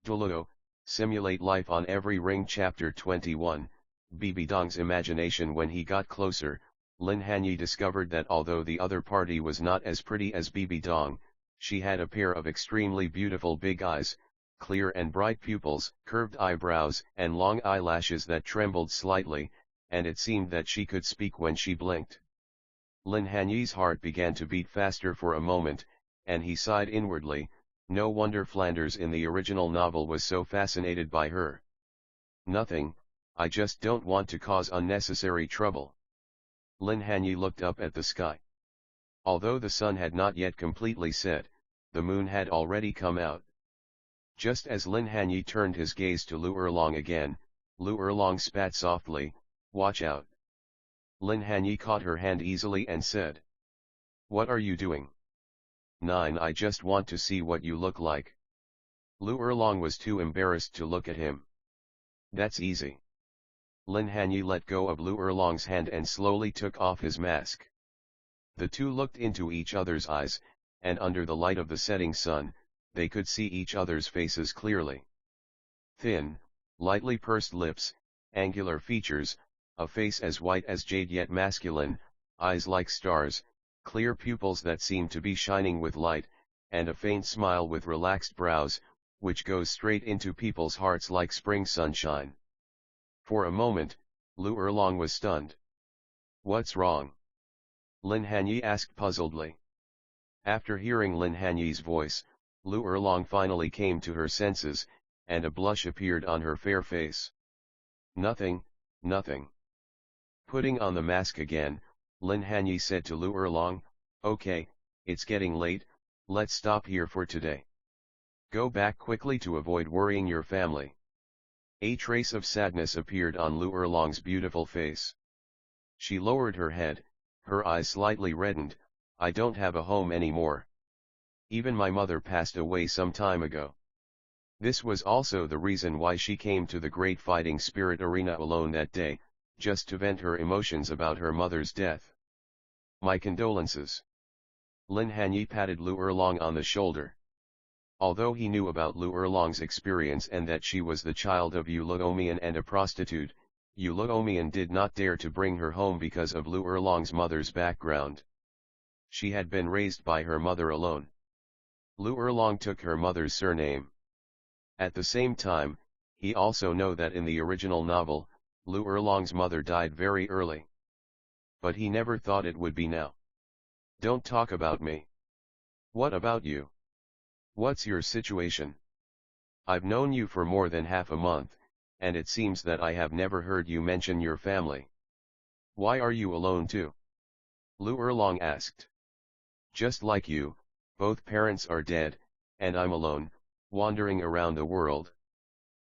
Douluo, Simulate Life on Every Ring. Chapter 21, Bibi Dong's imagination. When he got closer, Lin Hanye discovered that although the other party was not as pretty as Bibi Dong, she had a pair of extremely beautiful big eyes, clear and bright pupils, curved eyebrows, and long eyelashes that trembled slightly, and it seemed that she could speak when she blinked. Lin Hanye's heart began to beat faster for a moment, and he sighed inwardly. No wonder Flanders in the original novel was so fascinated by her. Nothing, I just don't want to cause unnecessary trouble. Lin Hanye looked up at the sky. Although the sun had not yet completely set, the moon had already come out. Just as Lin Hanye turned his gaze to Lu Erlong again, Lu Erlong spat softly, "Watch out." Lin Hanye caught her hand easily and said, "What are you doing?" "9. I just want to see what you look like." Lu Erlong was too embarrassed to look at him. "That's easy." Lin Hanye let go of Lu Erlong's hand and slowly took off his mask. The two looked into each other's eyes, and under the light of the setting sun, they could see each other's faces clearly. Thin, lightly pursed lips, angular features, a face as white as jade yet masculine, eyes like stars, clear pupils that seemed to be shining with light, and a faint smile with relaxed brows, which goes straight into people's hearts like spring sunshine. For a moment, Lu Erlong was stunned. "What's wrong?" Lin Hanye asked puzzledly. After hearing Lin Hanye's voice, Lu Erlong finally came to her senses, and a blush appeared on her fair face. "Nothing, nothing." Putting on the mask again, Lin Hanye said to Lu Erlong, "Okay, it's getting late, let's stop here for today. Go back quickly to avoid worrying your family." A trace of sadness appeared on Lu Erlong's beautiful face. She lowered her head, her eyes slightly reddened. "I don't have a home anymore. Even my mother passed away some time ago." This was also the reason why she came to the Great Fighting Spirit Arena alone that day, just to vent her emotions about her mother's death. "My condolences." Lin Hanye patted Lu Erlong on the shoulder. Although he knew about Lu Erlong's experience and that she was the child of Yu Luomian and a prostitute, Yu Luomian did not dare to bring her home because of Lu Erlong's mother's background. She had been raised by her mother alone. Lu Erlong took her mother's surname. At the same time, he also knew that in the original novel, Lu Erlong's mother died very early. But he never thought it would be now. "Don't talk about me." "What about you? What's your situation? I've known you for more than half a month, and it seems that I have never heard you mention your family. Why are you alone too?" Lu Erlong asked. "Just like you, both parents are dead, and I'm alone, wandering around the world,"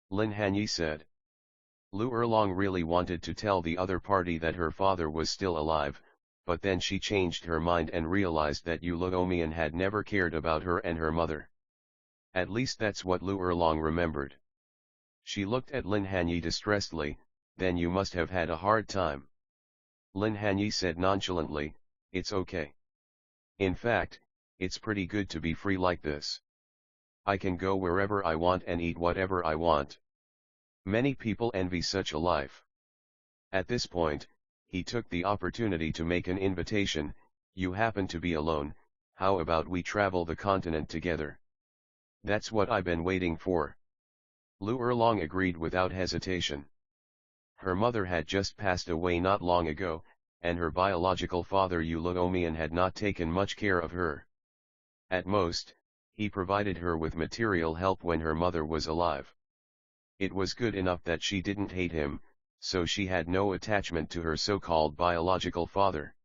Lin Hanye said. Lu Erlong really wanted to tell the other party that her father was still alive, but then she changed her mind and realized that Yu Luomian had never cared about her and her mother. At least that's what Lu Erlong remembered. She looked at Lin Hanye distressedly. "Then you must have had a hard time." Lin Hanye said nonchalantly, "It's okay. In fact, it's pretty good to be free like this. I can go wherever I want and eat whatever I want. Many people envy such a life." At this point, he took the opportunity to make an invitation. "You happen to be alone, how about we travel the continent together?" "That's what I've been waiting for." Lu Erlong agreed without hesitation. Her mother had just passed away not long ago, and her biological father Yu Luomian had not taken much care of her. At most, he provided her with material help when her mother was alive. It was good enough that she didn't hate him, so she had no attachment to her so-called biological father.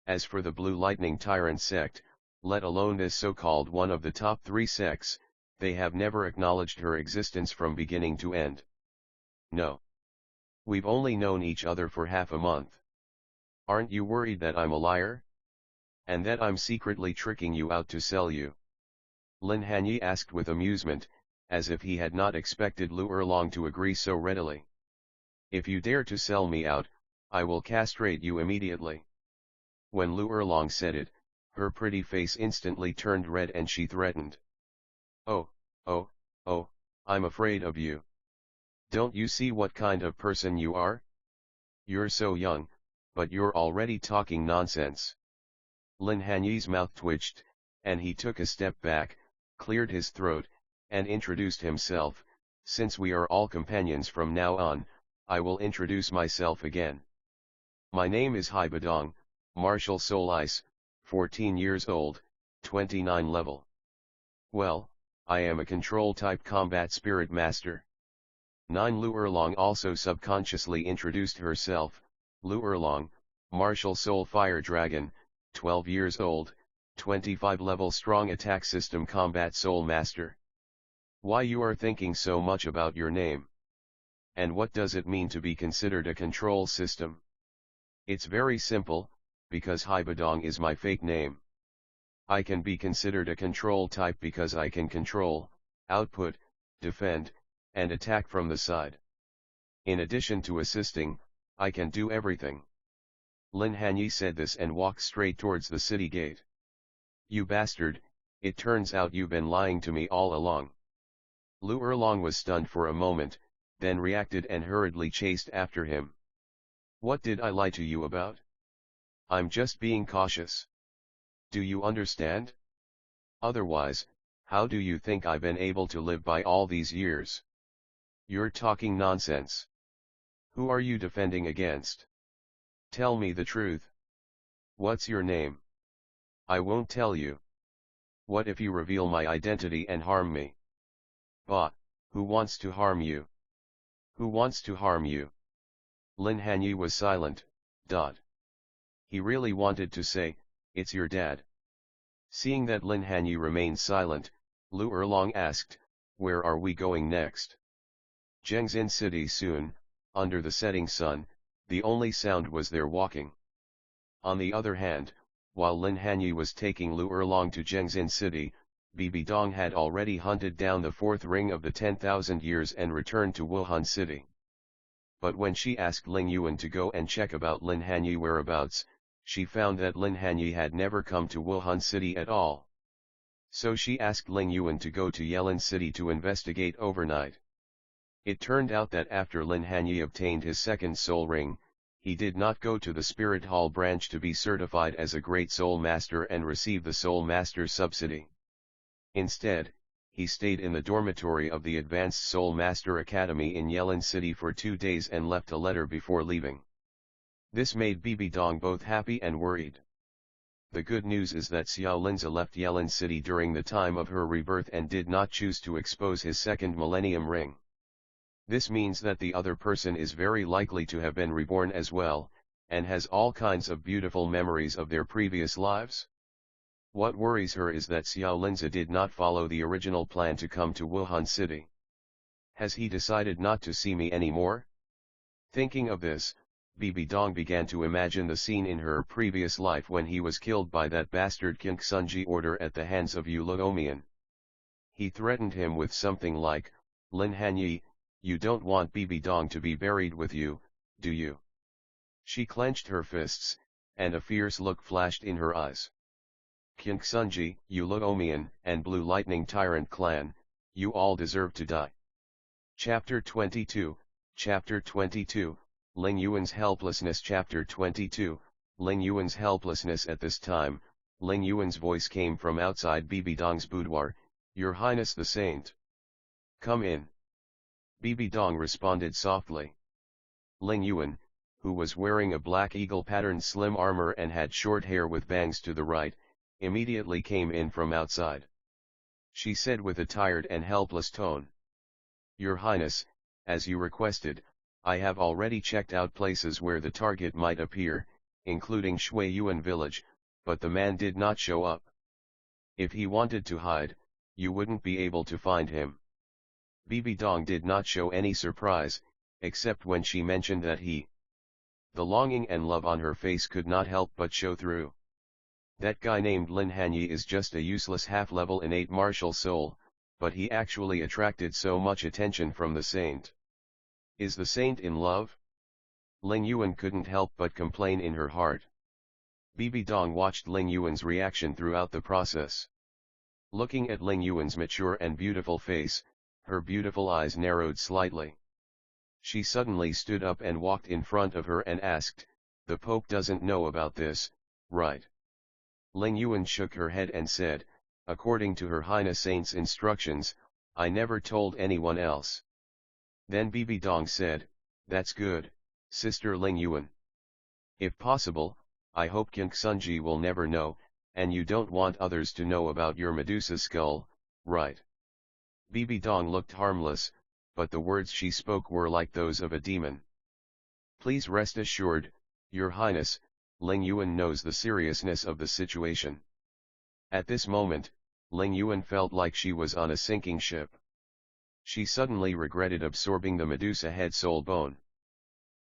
As for the Blue Lightning Tyrant sect, let alone this so-called one of the top 3 sects, they have never acknowledged her existence from beginning to end. "No. We've only known each other for half a month. Aren't you worried that I'm a liar? And that I'm secretly tricking you out to sell you?" Lin Hanye asked with amusement, as if he had not expected Lu Erlong to agree so readily. "If you dare to sell me out, I will castrate you immediately." When Lu Erlong said it, her pretty face instantly turned red and she threatened. "Oh, oh, oh, I'm afraid of you. Don't you see what kind of person you are? You're so young, but you're already talking nonsense. Lin Hanye's mouth twitched, and he took a step back, cleared his throat, and introduced himself. Since we are all companions from now on, I will introduce myself again. My name is Haibadong, martial soul ice, 14 years old, 29 level. Well, I am a control-type combat spirit master. 9 Lu Erlong also subconsciously introduced herself. Lu Erlong, martial soul fire dragon, 12 years old, 25 level strong attack system combat soul master. Why you are thinking so much about your name? And what does it mean to be considered a control system? It's very simple, because Haibadong is my fake name. I can be considered a control type because I can control, output, defend, and attack from the side. In addition to assisting, I can do everything. Lin Hanye said this and walked straight towards the city gate. You bastard, it turns out you've been lying to me all along. Lu Erlong was stunned for a moment, then reacted and hurriedly chased after him. What did I lie to you about? I'm just being cautious. Do you understand? Otherwise, how do you think I've been able to live by all these years? You're talking nonsense. Who are you defending against? Tell me the truth. What's your name? I won't tell you. What if you reveal my identity and harm me? Bah, who wants to harm you? Who wants to harm you? Lin Hanye was silent. He really wanted to say, it's your dad. Seeing that Lin Hanye remained silent, Lu Erlong asked, where are we going next? Zhengzin City soon. Under the setting sun, the only sound was their walking. On the other hand, while Lin Hanye was taking Lu Erlong to Zhengzin City, Bibi Dong had already hunted down the fourth ring of the 10,000 years and returned to Wuhan City. But when she asked Ling Yuan to go and check about Lin Hanye whereabouts, she found that Lin Hanye had never come to Wuhan City at all. So she asked Ling Yuan to go to Yelin City to investigate overnight. It turned out that after Lin Hanye obtained his second soul ring, he did not go to the Spirit Hall branch to be certified as a Great Soul Master and receive the Soul Master subsidy. Instead, he stayed in the dormitory of the Advanced Soul Master Academy in Yelin City for 2 days and left a letter before leaving. This made Bibi Dong both happy and worried. The good news is that Xiao Linza left Yelin City during the time of her rebirth and did not choose to expose his second millennium ring. This means that the other person is very likely to have been reborn as well, and has all kinds of beautiful memories of their previous lives. What worries her is that Xiao Linza did not follow the original plan to come to Wuhan City. Has he decided not to see me anymore? Thinking of this, Bibi Dong began to imagine the scene in her previous life when he was killed by that bastard King Sunji order at the hands of Yu Luomian. He threatened him with something like, Lin Hanye, you don't want Bibi Dong to be buried with you, do you? She clenched her fists, and a fierce look flashed in her eyes. King Sunji, Yu Luomian, and Blue Lightning Tyrant clan, you all deserve to die. Chapter 22, Chapter 22, Ling Yuan's helplessness. Chapter 22, Ling Yuan's helplessness. At this time, Ling Yuan's voice came from outside Bibi Dong's boudoir, Your Highness the Saint. Come in. Bibi Dong responded softly. Ling Yuan, who was wearing a black eagle-patterned slim armor and had short hair with bangs to the right, immediately came in from outside. She said with a tired and helpless tone. Your Highness, as you requested, I have already checked out places where the target might appear, including Shui Yuan village, but the man did not show up. If he wanted to hide, you wouldn't be able to find him. Bibi Dong did not show any surprise, except when she mentioned that he. The longing and love on her face could not help but show through. That guy named Lin Hanye is just a useless half-level innate martial soul, but he actually attracted so much attention from the saint. Is the saint in love? Ling Yuan couldn't help but complain in her heart. Bibi Dong watched Ling Yuan's reaction throughout the process. Looking at Ling Yuan's mature and beautiful face, her beautiful eyes narrowed slightly. She suddenly stood up and walked in front of her and asked, "The Pope doesn't know about this, right?" Ling Yuan shook her head and said, "According to Her Highness Saint's instructions, I never told anyone else." Then Bibi Dong said, "That's good, Sister Ling Yuan. If possible, I hope King Sunji will never know, and you don't want others to know about your Medusa skull, right?" Bibi Dong looked harmless, but the words she spoke were like those of a demon. "Please rest assured, Your Highness, Ling Yuan knows the seriousness of the situation." At this moment, Ling Yuan felt like she was on a sinking ship. She suddenly regretted absorbing the Medusa head soul bone.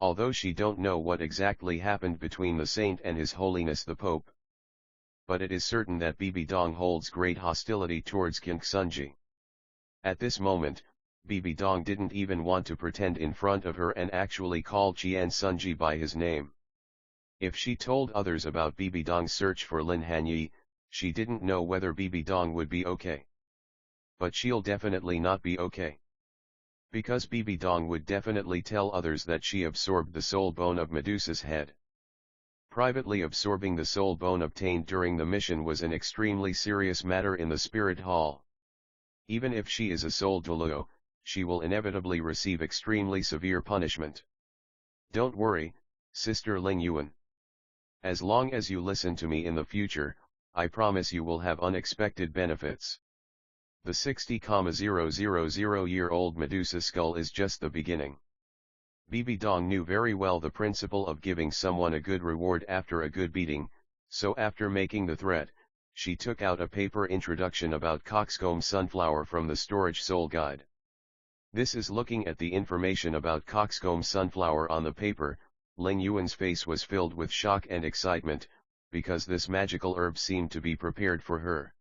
Although she don't know what exactly happened between the saint and His Holiness the Pope, but it is certain that Bibi Dong holds great hostility towards King Sunji. At this moment, Bibi Dong didn't even want to pretend in front of her and actually call Qian Sunji by his name. If she told others about Bibi Dong's search for Lin Hanye, she didn't know whether Bibi Dong would be okay. But she'll definitely not be okay. Because Bibi Dong would definitely tell others that she absorbed the soul bone of Medusa's head. Privately absorbing the soul bone obtained during the mission was an extremely serious matter in the spirit hall. Even if she is a soul Douluo, she will inevitably receive extremely severe punishment. Don't worry, Sister Ling Yuan. As long as you listen to me in the future, I promise you will have unexpected benefits. The 60,000-year-old Medusa skull is just the beginning. Bibi Dong knew very well the principle of giving someone a good reward after a good beating, so after making the threat, she took out a paper introduction about coxcomb sunflower from the storage soul guide. This is looking at the information about coxcomb sunflower on the paper. Ling Yuan's face was filled with shock and excitement, because this magical herb seemed to be prepared for her.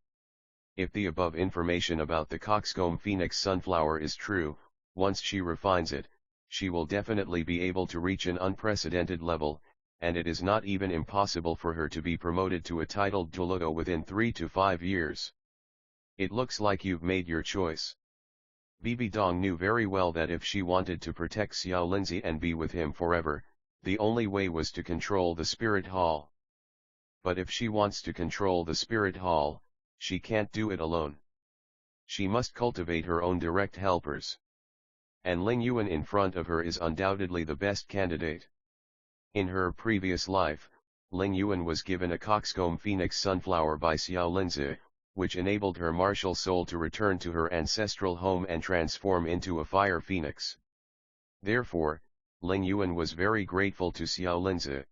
If the above information about the coxcomb phoenix sunflower is true, once she refines it, she will definitely be able to reach an unprecedented level, and it is not even impossible for her to be promoted to a titled Douluo within 3 to 5 years. It looks like you've made your choice. Bibi Dong knew very well that if she wanted to protect Xiao Linzi and be with him forever, the only way was to control the spirit hall. But if she wants to control the spirit hall, she can't do it alone. She must cultivate her own direct helpers. And Ling Yuan in front of her is undoubtedly the best candidate. In her previous life, Ling Yuan was given a coxcomb phoenix sunflower by Xiao Linzi, which enabled her martial soul to return to her ancestral home and transform into a fire phoenix. Therefore, Ling Yuan was very grateful to Xiao Linzi.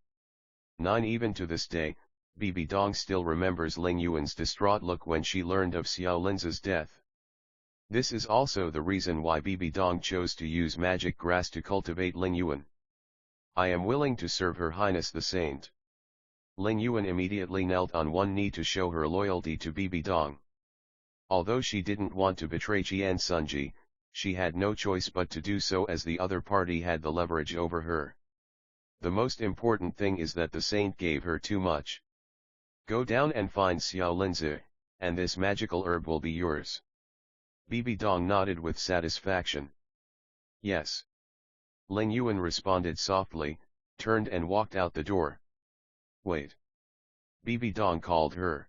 Even to this day, Bibi Dong still remembers Ling Yuan's distraught look when she learned of Xiao Linzi's death. This is also the reason why Bibi Dong chose to use magic grass to cultivate Ling Yuan. "I am willing to serve Her Highness the Saint." Ling Yuan immediately knelt on one knee to show her loyalty to Bibi Dong. Although she didn't want to betray Qian Sunji, she had no choice but to do so as the other party had the leverage over her. The most important thing is that the saint gave her too much. "Go down and find Xiao Linzi, and this magical herb will be yours." Bibi Dong nodded with satisfaction. "Yes." Ling Yuan responded softly, turned and walked out the door. "Wait." Bibi Dong called her.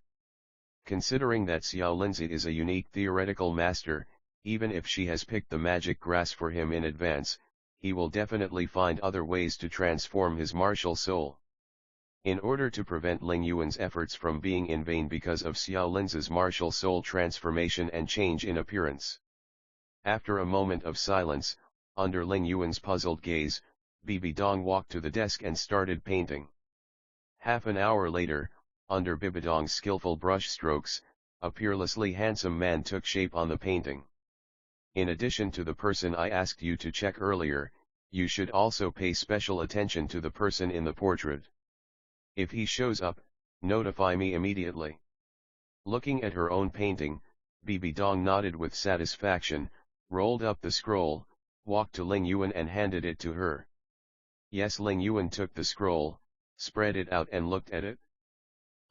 Considering that Xiao Linzi is a unique theoretical master, even if she has picked the magic grass for him in advance, he will definitely find other ways to transform his martial soul. In order to prevent Ling Yuan's efforts from being in vain because of Xiao Linzi's martial soul transformation and change in appearance. After a moment of silence, under Ling Yuan's puzzled gaze, Bibi Dong walked to the desk and started painting. Half an hour later, under Bibi Dong's skillful brush strokes, a peerlessly handsome man took shape on the painting. In addition to the person I asked you to check earlier, you should also pay special attention to the person in the portrait. If he shows up, notify me immediately. Looking at her own painting, Bibi Dong nodded with satisfaction, rolled up the scroll, walked to Ling Yuan and handed it to her. Yes, Ling Yuan took the scroll, spread it out and looked at it.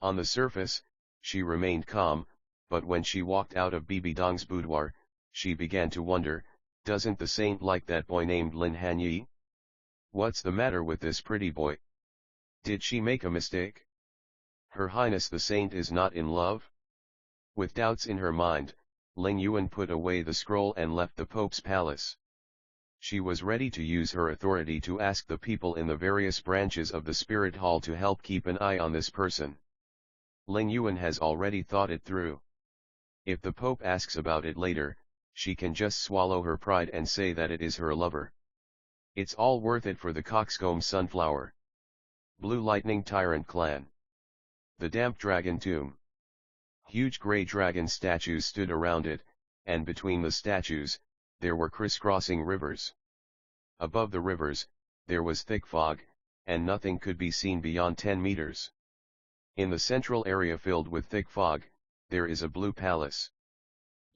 On the surface, she remained calm, but when she walked out of Bibi Dong's boudoir, She began to wonder, doesn't the saint like that boy named Lin Hanye? What's the matter with this pretty boy? Did she make a mistake? Her Highness the saint is not in love? With doubts in her mind, Ling Yuan put away the scroll and left the Pope's palace. She was ready to use her authority to ask the people in the various branches of the Spirit Hall to help keep an eye on this person. Ling Yuan has already thought it through. If the Pope asks about it later, she can just swallow her pride and say that it is her lover. It's all worth it for the Coxcomb Sunflower. Blue Lightning Tyrant Clan. The Damp Dragon Tomb. Huge grey dragon statues stood around it, and between the statues, there were crisscrossing rivers. Above the rivers, there was thick fog, and nothing could be seen beyond 10 meters. In the central area filled with thick fog, there is a blue palace.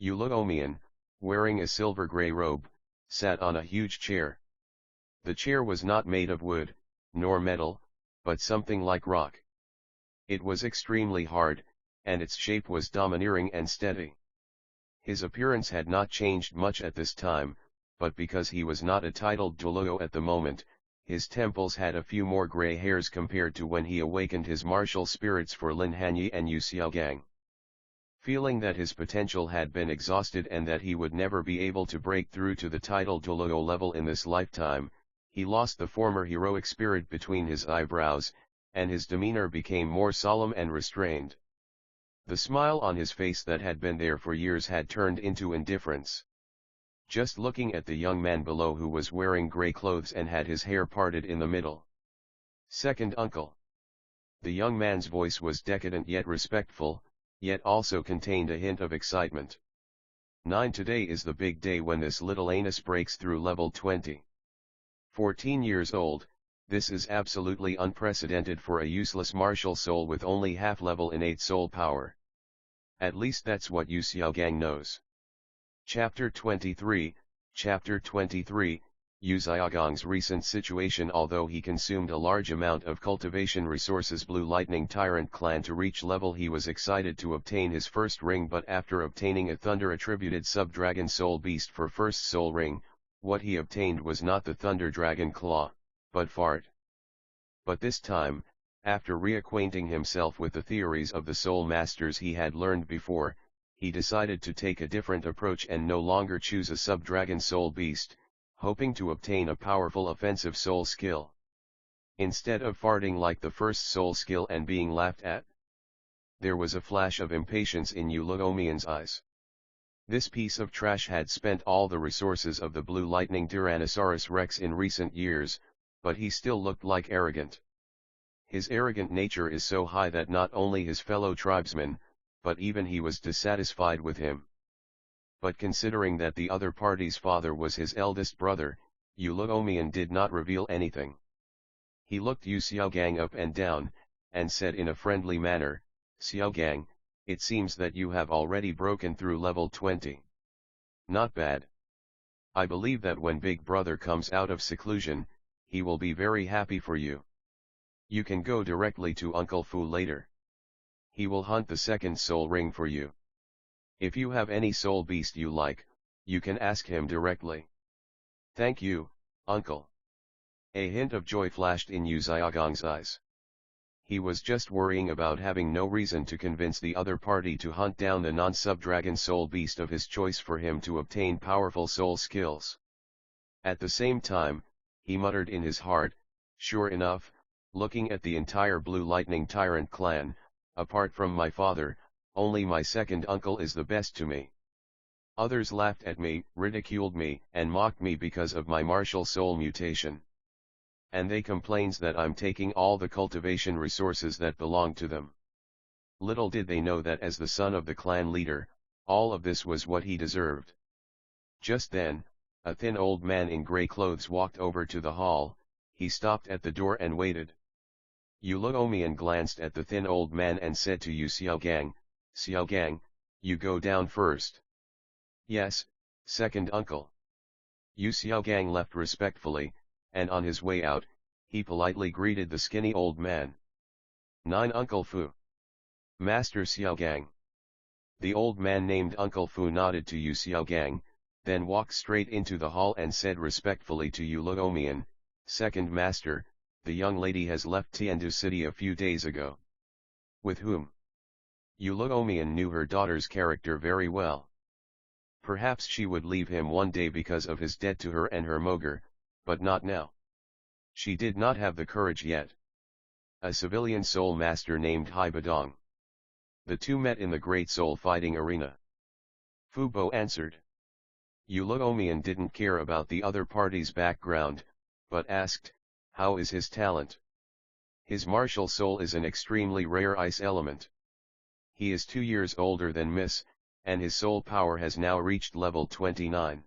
Douluo, wearing a silver-grey robe, sat on a huge chair. The chair was not made of wood, nor metal, but something like rock. It was extremely hard, and its shape was domineering and steady. His appearance had not changed much at this time, but because he was not a titled Douluo at the moment, his temples had a few more grey hairs compared to when he awakened his martial spirits for Lin Hanye and Yu Xiaogang. Feeling that his potential had been exhausted and that he would never be able to break through to the titled Douluo level in this lifetime, he lost the former heroic spirit between his eyebrows, and his demeanor became more solemn and restrained. The smile on his face that had been there for years had turned into indifference. Just looking at the young man below who was wearing grey clothes and had his hair parted in the middle. Second uncle. The young man's voice was decadent yet respectful, yet also contained a hint of excitement. 9 Today is the big day when this little anus breaks through level 20. 14 years old, this is absolutely unprecedented for a useless martial soul with only half-level innate soul power. At least that's what Yu Xiaogang knows. Chapter 23, Chapter 23, Yu Xiaogang's recent situation. Although he consumed a large amount of cultivation resources Blue Lightning Tyrant clan to reach level, he was excited to obtain his first ring, but after obtaining a thunder-attributed sub-dragon soul beast for first soul ring, what he obtained was not the Thunder Dragon Claw, but Fart. But this time, after reacquainting himself with the theories of the Soul Masters he had learned before, he decided to take a different approach and no longer choose a sub-dragon soul beast, hoping to obtain a powerful offensive soul skill. Instead of farting like the first soul skill and being laughed at. There was a flash of impatience in Douluo's eyes. This piece of trash had spent all the resources of the Blue Lightning Tyrannosaurus Rex in recent years, but he still looked like arrogant. His arrogant nature is so high that not only his fellow tribesmen, but even he was dissatisfied with him. But considering that the other party's father was his eldest brother, Douluo did not reveal anything. He looked Yu Xiaogang up and down, and said in a friendly manner, "Xiaogang, it seems that you have already broken through level 20. Not bad. I believe that when Big Brother comes out of seclusion, he will be very happy for you. You can go directly to Uncle Fu later. He will hunt the second soul ring for you. If you have any soul beast you like, you can ask him directly." "Thank you, Uncle." A hint of joy flashed in Yu Xiaogang's eyes. He was just worrying about having no reason to convince the other party to hunt down the non-sub-dragon soul beast of his choice for him to obtain powerful soul skills. At the same time, he muttered in his heart, "Sure enough, looking at the entire Blue Lightning Tyrant clan, apart from my father, only my second uncle is the best to me. Others laughed at me, ridiculed me, and mocked me because of my martial soul mutation. And they complains that I'm taking all the cultivation resources that belong to them." Little did they know that as the son of the clan leader, all of this was what he deserved. Just then, a thin old man in grey clothes walked over to the hall. He stopped at the door and waited. Douluo glanced at the thin old man and said to Yu Xiaogang, "Xiaogang, you go down first." "Yes, second uncle." Yu Xiaogang left respectfully, and on his way out, he politely greeted the skinny old man. "9 Uncle Fu." "Master Xiaogang." The old man named Uncle Fu nodded to Yu Xiaogang, then walked straight into the hall and said respectfully to Uloomian, "Second Master, the young lady has left Tiandu City a few days ago." "With whom?" Uloomian knew her daughter's character very well. Perhaps she would leave him one day because of his debt to her and her mogre, but not now. She did not have the courage yet. "A civilian soul master named Hai Badong." The two met in the great soul fighting arena. Fu Bo answered. Uloomian didn't care about the other party's background, but asked, "How is his talent?" "His martial soul is an extremely rare ice element. He is 2 years older than Miss, and his soul power has now reached level 29.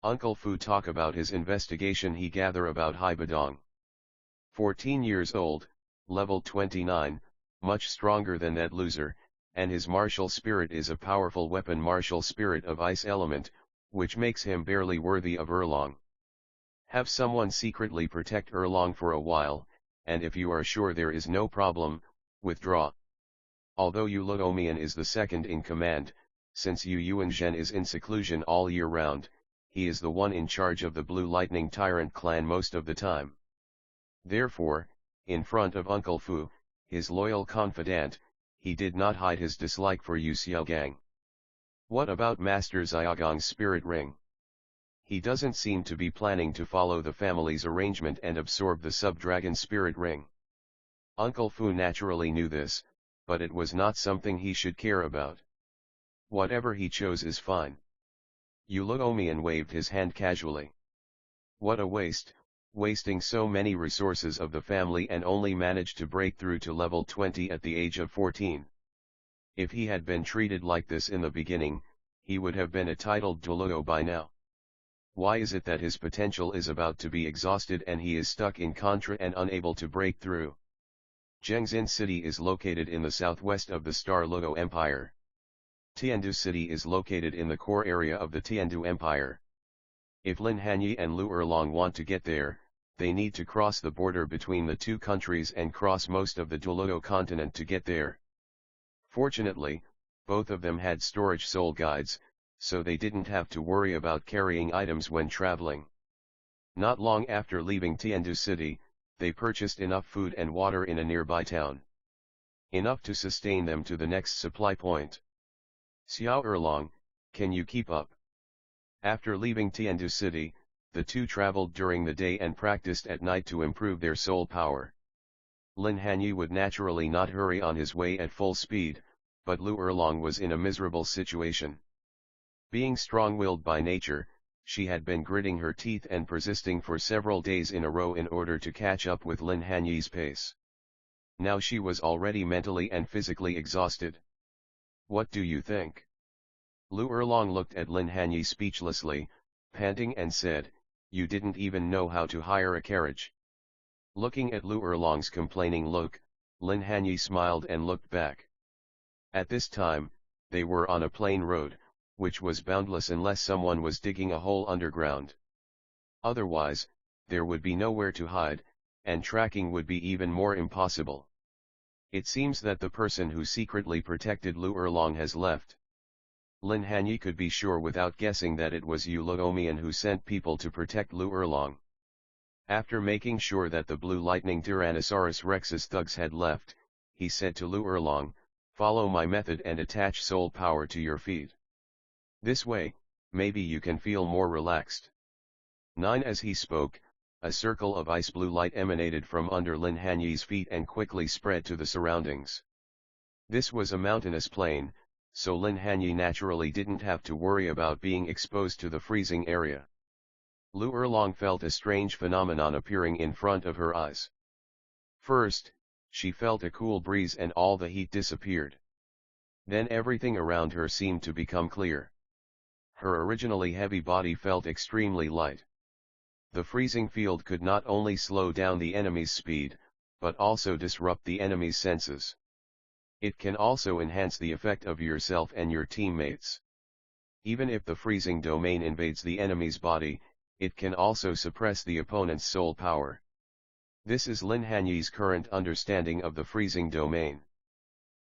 Uncle Fu talk about his investigation he gather about Hai Badong. 14 years old, level 29, much stronger than that loser, and his martial spirit is a powerful weapon martial spirit of ice element, which makes him barely worthy of Erlong. Have someone secretly protect Erlong for a while, and if you are sure there is no problem, withdraw." Although Uloomian is the second in command, since Yu Yuanzhen is in seclusion all year round, he is the one in charge of the Blue Lightning Tyrant clan most of the time. Therefore, in front of Uncle Fu, his loyal confidant, he did not hide his dislike for Yu Xiaogang. "What about Master Xiaogang's spirit ring? He doesn't seem to be planning to follow the family's arrangement and absorb the sub-dragon spirit ring." Uncle Fu naturally knew this, but it was not something he should care about. Whatever he chose is fine. Uloomian waved his hand casually. "What a waste, wasting so many resources of the family and only managed to break through to level 20 at the age of 14. If he had been treated like this in the beginning, he would have been a titled Douluo by now. Why is it that his potential is about to be exhausted and he is stuck in Contra and unable to break through?" Zhengzin City is located in the southwest of the Star Luo Empire. Tiandu City is located in the core area of the Tiandu Empire. If Lin Hanye and Lu Erlong want to get there, they need to cross the border between the two countries and cross most of the Douluo Continent to get there. Fortunately, both of them had storage soul guides, so they didn't have to worry about carrying items when traveling. Not long after leaving Tiandu City, they purchased enough food and water in a nearby town. Enough to sustain them to the next supply point. "Xiao Erlong, can you keep up?" After leaving Tiandu City, the two traveled during the day and practiced at night to improve their soul power. Lin Hanye would naturally not hurry on his way at full speed, but Lu Erlong was in a miserable situation. Being strong-willed by nature, she had been gritting her teeth and persisting for several days in a row in order to catch up with Lin Hanye's pace. Now she was already mentally and physically exhausted. "What do you think?" Lu Erlong looked at Lin Hanye speechlessly, panting and said, "You didn't even know how to hire a carriage." Looking at Lu Erlong's complaining look, Lin Hanye smiled and looked back. At this time, they were on a plain road, which was boundless unless someone was digging a hole underground. Otherwise, there would be nowhere to hide, and tracking would be even more impossible. It seems that the person who secretly protected Lu Erlong has left. Lin Hanye could be sure without guessing that it was Uloomian who sent people to protect Lu Erlong. After making sure that the Blue Lightning Tyrannosaurus Rex's thugs had left, he said to Lu Erlong, "Follow my method and attach soul power to your feet. This way, maybe you can feel more relaxed." 9 As he spoke, a circle of ice blue light emanated from under Lin Hanye's feet and quickly spread to the surroundings. This was a mountainous plain, so Lin Hanye naturally didn't have to worry about being exposed to the freezing area. Lu Erlong felt a strange phenomenon appearing in front of her eyes. First, she felt a cool breeze and all the heat disappeared. Then everything around her seemed to become clear. Her originally heavy body felt extremely light. The freezing field could not only slow down the enemy's speed, but also disrupt the enemy's senses. It can also enhance the effect of yourself and your teammates. Even if the freezing domain invades the enemy's body, it can also suppress the opponent's soul power. This is Lin Hanye's current understanding of the freezing domain.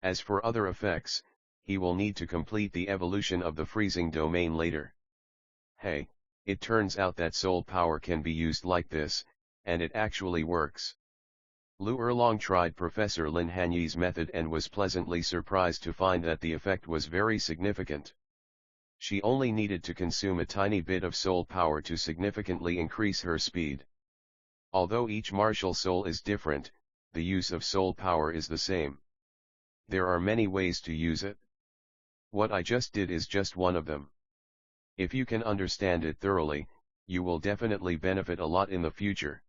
As for other effects, he will need to complete the evolution of the freezing domain later. Hey, it turns out that soul power can be used like this, and it actually works. Lu Erlong tried Professor Lin Hanye's method and was pleasantly surprised to find that the effect was very significant. She only needed to consume a tiny bit of soul power to significantly increase her speed. Although each martial soul is different, the use of soul power is the same. There are many ways to use it. What I just did is just one of them. If you can understand it thoroughly, you will definitely benefit a lot in the future.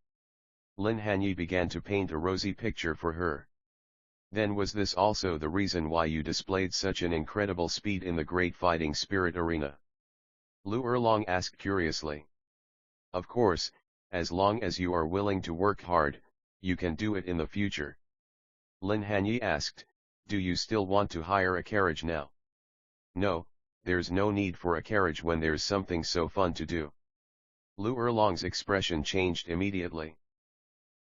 Lin Hanye began to paint a rosy picture for her. Then was this also the reason why you displayed such an incredible speed in the great fighting spirit arena? Lu Erlong asked curiously. Of course, as long as you are willing to work hard, you can do it in the future. Lin Hanye asked, do you still want to hire a carriage now? No, there's no need for a carriage when there's something so fun to do. Lu Erlong's expression changed immediately.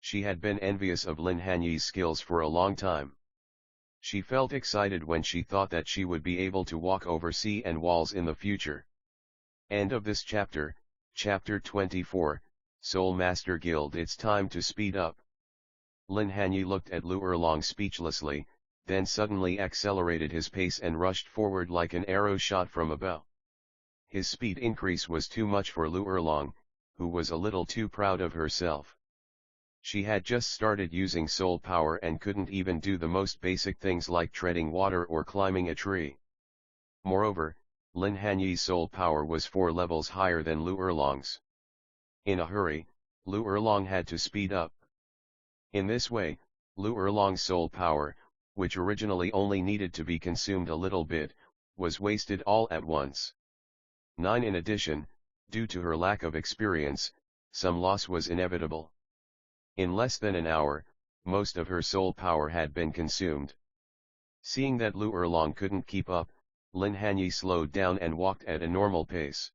She had been envious of Lin Hanye's skills for a long time. She felt excited when she thought that she would be able to walk over sea and walls in the future. End of this chapter, Chapter 24, Soul Master Guild. It's time to speed up. Lin Hanye looked at Lu Erlong speechlessly, then suddenly accelerated his pace and rushed forward like an arrow shot from a bow. His speed increase was too much for Lu Erlong, who was a little too proud of herself. She had just started using soul power and couldn't even do the most basic things like treading water or climbing a tree. Moreover, Lin Hanye's soul power was 4 levels higher than Lu Erlong's. In a hurry, Lu Erlong had to speed up. In this way, Lu Erlong's soul power, which originally only needed to be consumed a little bit, was wasted all at once. 9. In addition, due to her lack of experience, some loss was inevitable. In less than an hour, most of her soul power had been consumed. Seeing that Lu Erlong couldn't keep up, Lin Hanye slowed down and walked at a normal pace.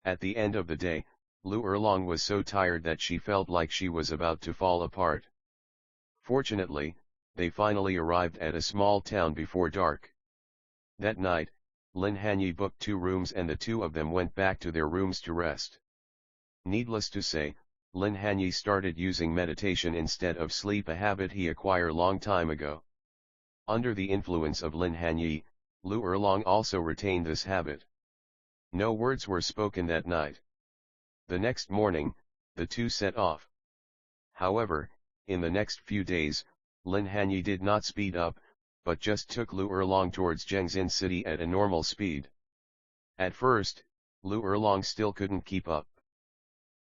At the end of the day, Lu Erlong was so tired that she felt like she was about to fall apart. Fortunately, they finally arrived at a small town before dark. That night, Lin Hanye booked 2 rooms and the 2 of them went back to their rooms to rest. Needless to say, Lin Hanye started using meditation instead of sleep, a habit he acquired long time ago. Under the influence of Lin Hanye, Lu Erlong also retained this habit. No words were spoken that night. The next morning, the 2 set off. However, in the next few days, Lin Hanye did not speed up, but just took Lu Erlong towards Zhengzin city at a normal speed. At first, Lu Erlong still couldn't keep up.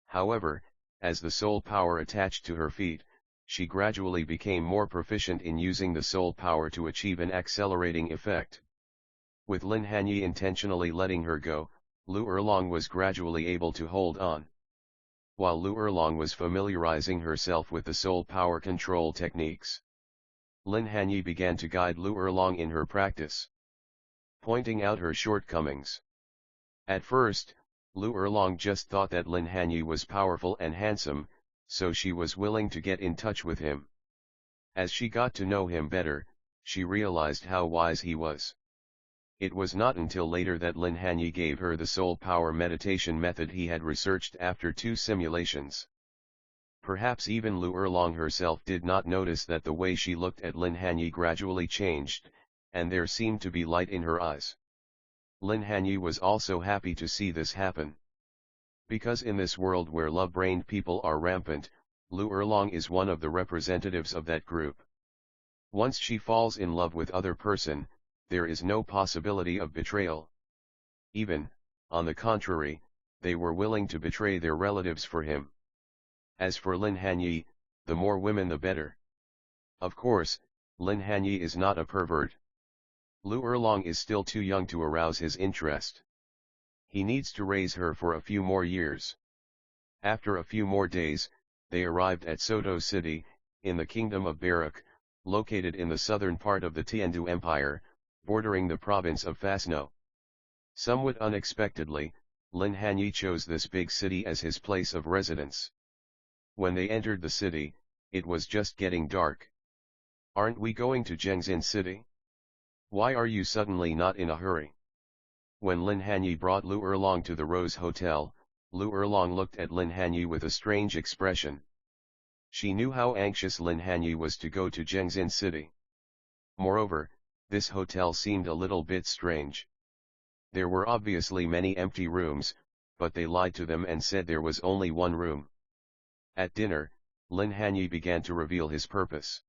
However, as the soul power attached to her feet, she gradually became more proficient in using the soul power to achieve an accelerating effect. With Lin Hanye intentionally letting her go, Lu Erlong was gradually able to hold on. While Lu Erlong was familiarizing herself with the soul power control techniques, Lin Hanye began to guide Lu Erlong in her practice, pointing out her shortcomings. At first, Lu Erlong just thought that Lin Hanye was powerful and handsome, so she was willing to get in touch with him. As she got to know him better, she realized how wise he was. It was not until later that Lin Hanye gave her the soul power meditation method he had researched after 2 simulations. Perhaps even Lu Erlong herself did not notice that the way she looked at Lin Hanye gradually changed, and there seemed to be light in her eyes. Lin Hanye was also happy to see this happen. Because in this world where love-brained people are rampant, Lu Erlong is one of the representatives of that group. Once she falls in love with other person, there is no possibility of betrayal. Even, on the contrary, they were willing to betray their relatives for him. As for Lin Hanye, the more women the better. Of course, Lin Hanye is not a pervert. Lu Erlong is still too young to arouse his interest. He needs to raise her for a few more years. After a few more days, they arrived at Soto City, in the kingdom of Barak, located in the southern part of the Tiandu Empire, bordering the province of Fasno. Somewhat unexpectedly, Lin Hanye chose this big city as his place of residence. When they entered the city, it was just getting dark. "Aren't we going to Zhengzin city? Why are you suddenly not in a hurry?" When Lin Hanye brought Lu Erlong to the Rose Hotel, Lu Erlong looked at Lin Hanye with a strange expression. She knew how anxious Lin Hanye was to go to Zhengzin City. Moreover, this hotel seemed a little bit strange. There were obviously many empty rooms, but they lied to them and said there was only one room. At dinner, Lin Hanye began to reveal his purpose.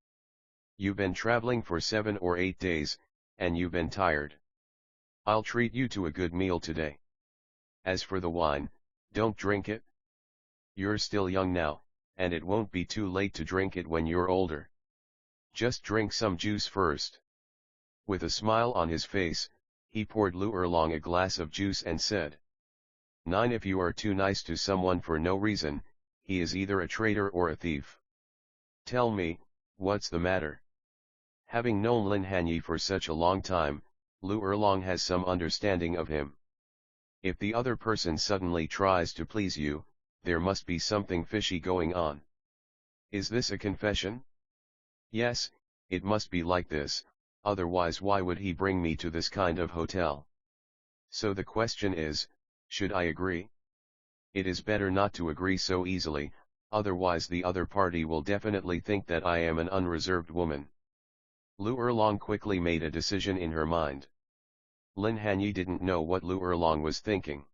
You've been traveling for 7 or 8 days, and you've been tired. I'll treat you to a good meal today. As for the wine, don't drink it. You're still young now, and it won't be too late to drink it when you're older. Just drink some juice first. With a smile on his face, he poured Lu Erlong a glass of juice and said, 9. If you are too nice to someone for no reason, he is either a traitor or a thief. Tell me, what's the matter? Having known Lin Hanye for such a long time, Lu Erlong has some understanding of him. If the other person suddenly tries to please you, there must be something fishy going on. Is this a confession? Yes, it must be like this, otherwise why would he bring me to this kind of hotel? So the question is, should I agree? It is better not to agree so easily, otherwise the other party will definitely think that I am an unreserved woman. Lu Erlong quickly made a decision in her mind. Lin Hanye didn't know what Lu Erlong was thinking.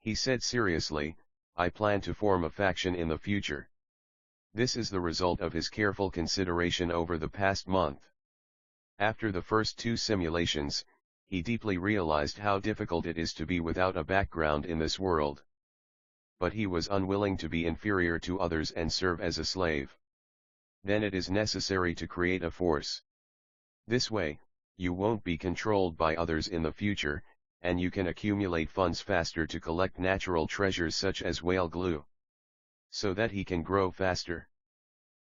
He said seriously, I plan to form a faction in the future. This is the result of his careful consideration over the past month. After the first 2 simulations, he deeply realized how difficult it is to be without a background in this world. But he was unwilling to be inferior to others and serve as a slave. Then it is necessary to create a force. This way, you won't be controlled by others in the future, and you can accumulate funds faster to collect natural treasures such as whale glue, so that he can grow faster.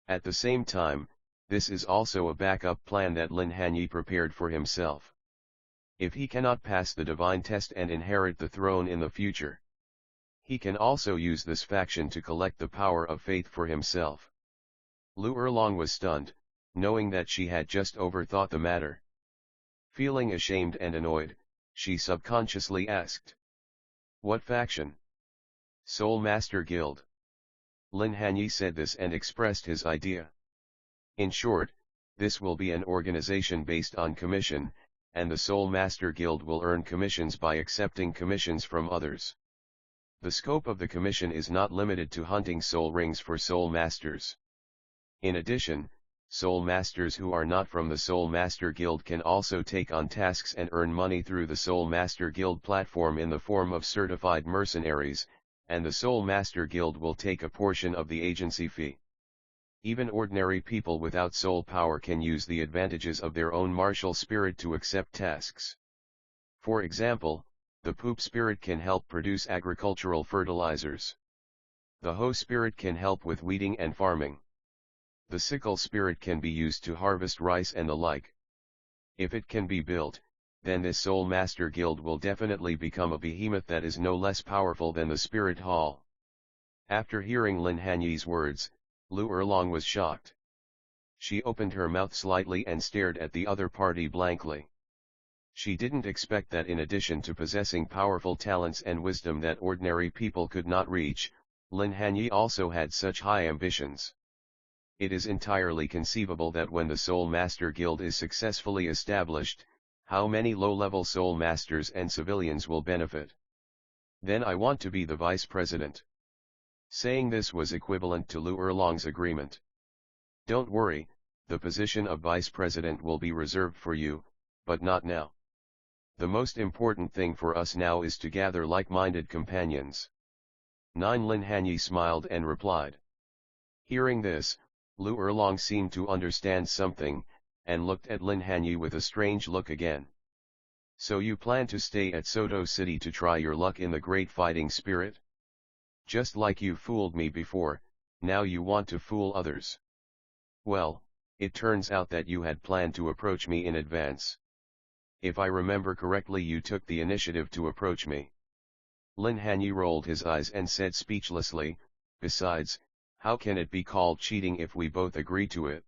At the same time, this is also a backup plan that Lin Hanye prepared for himself. If he cannot pass the divine test and inherit the throne in the future, he can also use this faction to collect the power of faith for himself. Lu Erlong was stunned, knowing that she had just overthought the matter. Feeling ashamed and annoyed, she subconsciously asked, What faction? Soul Master Guild. Lin Hanye said this and expressed his idea. In short, this will be an organization based on commission, and the Soul Master Guild will earn commissions by accepting commissions from others. The scope of the commission is not limited to hunting soul rings for soul masters. In addition, soul masters who are not from the Soul Master Guild can also take on tasks and earn money through the Soul Master Guild platform in the form of certified mercenaries, and the Soul Master Guild will take a portion of the agency fee. Even ordinary people without soul power can use the advantages of their own martial spirit to accept tasks. For example, the poop spirit can help produce agricultural fertilizers. The hoe spirit can help with weeding and farming. The sickle spirit can be used to harvest rice and the like. If it can be built, then this Soul Master Guild will definitely become a behemoth that is no less powerful than the Spirit Hall. After hearing Lin Hanye's words, Lu Erlong was shocked. She opened her mouth slightly and stared at the other party blankly. She didn't expect that in addition to possessing powerful talents and wisdom that ordinary people could not reach, Lin Hanye also had such high ambitions. It is entirely conceivable that when the Soul Master Guild is successfully established, how many low-level soul masters and civilians will benefit. Then I want to be the vice president. Saying this was equivalent to Lu Erlong's agreement. Don't worry, the position of vice president will be reserved for you, but not now. The most important thing for us now is to gather like-minded companions. 9. Lin Hanye smiled and replied. Hearing this, Lu Erlong seemed to understand something, and looked at Lin Hanye with a strange look again. So you plan to stay at Soto City to try your luck in the great fighting spirit? Just like you fooled me before, now you want to fool others. Well, it turns out that you had planned to approach me in advance. If I remember correctly, you took the initiative to approach me. Lin Hanye rolled his eyes and said speechlessly, besides, how can it be called cheating if we both agree to it?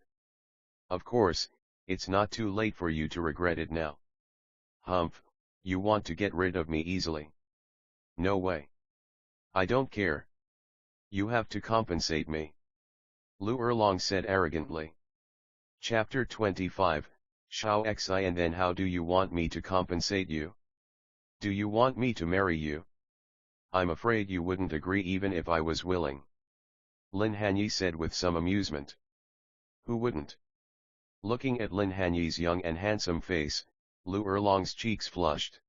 Of course, it's not too late for you to regret it now. Humph, You want to get rid of me easily. No way. I don't care. You have to compensate me. Lu Erlong said arrogantly. Chapter 25, Shao Xi. And then how do you want me to compensate you? Do you want me to marry you? I'm afraid you wouldn't agree even if I was willing. Lin Hanye said with some amusement. Who wouldn't? Looking at Lin Hanye's young and handsome face, Lu Erlong's cheeks flushed.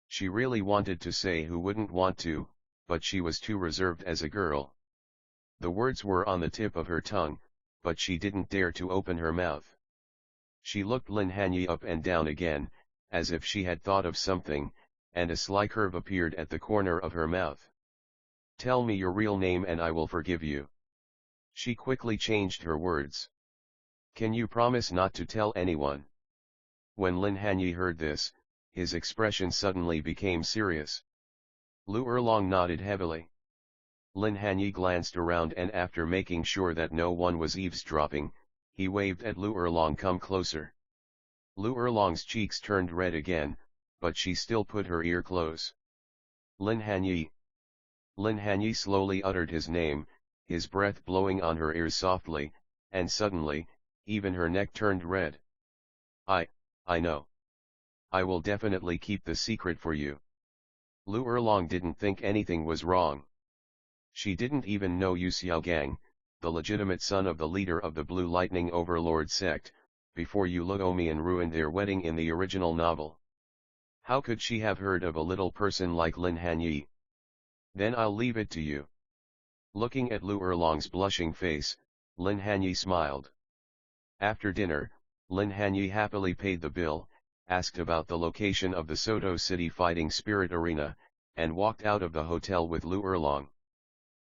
She really wanted to say who wouldn't want to, but she was too reserved as a girl. The words were on the tip of her tongue, but she didn't dare to open her mouth. She looked Lin Hanye up and down again, as if she had thought of something, and a sly curve appeared at the corner of her mouth. Tell me your real name and I will forgive you. She quickly changed her words. Can you promise not to tell anyone? When Lin Hanye heard this, his expression suddenly became serious. Lu Erlong nodded heavily. Lin Hanye glanced around and after making sure that no one was eavesdropping, he waved at Lu Erlong. Come closer. Lu Erlong's cheeks turned red again, but she still put her ear close. Lin Hanye. Lin Hanye slowly uttered his name, his breath blowing on her ears softly, and suddenly, even her neck turned red. I know. I will definitely keep the secret for you. Lu Erlong didn't think anything was wrong. She didn't even know Yu Xiaogang, the legitimate son of the leader of the Blue Lightning Overlord sect, before Yu Luomian ruined their wedding in the original novel. How could she have heard of a little person like Lin Hanye? Then I'll leave it to you. Looking at Lu Erlong's blushing face, Lin Hanye smiled. After dinner, Lin Hanye happily paid the bill, asked about the location of the Soto City Fighting Spirit Arena, and walked out of the hotel with Lu Erlong.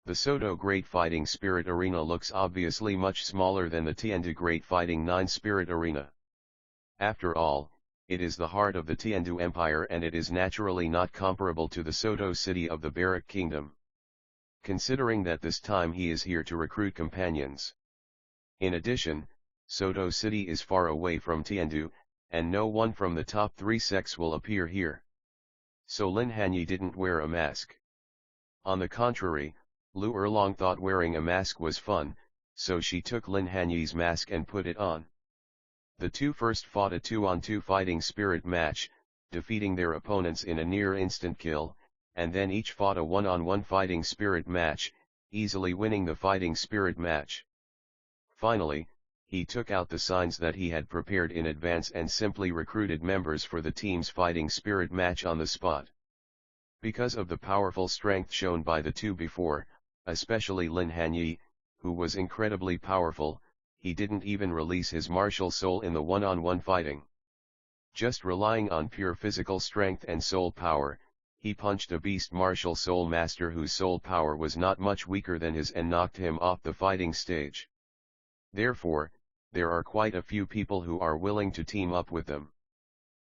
The Soto Great Fighting Spirit Arena looks obviously much smaller than the Tiandu Great Fighting 9 Spirit Arena. After all, it is the heart of the Tiandu Empire and it is naturally not comparable to the Soto City of the Barak Kingdom. Considering that this time he is here to recruit companions. In addition, Soto City is far away from Tiandu, and no one from the top 3 sects will appear here. So Lin Hanye didn't wear a mask. On the contrary, Lu Erlong thought wearing a mask was fun, so she took Lin Hanye's mask and put it on. The two first fought a 2-on-2 fighting spirit match, defeating their opponents in a near-instant kill, and then each fought a 1-on-1 fighting spirit match, easily winning the fighting spirit match. Finally, he took out the signs that he had prepared in advance and simply recruited members for the team's fighting spirit match on the spot. Because of the powerful strength shown by the two before, especially Lin Hanye, who was incredibly powerful, he didn't even release his martial soul in the 1-on-1 fighting. Just relying on pure physical strength and soul power, he punched a beast martial soul master whose soul power was not much weaker than his and knocked him off the fighting stage. Therefore, there are quite a few people who are willing to team up with them.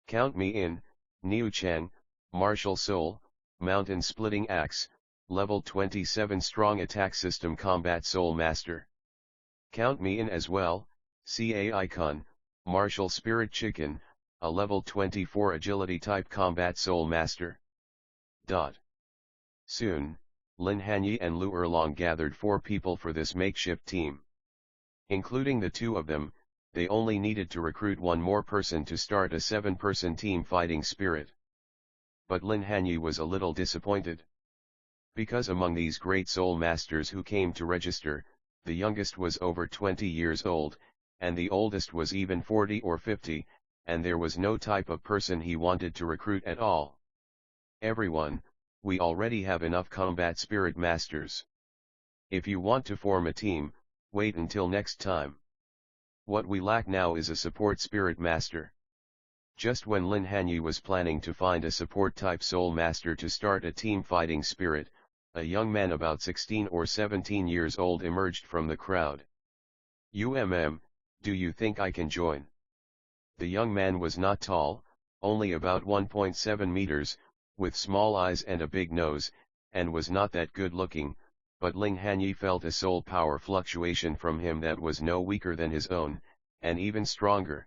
Count me in. Niu Cheng, martial soul, mountain splitting axe, level 27 strong attack system combat soul master. Count me in as well. Cai Kun, martial spirit chicken, a level 24 agility type combat soul master. Soon, Lin Hanye and Lu Erlong gathered 4 people for this makeshift team. Including the two of them, they only needed to recruit one more person to start a 7-person team fighting spirit. But Lin Hanye was a little disappointed. Because among these great soul masters who came to register, the youngest was over 20 years old, and the oldest was even 40 or 50, and there was no type of person he wanted to recruit at all. Everyone, we already have enough combat spirit masters. If you want to form a team, wait until next time. What we lack now is a support spirit master. Just when Lin Hanye was planning to find a support type soul master to start a team fighting spirit, a young man about 16 or 17 years old emerged from the crowd. Do you think I can join? The young man was not tall, only about 1.7 meters, with small eyes and a big nose, and was not that good looking, but Lin Hanye felt a soul power fluctuation from him that was no weaker than his own, and even stronger.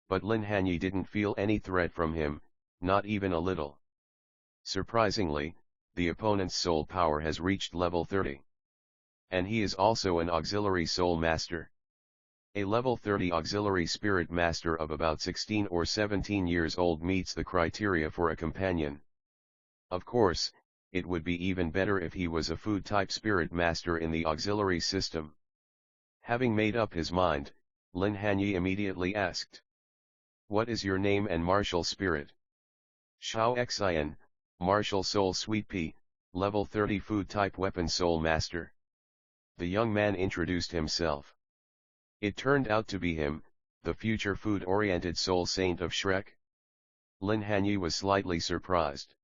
But Lin Hanye didn't feel any threat from him, Not even a little. Surprisingly, the opponent's soul power has reached level 30. And he is also an auxiliary soul master. A level 30 auxiliary spirit master of about 16 or 17 years old meets the criteria for a companion. Of course, it would be even better if he was a food-type spirit master in the auxiliary system. Having made up his mind, Lin Hanye immediately asked, "What is your name and martial spirit?" "Xiao Xin, martial soul sweet pea, level 30 food-type weapon soul master." The young man introduced himself. It turned out to be him, the future food-oriented soul saint of Shrek. Lin Hanye was slightly surprised.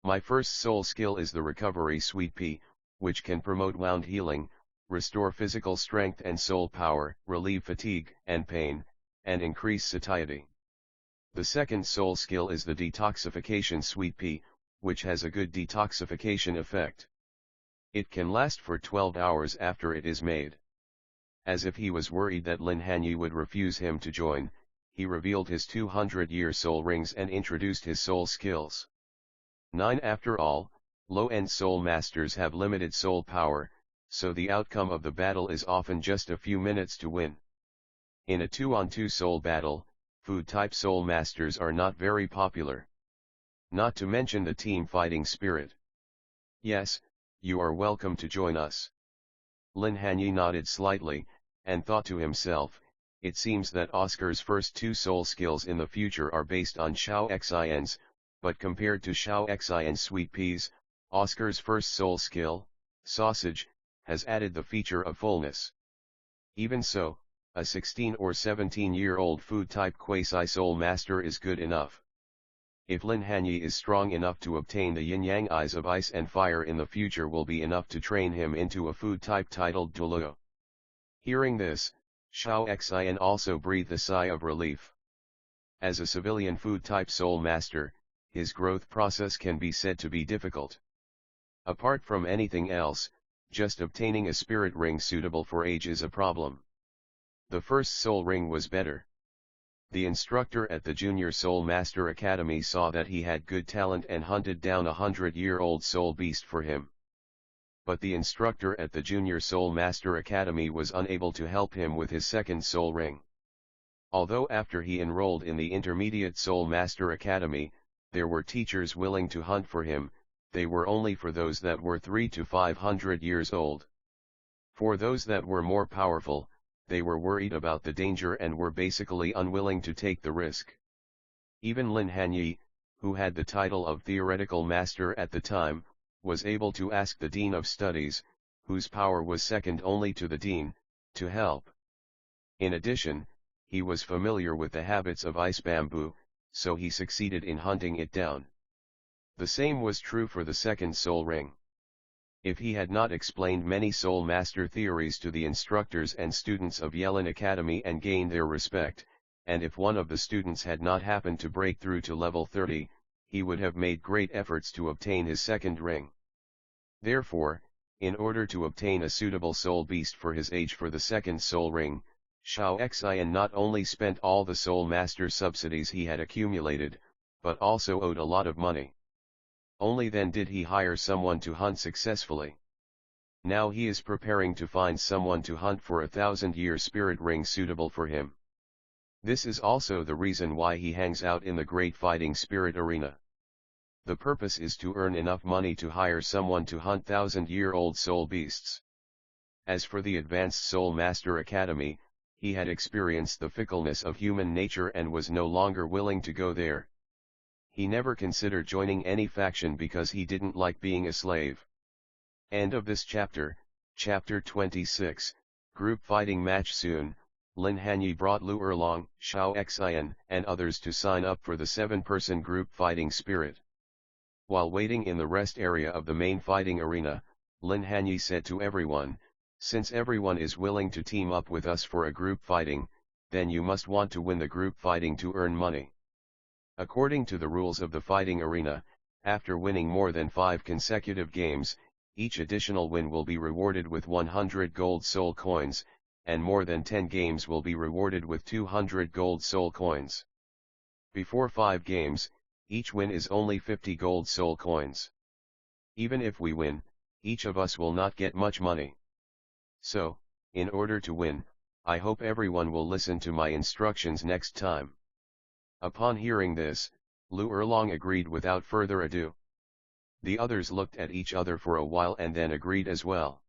"My first soul skill is the recovery sweet pea, which can promote wound healing, restore physical strength and soul power, relieve fatigue and pain, and increase satiety. The second soul skill is the detoxification sweet pea, which has a good detoxification effect. It can last for 12 hours after it is made." As if he was worried that Lin Hanye would refuse him to join, he revealed his 200-year soul rings and introduced his soul skills. 9 After all, low-end soul masters have limited soul power, so the outcome of the battle is often just a few minutes to win. In a 2-on-2 soul battle, food-type soul masters are not very popular. Not to mention the team fighting spirit. "Yes, you are welcome to join us." Lin Hanye nodded slightly, and thought to himself, it seems that Oscar's first 2 soul skills in the future are based on Xiao Xin's, but compared to Xiao Xin's sweet peas, Oscar's first soul skill, sausage, has added the feature of fullness. Even so, a 16 or 17-year-old food-type quasi-soul master is good enough. If Lin Hanye is strong enough to obtain the yin-yang eyes of ice and fire in the future will be enough to train him into a food-type titled Douluo. Hearing this, Xiao Xin also breathed a sigh of relief. As a civilian food-type soul master, his growth process can be said to be difficult. Apart from anything else, just obtaining a spirit ring suitable for age is a problem. The first soul ring was better. The instructor at the Junior Soul Master Academy saw that he had good talent and hunted down a 100-year-old soul beast for him. But the instructor at the Junior Soul Master Academy was unable to help him with his second soul ring. Although after he enrolled in the Intermediate Soul Master Academy, there were teachers willing to hunt for him, they were only for those that were 300 to 500 years old. For those that were more powerful, they were worried about the danger and were basically unwilling to take the risk. Even Lin Hanye, who had the title of theoretical master at the time, was able to ask the Dean of Studies, whose power was second only to the Dean, to help. In addition, he was familiar with the habits of ice bamboo, so he succeeded in hunting it down. The same was true for the second soul ring. If he had not explained many soul master theories to the instructors and students of Yelin Academy and gained their respect, and if one of the students had not happened to break through to level 30, he would have made great efforts to obtain his second ring. Therefore, in order to obtain a suitable soul beast for his age for the second soul ring, Xiao Xin not only spent all the soul master subsidies he had accumulated, but also owed a lot of money. Only then did he hire someone to hunt successfully. Now he is preparing to find someone to hunt for a 1,000-year spirit ring suitable for him. This is also the reason why he hangs out in the Great Fighting Spirit Arena. The purpose is to earn enough money to hire someone to hunt 1,000-year-old soul beasts. As for the Advanced Soul Master Academy, he had experienced the fickleness of human nature and was no longer willing to go there. He never considered joining any faction because he didn't like being a slave. End of this chapter, Chapter 26, Group Fighting Match. Soon, Lin Hanye brought Lu Erlong, Xiao Xin, and others to sign up for the 7-person group fighting spirit. While waiting in the rest area of the main fighting arena, Lin Hanye said to everyone, "Since everyone is willing to team up with us for a group fighting, then you must want to win the group fighting to earn money. According to the rules of the fighting arena, after winning more than 5 consecutive games, each additional win will be rewarded with 100 gold soul coins, and more than 10 games will be rewarded with 200 gold soul coins. Before 5 games, each win is only 50 gold soul coins. Even if we win, each of us will not get much money. So, in order to win, I hope everyone will listen to my instructions next time. Upon hearing this, Lu Erlong agreed without further ado. The others looked at each other for a while and then agreed as well.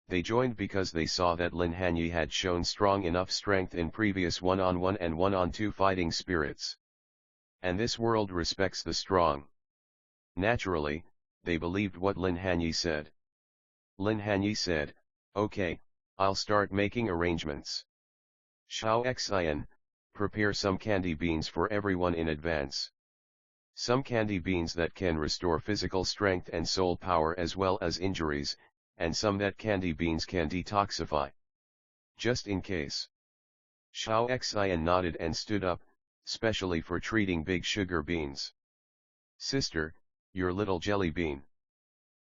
They joined because they saw that Lin Hanye had shown strong enough strength in previous one-on-one and one-on-two fighting spirits. And this world respects the strong. Naturally, they believed what Lin Hanye said. Lin Hanye said, "Okay, I'll start making arrangements. Xiao Xian, prepare some candy beans for everyone in advance. Some candy beans that can restore physical strength and soul power as well as injuries, and some that candy beans can detoxify. Just in case." Xiao Xian nodded and stood up, specially for treating big sugar beans. "Sister, your little jelly bean."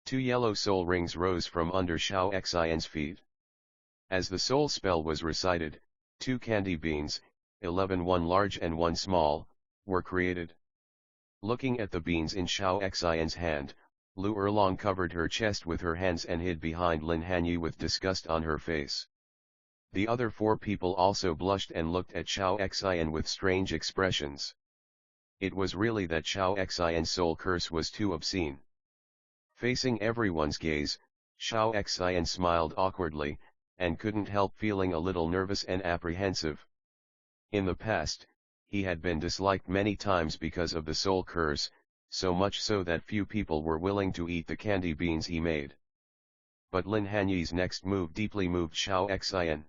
2 yellow soul rings rose from under Xiao Xian's feet. As the soul spell was recited, 2 candy beans, 11 one large and one small, were created. Looking at the beans in Xiao Xian's hand, Lu Erlong covered her chest with her hands and hid behind Lin Hanye with disgust on her face. The other 4 people also blushed and looked at Xiao Xian with strange expressions. It was really that Xiao Xian's soul curse was too obscene. Facing everyone's gaze, Xiao Xian smiled awkwardly, and couldn't help feeling a little nervous and apprehensive. In the past, he had been disliked many times because of the soul curse, so much so that few people were willing to eat the candy beans he made. But Lin Hanye's next move deeply moved Xiao Xian.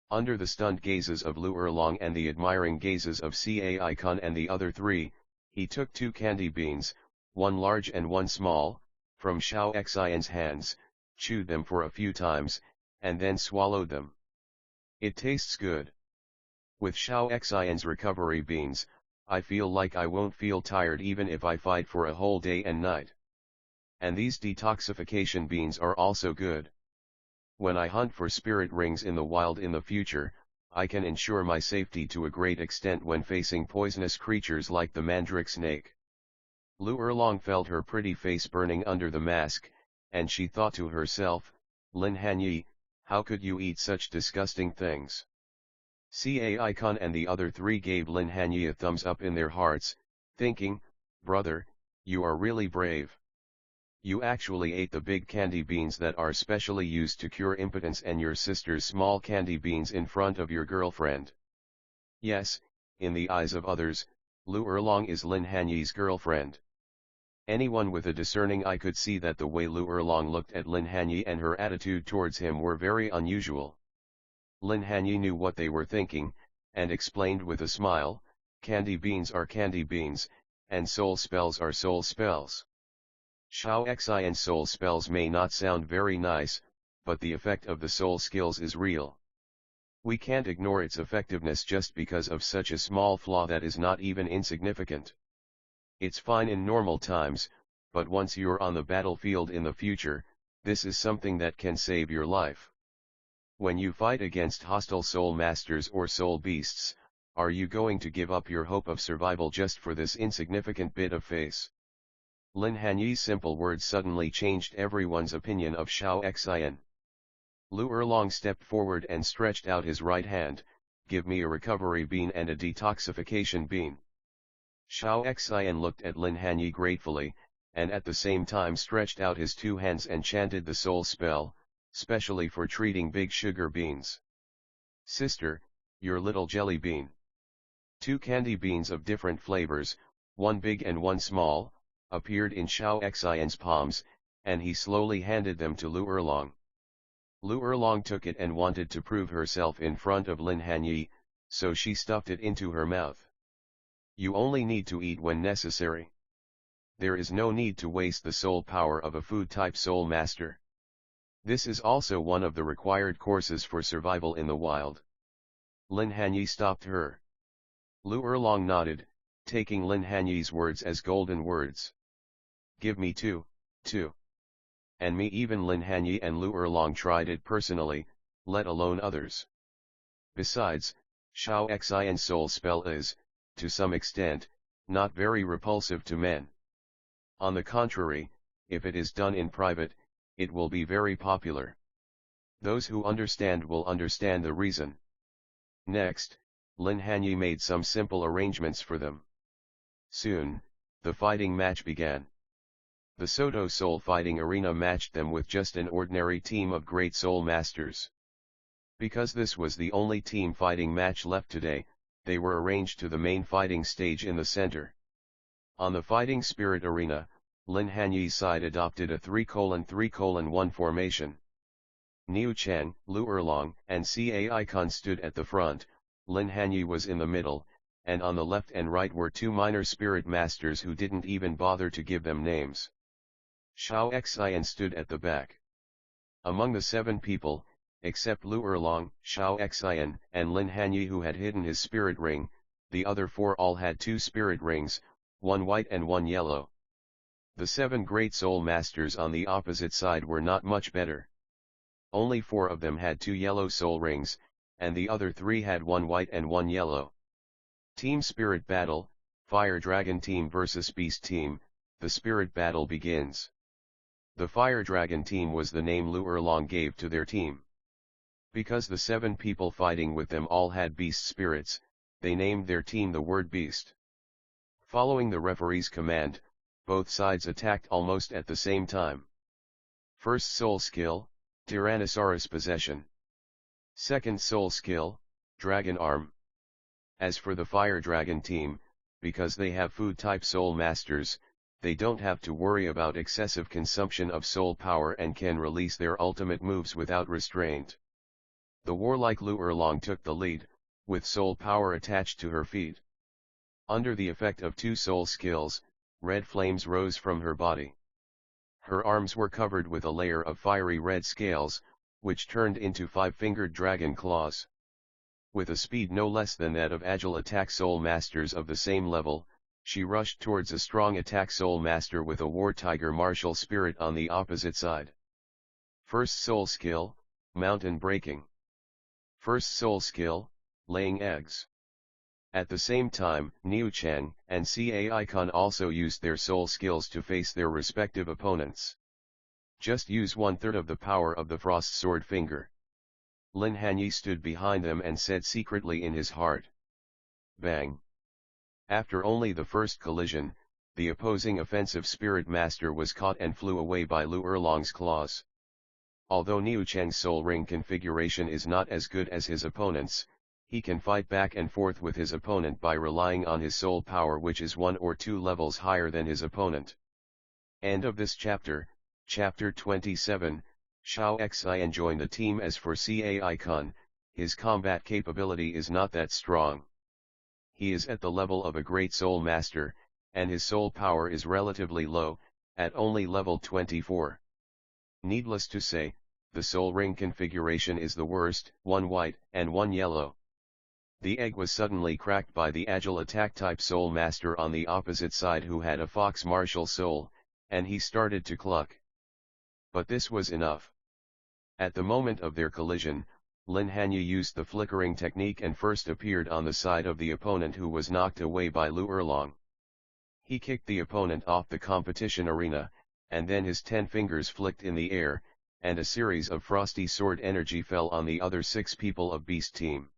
Under the stunned gazes of Lu Erlong and the admiring gazes of Cai Kun and the other 3, he took 2 candy beans, one large and one small, from Xiao Xian's hands, chewed them for a few times, and then swallowed them. "It tastes good. With Xiao Xian's recovery beans, I feel like I won't feel tired even if I fight for a whole day and night. And these detoxification beans are also good. When I hunt for spirit rings in the wild in the future, I can ensure my safety to a great extent when facing poisonous creatures like the mandrake snake." Lu Erlong felt her pretty face burning under the mask, and she thought to herself, "Lin Hanye, how could you eat such disgusting things?" Cai Kun and the other 3 gave Lin Hanye a thumbs up in their hearts, thinking, "Brother, you are really brave. You actually ate the big candy beans that are specially used to cure impotence and your sister's small candy beans in front of your girlfriend." Yes, in the eyes of others, Lu Erlong is Lin Hanye's girlfriend. Anyone with a discerning eye could see that the way Lu Erlong looked at Lin Hanye and her attitude towards him were very unusual. Lin Hanye knew what they were thinking, and explained with a smile, "Candy beans are candy beans, and soul spells are soul spells. Xiao Xian soul spells may not sound very nice, but the effect of the soul skills is real. We can't ignore its effectiveness just because of such a small flaw that is not even insignificant. It's fine in normal times, but once you're on the battlefield in the future, this is something that can save your life. When you fight against hostile soul masters or soul beasts, are you going to give up your hope of survival just for this insignificant bit of face?" Lin Hanye's simple words suddenly changed everyone's opinion of Xiao Xian. Lu Erlong stepped forward and stretched out his right hand, "Give me a recovery bean and a detoxification bean." Xiao Xian looked at Lin Hanye gratefully, and at the same time stretched out his 2 hands and chanted the soul spell, specially for treating big sugar beans. "Sister, your little jelly bean." 2 candy beans of different flavors, one big and one small, appeared in Xiao Xian's palms, and he slowly handed them to Lu Erlong. Lu Erlong took it and wanted to prove herself in front of Lin Hanye, so she stuffed it into her mouth. "You only need to eat when necessary. There is no need to waste the soul power of a food-type soul master. This is also one of the required courses for survival in the wild." Lin Hanye stopped her. Lu Erlong nodded, taking Lin Hanye's words as golden words. "Give me 2, 2. And me." Even Lin Hanye and Lu Erlong tried it personally, let alone others. Besides, Xiao Xian's soul spell is, to some extent, not very repulsive to men. On the contrary, if it is done in private, it will be very popular. Those who understand will understand the reason. Next, Lin Hanye made some simple arrangements for them. Soon, the fighting match began. The Soto Soul Fighting Arena matched them with just an ordinary team of great soul masters. Because this was the only team fighting match left today, they were arranged to the main fighting stage in the center. On the Fighting Spirit Arena, Lin Hanye's side adopted a 3:3:1 formation. Niu Chen, Lu Erlong, and Ca Icon stood at the front, Lin Hanye was in the middle, and on the left and right were two minor spirit masters who didn't even bother to give them names. Xiao Xian stood at the back. Among the 7 people, except Lu Erlong, Xiao Xian, and Lin Hanye who had hidden his spirit ring, the other 4 all had 2 spirit rings, 1 white and 1 yellow. The 7 great soul masters on the opposite side were not much better. Only 4 of them had 2 yellow soul rings, and the other 3 had 1 white and 1 yellow. Team Spirit Battle, Fire Dragon Team vs Beast Team, the Spirit Battle begins. The Fire Dragon Team was the name Lu Erlong gave to their team. Because the 7 people fighting with them all had beast spirits, they named their team the word Beast. Following the referee's command, both sides attacked almost at the same time. First soul skill, Tyrannosaurus Possession. Second soul skill, Dragon Arm. As for the Fire Dragon Team, because they have food-type soul masters, they don't have to worry about excessive consumption of soul power and can release their ultimate moves without restraint. The warlike Lu Erlong took the lead, with soul power attached to her feet. Under the effect of 2 soul skills, red flames rose from her body. Her arms were covered with a layer of fiery red scales, which turned into 5-fingered dragon claws. With a speed no less than that of agile attack soul masters of the same level, she rushed towards a strong attack soul master with a war tiger martial spirit on the opposite side. First soul skill, Mountain Breaking. First soul skill, Laying Eggs. At the same time, Niu Chen and Ca Icon also used their soul skills to face their respective opponents. Just use 1/3 of the power of the Frost Sword Finger. Lin Hanye stood behind them and said secretly in his heart. Bang! After only the first collision, the opposing offensive spirit master was caught and flew away by Lu Erlong's claws. Although Niu Chen's soul ring configuration is not as good as his opponent's, he can fight back and forth with his opponent by relying on his soul power, which is 1 or 2 levels higher than his opponent. End of this chapter, Chapter 27. Xiao Xian joined the team. As for Ca Icon, his combat capability is not that strong. He is at the level of a great soul master, and his soul power is relatively low, at only level 24. Needless to say, the soul ring configuration is the worst, 1 white and 1 yellow. The egg was suddenly cracked by the agile attack type soul master on the opposite side who had a fox martial soul, and he started to cluck. But this was enough. At the moment of their collision, Lin Hanye used the flickering technique and first appeared on the side of the opponent who was knocked away by Lu Erlong. He kicked the opponent off the competition arena, and then his 10 fingers flicked in the air, and a series of frosty sword energy fell on the other 6 people of Beast Team.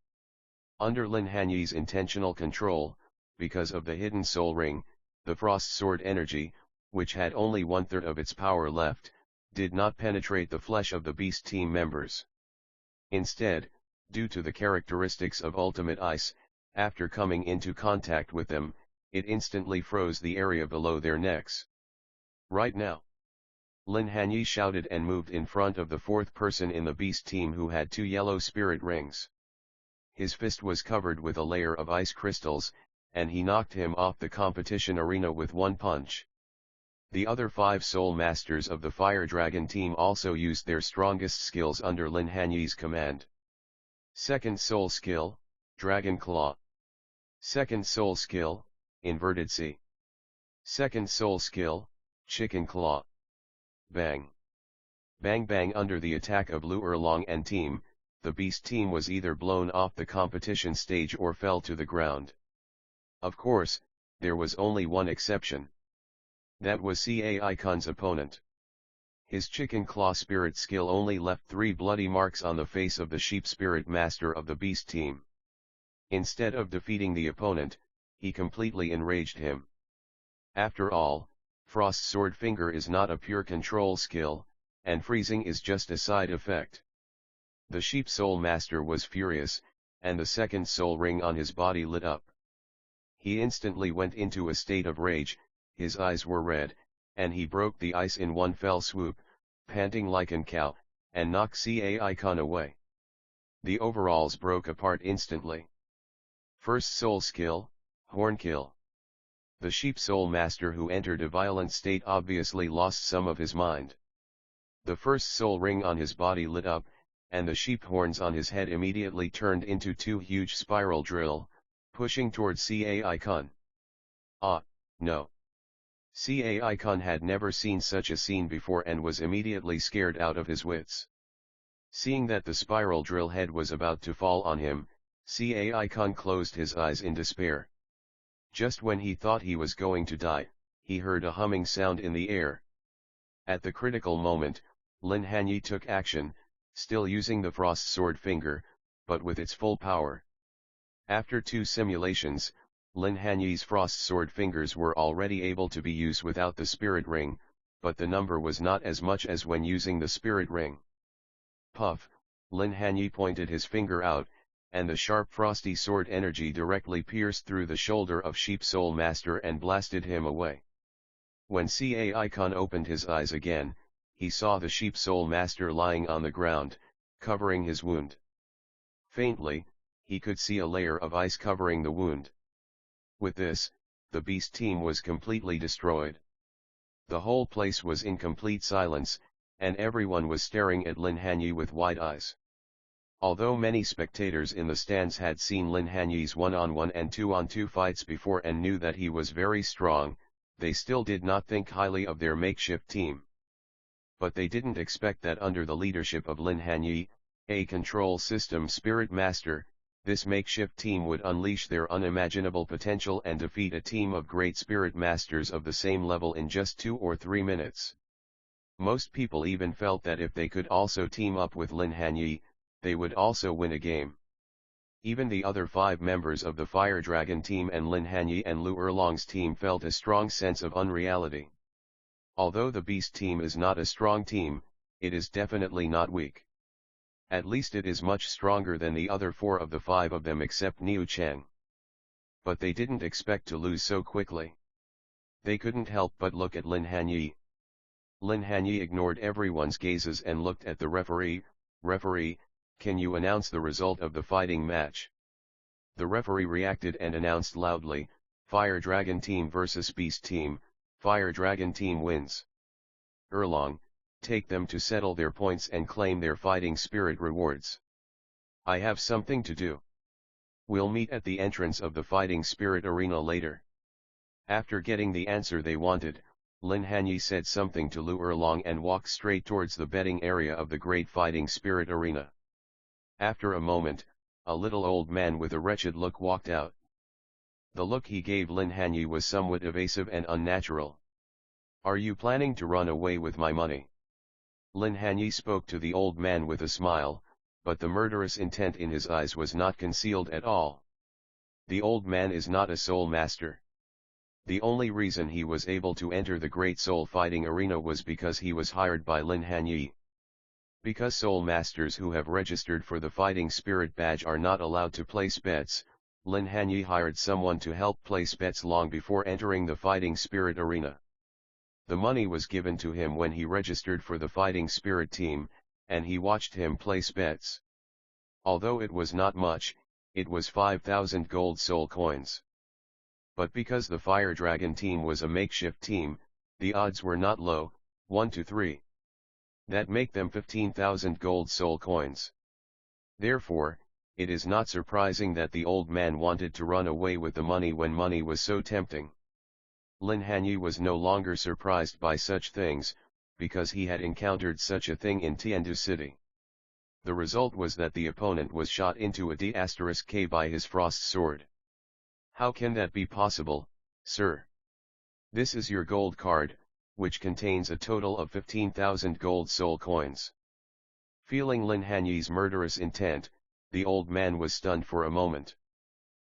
Under Lin Hanye's intentional control, because of the hidden soul ring, the frost sword energy, which had only 1/3 of its power left, did not penetrate the flesh of the Beast Team members. Instead, due to the characteristics of ultimate ice, after coming into contact with them, it instantly froze the area below their necks. Right now, Lin Hanye shouted and moved in front of the 4th person in the Beast Team who had 2 yellow spirit rings. His fist was covered with a layer of ice crystals, and he knocked him off the competition arena with 1 punch. The other 5 soul masters of the Fire Dragon Team also used their strongest skills under Lin Hanye's command. Second soul skill, Dragon Claw. Second soul skill, Inverted C. Second soul skill, Chicken Claw. Bang! Bang bang. Under the attack of Lu Erlong and team, the Beast Team was either blown off the competition stage or fell to the ground. Of course, there was only one exception. That was Cai Khan's opponent. His chicken claw spirit skill only left 3 bloody marks on the face of the sheep spirit master of the beast team. Instead of defeating the opponent, he completely enraged him. After all, Frost Sword Finger is not a pure control skill, and freezing is just a side effect. The sheep soul master was furious, and the second soul ring on his body lit up. He instantly went into a state of rage, his eyes were red, and he broke the ice in one fell swoop, panting like an cow, and knocked Cai Khan away. The overalls broke apart instantly. First soul skill, Horn Kill. The sheep soul master who entered a violent state obviously lost some of his mind. The first soul ring on his body lit up, and the sheep horns on his head immediately turned into 2 huge spiral drill, pushing towards Cai Khan. Ah, no. Cai Khan had never seen such a scene before and was immediately scared out of his wits. Seeing that the spiral drill head was about to fall on him, Cai Khan closed his eyes in despair. Just when he thought he was going to die, he heard a humming sound in the air. At the critical moment, Lin Hanye took action, still using the Frost Sword Finger, but with its full power. After 2 simulations, Lin Hanye's Frost Sword Fingers were already able to be used without the Spirit Ring, but the number was not as much as when using the Spirit Ring. Puff, Lin Hanye pointed his finger out, and the sharp frosty sword energy directly pierced through the shoulder of Sheep Soul Master and blasted him away. When Cai Khan opened his eyes again, he saw the Sheep Soul Master lying on the ground, covering his wound. Faintly, he could see a layer of ice covering the wound. With this, the beast team was completely destroyed. The whole place was in complete silence, and everyone was staring at Lin Hanye with wide eyes. Although many spectators in the stands had seen Lin Hanye's 1-on-1 and 2-on-2 fights before and knew that he was very strong, they still did not think highly of their makeshift team. But they didn't expect that under the leadership of Lin Hanye, a control system spirit master, this makeshift team would unleash their unimaginable potential and defeat a team of great spirit masters of the same level in just 2 or 3 minutes. Most people even felt that if they could also team up with Lin Hanye, they would also win a game. Even the other 5 members of the Fire Dragon team and Lin Hanye and Lu Erlong's team felt a strong sense of unreality. Although the Beast team is not a strong team, it is definitely not weak. At least it is much stronger than the other 4 of the 5 of them except Niu Cheng. But they didn't expect to lose so quickly. They couldn't help but look at Lin Hanye. Lin Hanye ignored everyone's gazes and looked at the referee. "Referee, can you announce the result of the fighting match?" The referee reacted and announced loudly, "Fire Dragon team versus Beast team, Fire Dragon team wins. Erlong, take them to settle their points and claim their fighting spirit rewards. I have something to do. We'll meet at the entrance of the fighting spirit arena later." After getting the answer they wanted, Lin Hanye said something to Lu Erlong and walked straight towards the betting area of the great fighting spirit arena. After a moment, a little old man with a wretched look walked out. The look he gave Lin Hanye was somewhat evasive and unnatural. "Are you planning to run away with my money?" Lin Hanye spoke to the old man with a smile, but the murderous intent in his eyes was not concealed at all. The old man is not a soul master. The only reason he was able to enter the great soul fighting arena was because he was hired by Lin Hanye. Because soul masters who have registered for the fighting spirit badge are not allowed to place bets, Lin Hanye hired someone to help place bets long before entering the fighting spirit arena. The money was given to him when he registered for the fighting spirit team, and he watched him place bets. Although it was not much, it was 5,000 gold soul coins. But because the Fire Dragon team was a makeshift team, the odds were not low, 1 to 3. That make them 15,000 gold soul coins. Therefore, it is not surprising that the old man wanted to run away with the money when money was so tempting. Lin Hanye was no longer surprised by such things, because he had encountered such a thing in Tiandu City. The result was that the opponent was shot into a D*K by his frost sword. How can that be possible? Sir. This is your gold card, which contains a total of 15,000 gold soul coins. Feeling Lin Hanye's murderous intent, the old man was stunned for a moment.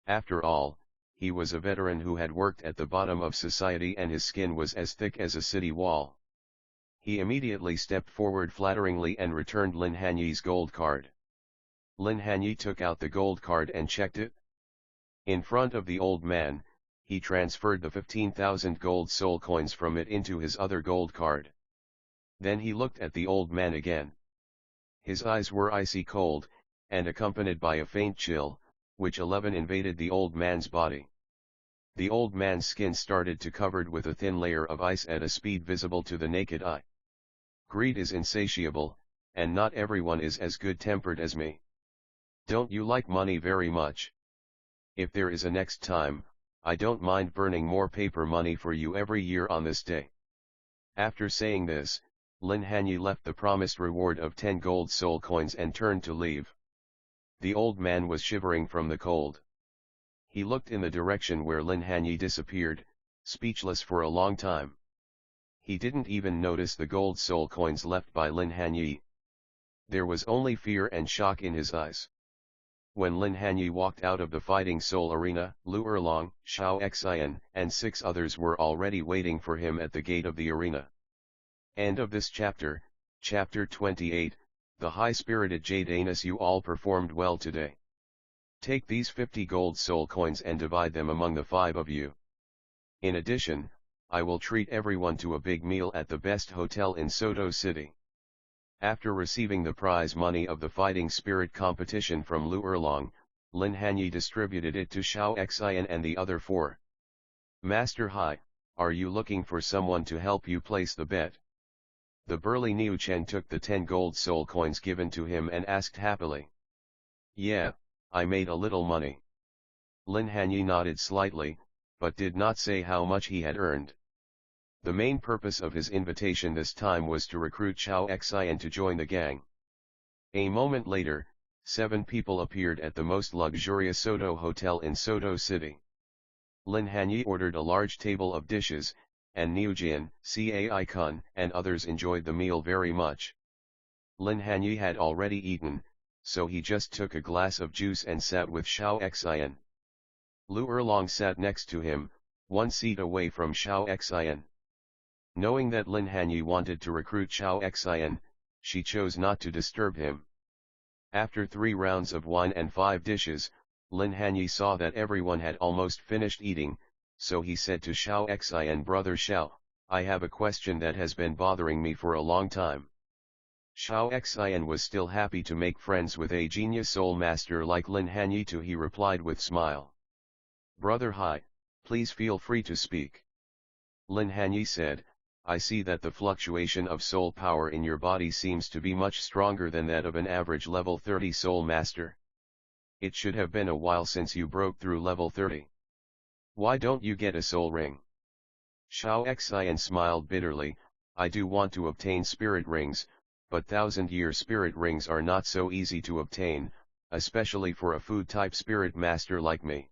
After all, he was a veteran who had worked at the bottom of society and his skin was as thick as a city wall. He immediately stepped forward flatteringly and returned Lin Hanye's gold card. Lin Hanye took out the gold card and checked it. In front of the old man, he transferred the 15,000 gold soul coins from it into his other gold card. Then he looked at the old man again. His eyes were icy cold, and accompanied by a faint chill, which invaded the old man's body. The old man's skin started to covered with a thin layer of ice at a speed visible to the naked eye. Greed is insatiable, and not everyone is as good-tempered as me. Don't you like money very much? If there is a next time, I don't mind burning more paper money for you every year on this day. After saying this, Lin Hanye left the promised reward of 10 gold soul coins and turned to leave. The old man was shivering from the cold. He looked in the direction where Lin Hanye disappeared, speechless for a long time. He didn't even notice the gold soul coins left by Lin Hanye. There was only fear and shock in his eyes. When Lin Hanye walked out of the fighting soul arena, Lu Erlong, Xiao Xian, and 6 others were already waiting for him at the gate of the arena. End of this chapter, Chapter 28, The High-Spirited Jade Anus. You all performed well today. Take these 50 gold soul coins and divide them among the 5 of you. In addition, I will treat everyone to a big meal at the best hotel in Soto City. After receiving the prize money of the fighting spirit competition from Lu Erlong, Lin Hanye distributed it to Xiao Xian and the other 4. Master Hai, are you looking for someone to help you place the bet? The burly Niu Chen took the 10 gold soul coins given to him and asked happily. Yeah, I made a little money. Lin Hanye nodded slightly, but did not say how much he had earned. The main purpose of his invitation this time was to recruit Xiao Xian to join the gang. A moment later, 7 people appeared at the most luxurious Soto hotel in Soto City. Lin Hanye ordered a large table of dishes, and Niu Jin, Cai Kun, and others enjoyed the meal very much. Lin Hanye had already eaten, so he just took a glass of juice and sat with Xiao Xian. Lu Erlong sat next to him, 1 seat away from Xiao Xian. Knowing that Lin Hanye wanted to recruit Xiao Xian, she chose not to disturb him. After 3 rounds of wine and 5 dishes, Lin Hanye saw that everyone had almost finished eating, so he said to Xiao Xian, Brother Xiao, I have a question that has been bothering me for a long time. Xiao Xian was still happy to make friends with a genius soul master like Lin Hanye too. He replied with smile. Brother Hai, please feel free to speak. Lin Hanye said, I see that the fluctuation of soul power in your body seems to be much stronger than that of an average level 30 soul master. It should have been a while since you broke through level 30. Why don't you get a soul ring? Xiao Xian smiled bitterly, I do want to obtain spirit rings, but 1000-year spirit rings are not so easy to obtain, especially for a food-type spirit master like me.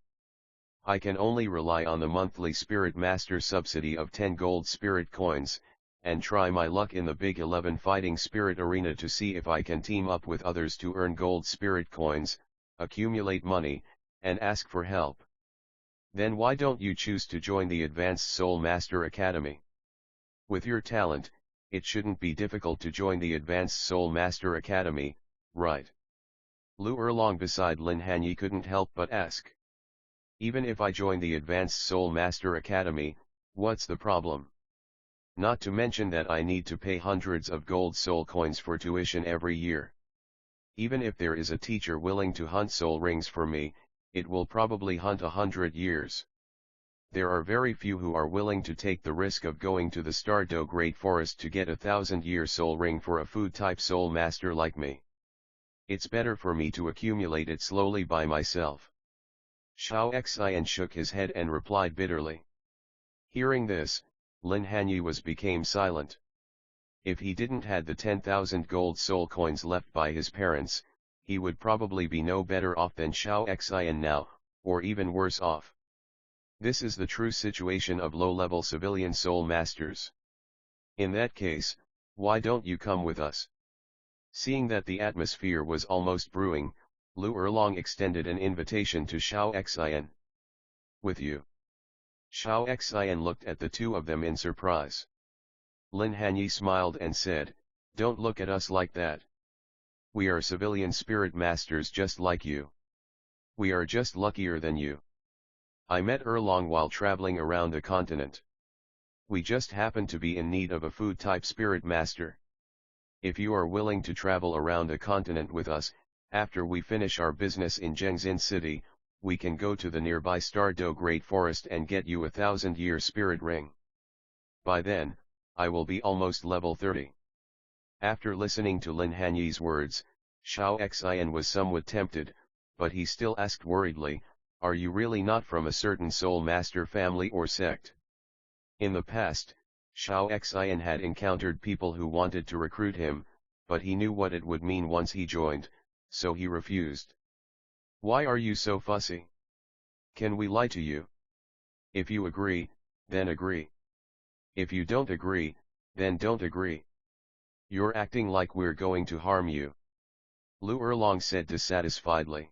I can only rely on the monthly spirit master subsidy of 10 gold spirit coins, and try my luck in the Big 11 fighting spirit arena to see if I can team up with others to earn gold spirit coins, accumulate money, and ask for help. Then why don't you choose to join the Advanced Soul Master Academy? With your talent, it shouldn't be difficult to join the Advanced Soul Master Academy, right? Lu Erlong beside Lin Hanye couldn't help but ask. Even if I join the Advanced Soul Master Academy, what's the problem? Not to mention that I need to pay hundreds of gold soul coins for tuition every year. Even if there is a teacher willing to hunt soul rings for me, it will probably hunt 100 years. There are very few who are willing to take the risk of going to the Stardo Great Forest to get a 1000-year soul ring for a food-type soul master like me. It's better for me to accumulate it slowly by myself. Xiao Xian shook his head and replied bitterly. Hearing this, Lin Hanye became silent. If he didn't had the 10,000 gold soul coins left by his parents, he would probably be no better off than Xiao Xian now, or even worse off. This is the true situation of low-level civilian soul masters. In that case, why don't you come with us? Seeing that the atmosphere was almost brewing, Lu Erlong extended an invitation to Xiao Xian. With you? Xiao Xian looked at the two of them in surprise. Lin Hanye smiled and said, "Don't look at us like that. We are civilian spirit masters just like you. We are just luckier than you. I met Erlong while traveling around the continent. We just happen to be in need of a food-type spirit master. If you are willing to travel around the continent with us, after we finish our business in Zhengzin City, we can go to the nearby Stardo Great Forest and get you a 1,000-year spirit ring. By then, I will be almost level 30. After listening to Lin Hanye's words, Xiao Xian was somewhat tempted, but he still asked worriedly, "Are you really not from a certain soul master family or sect?" In the past, Xiao Xian had encountered people who wanted to recruit him, but he knew what it would mean once he joined, so he refused. "Why are you so fussy? Can we lie to you? If you agree, then agree. If you don't agree, then don't agree. You're acting like we're going to harm you," Lu Erlong said dissatisfiedly.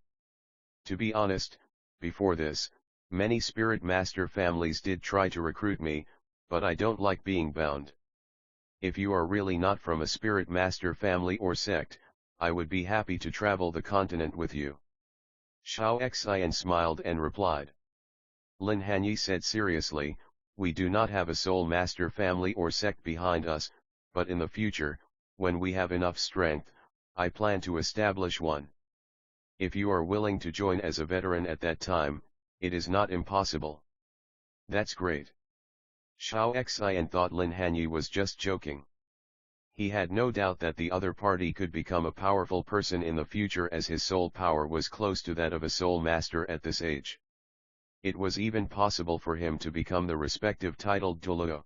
"To be honest, before this, many spirit master families did try to recruit me, but I don't like being bound. If you are really not from a spirit master family or sect, I would be happy to travel the continent with you." Xiao Xian smiled and replied. Lin Hanye said seriously, "We do not have a soul master family or sect behind us, but in the future, when we have enough strength, I plan to establish one. If you are willing to join as a veteran at that time, it is not impossible." "That's great." Xiao Xian thought Lin Hanye was just joking. He had no doubt that the other party could become a powerful person in the future as his soul power was close to that of a soul master at this age. It was even possible for him to become the respective titled Douluo.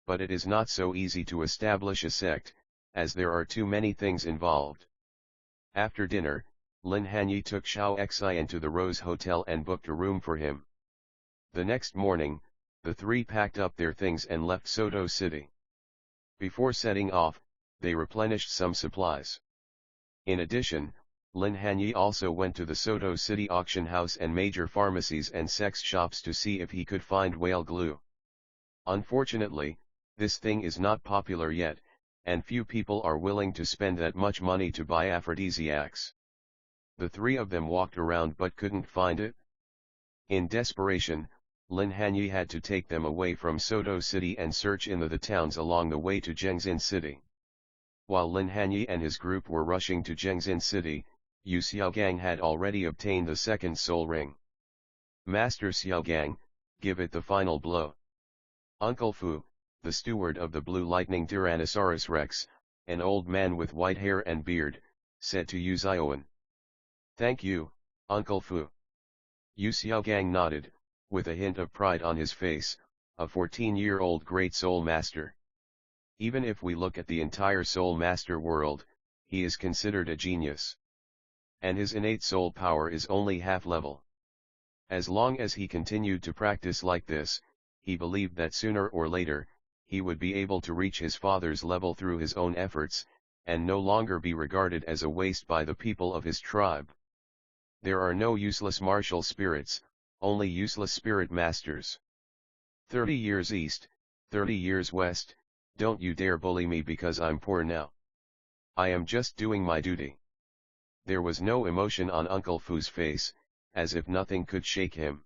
But it is not so easy to establish a sect, as there are too many things involved. After dinner, Lin Hanye took Xiao Xian to the Rose Hotel and booked a room for him. The next morning, the three packed up their things and left Soto City. Before setting off, they replenished some supplies. In addition, Lin Hanye also went to the Soto City auction house and major pharmacies and sex shops to see if he could find whale glue. Unfortunately, this thing is not popular yet, and few people are willing to spend that much money to buy aphrodisiacs. The three of them walked around but couldn't find it. In desperation, Lin Hanye had to take them away from Soto City and search in the towns along the way to Zhengzin City. While Lin Hanye and his group were rushing to Zhengzin City, Yu Xiaogang had already obtained the second soul ring. "Master Xiaogang, give it the final blow." Uncle Fu, the steward of the Blue Lightning Tyrannosaurus Rex, an old man with white hair and beard, said to Yu Xiaowen. "Thank you, Uncle Fu." Yu Xiaogang nodded, with a hint of pride on his face, a 14-year-old great soul master. Even if we look at the entire soul master world, he is considered a genius. And his innate soul power is only half level. As long as he continued to practice like this, he believed that sooner or later, he would be able to reach his father's level through his own efforts, and no longer be regarded as a waste by the people of his tribe. There are no useless martial spirits, only useless spirit masters. 30 years east, 30 years west, don't you dare bully me because I'm poor now. I am just doing my duty. There was no emotion on Uncle Fu's face, as if nothing could shake him.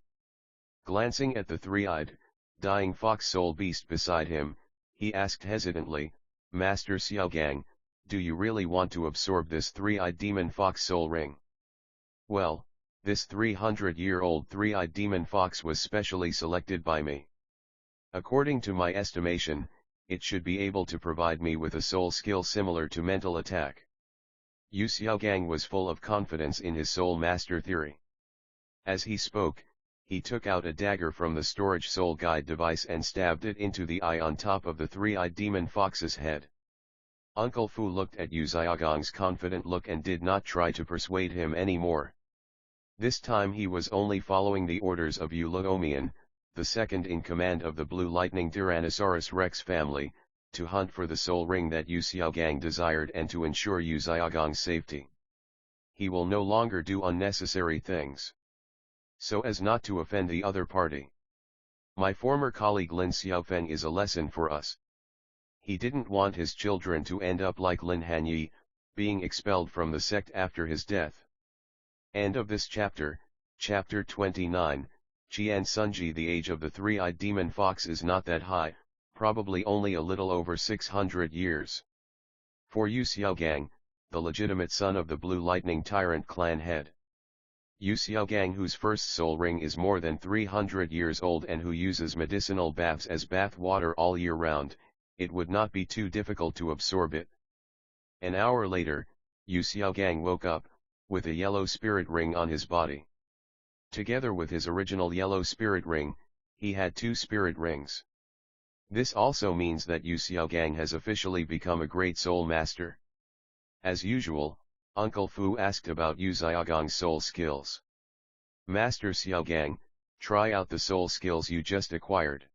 Glancing at the three-eyed, dying fox soul beast beside him, he asked hesitantly, "Master Xiaogang, do you really want to absorb this three-eyed demon fox soul ring?" "Well, this 300-year-old three-eyed demon fox was specially selected by me. According to my estimation, it should be able to provide me with a soul skill similar to mental attack." Yu Xiaogang was full of confidence in his soul master theory. As he spoke, he took out a dagger from the storage soul guide device and stabbed it into the eye on top of the three-eyed demon fox's head. Uncle Fu looked at Yu Xiaogang's confident look and did not try to persuade him anymore. This time he was only following the orders of Yu Luomian, the second in command of the Blue Lightning Tyrannosaurus Rex family, to hunt for the soul ring that Yu Xiaogang desired and to ensure Yu Xiaogang's safety. He will no longer do unnecessary things, so as not to offend the other party. My former colleague Lin Xiaofeng is a lesson for us. He didn't want his children to end up like Lin Hanye, being expelled from the sect after his death. End of this chapter, chapter 29. Qian Sunji. The age of the three-eyed demon fox is not that high, probably only a little over 600 years. For Yu Xiaogang, the legitimate son of the Blue Lightning Tyrant clan head. Yu Xiaogang, whose first soul ring is more than 300 years old and who uses medicinal baths as bath water all year round, it would not be too difficult to absorb it. An hour later, Yu Xiaogang woke up, with a yellow spirit ring on his body. Together with his original yellow spirit ring, he had 2 spirit rings. This also means that Yu Xiaogang has officially become a great soul master. As usual, Uncle Fu asked about Yu Xiaogang's soul skills. Master Xiaogang, try out the soul skills you just acquired.